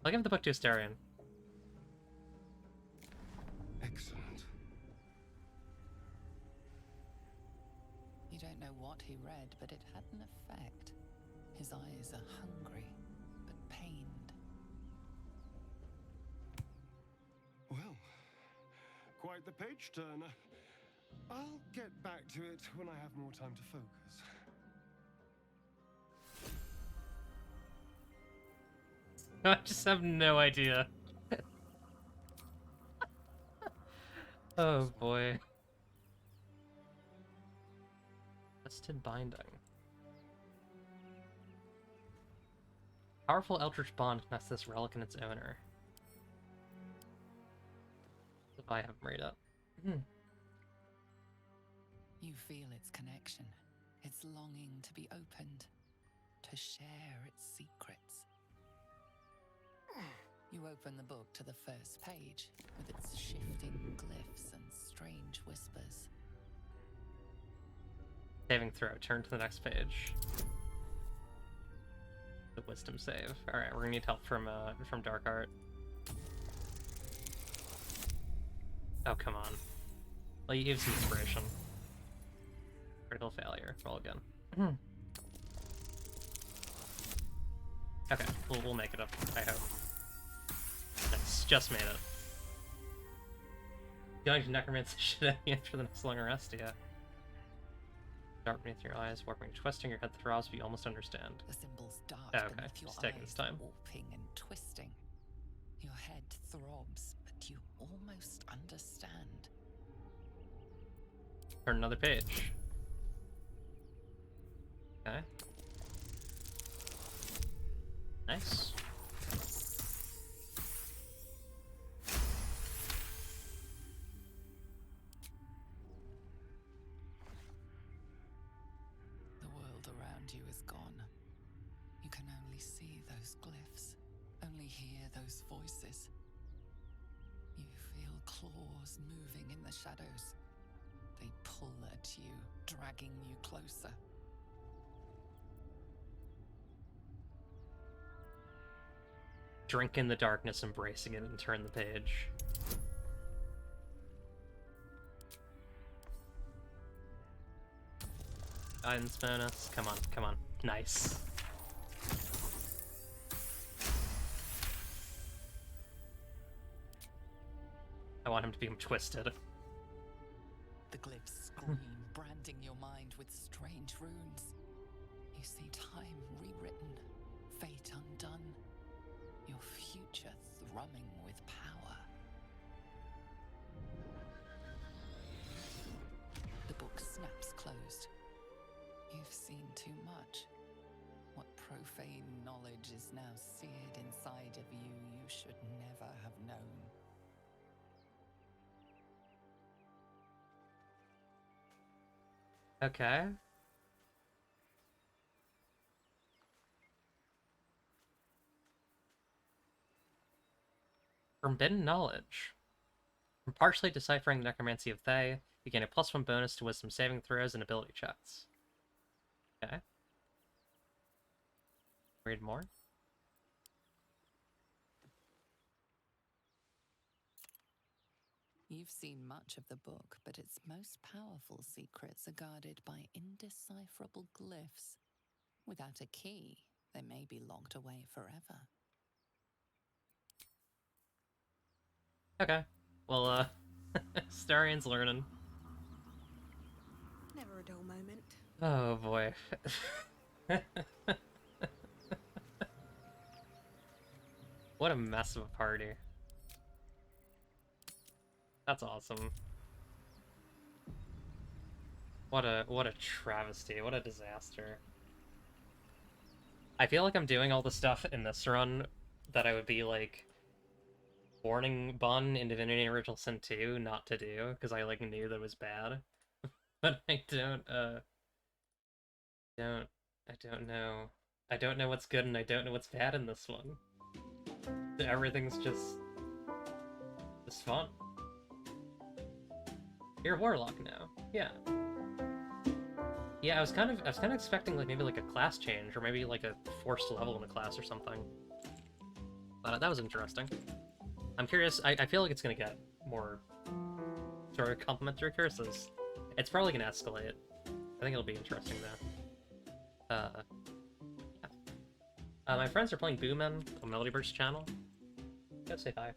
I'll give the book to Astarion. Excellent. You don't know what he read, but it had an effect. His eyes are hungry, but pained. Well, quite the page turner. I'll get back to it when I have more time to focus. I just have no idea. Oh boy. Twisted binding. Powerful eldritch bond connects this relic and its owner. If I haven't read it. You feel its connection, its longing to be opened, to share its secrets. You open the book to the first page, with its shifting glyphs and strange whispers. Saving throw. Turn to the next page. The wisdom save. Alright, we're gonna need help from Dark Art. Oh, come on. Well, you have some inspiration. Critical failure. Roll again. Okay, we'll make it up, I hope. Nice, just made it. Going to necromancy shit at me after the next long rest, yeah. Dark beneath your eyes, warping, twisting, your head throbs, but you almost understand. The symbols dart okay, beneath your just taking eyes, his time. warping and twisting. Your head throbs, but you almost understand. Turn another page. Okay. Nice. The world around you is gone. You can only see those glyphs, only hear those voices. You feel claws moving in the shadows. They pull at you, dragging you closer. Drink in the darkness, embracing it, and turn the page. Guidance bonus. Come on, come on. Nice. I want him to be twisted. The glyphs scream, branding your mind with strange runes. You see time rewritten, fate undone, your future thrumming with power. The book snaps closed. You've seen too much. What profane knowledge is now seared inside of you should never have known. Okay. Forbidden knowledge. From partially deciphering the necromancy of Thay, you gain a +1 bonus to wisdom saving throws and ability checks. Okay. Read more. You've seen much of the book, but its most powerful secrets are guarded by indecipherable glyphs. Without a key, they may be locked away forever. Okay. Well, Starian's learning. Never a dull moment. Oh boy. What a mess of a party. That's awesome. What a travesty. What a disaster. I feel like I'm doing all the stuff in this run that I would be like warning Bun in Divinity Original Sin 2 not to do, because I like knew that it was bad. But I don't know. I don't know what's good and I don't know what's bad in this one. Everything's just fun. You're a warlock now. Yeah. Yeah, I was kind of expecting like maybe like a class change or maybe like a forced level in a class or something. But that was interesting. I'm curious. I feel like it's gonna get more sort of complementary curses. It's probably gonna escalate. I think it'll be interesting though. Yeah. My friends are playing Boomen on Melodyburst channel. Go say hi.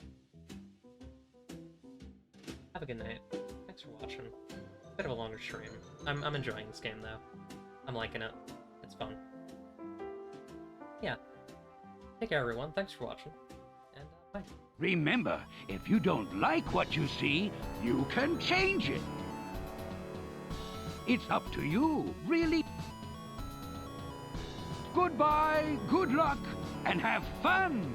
Have a good night. Thanks for watching. Bit of a longer stream. I'm enjoying this game though. I'm liking it. It's fun. Yeah. Take care, everyone. Thanks for watching, and bye. Remember, if you don't like what you see, you can change it. It's up to you, really. Goodbye, good luck, and have fun!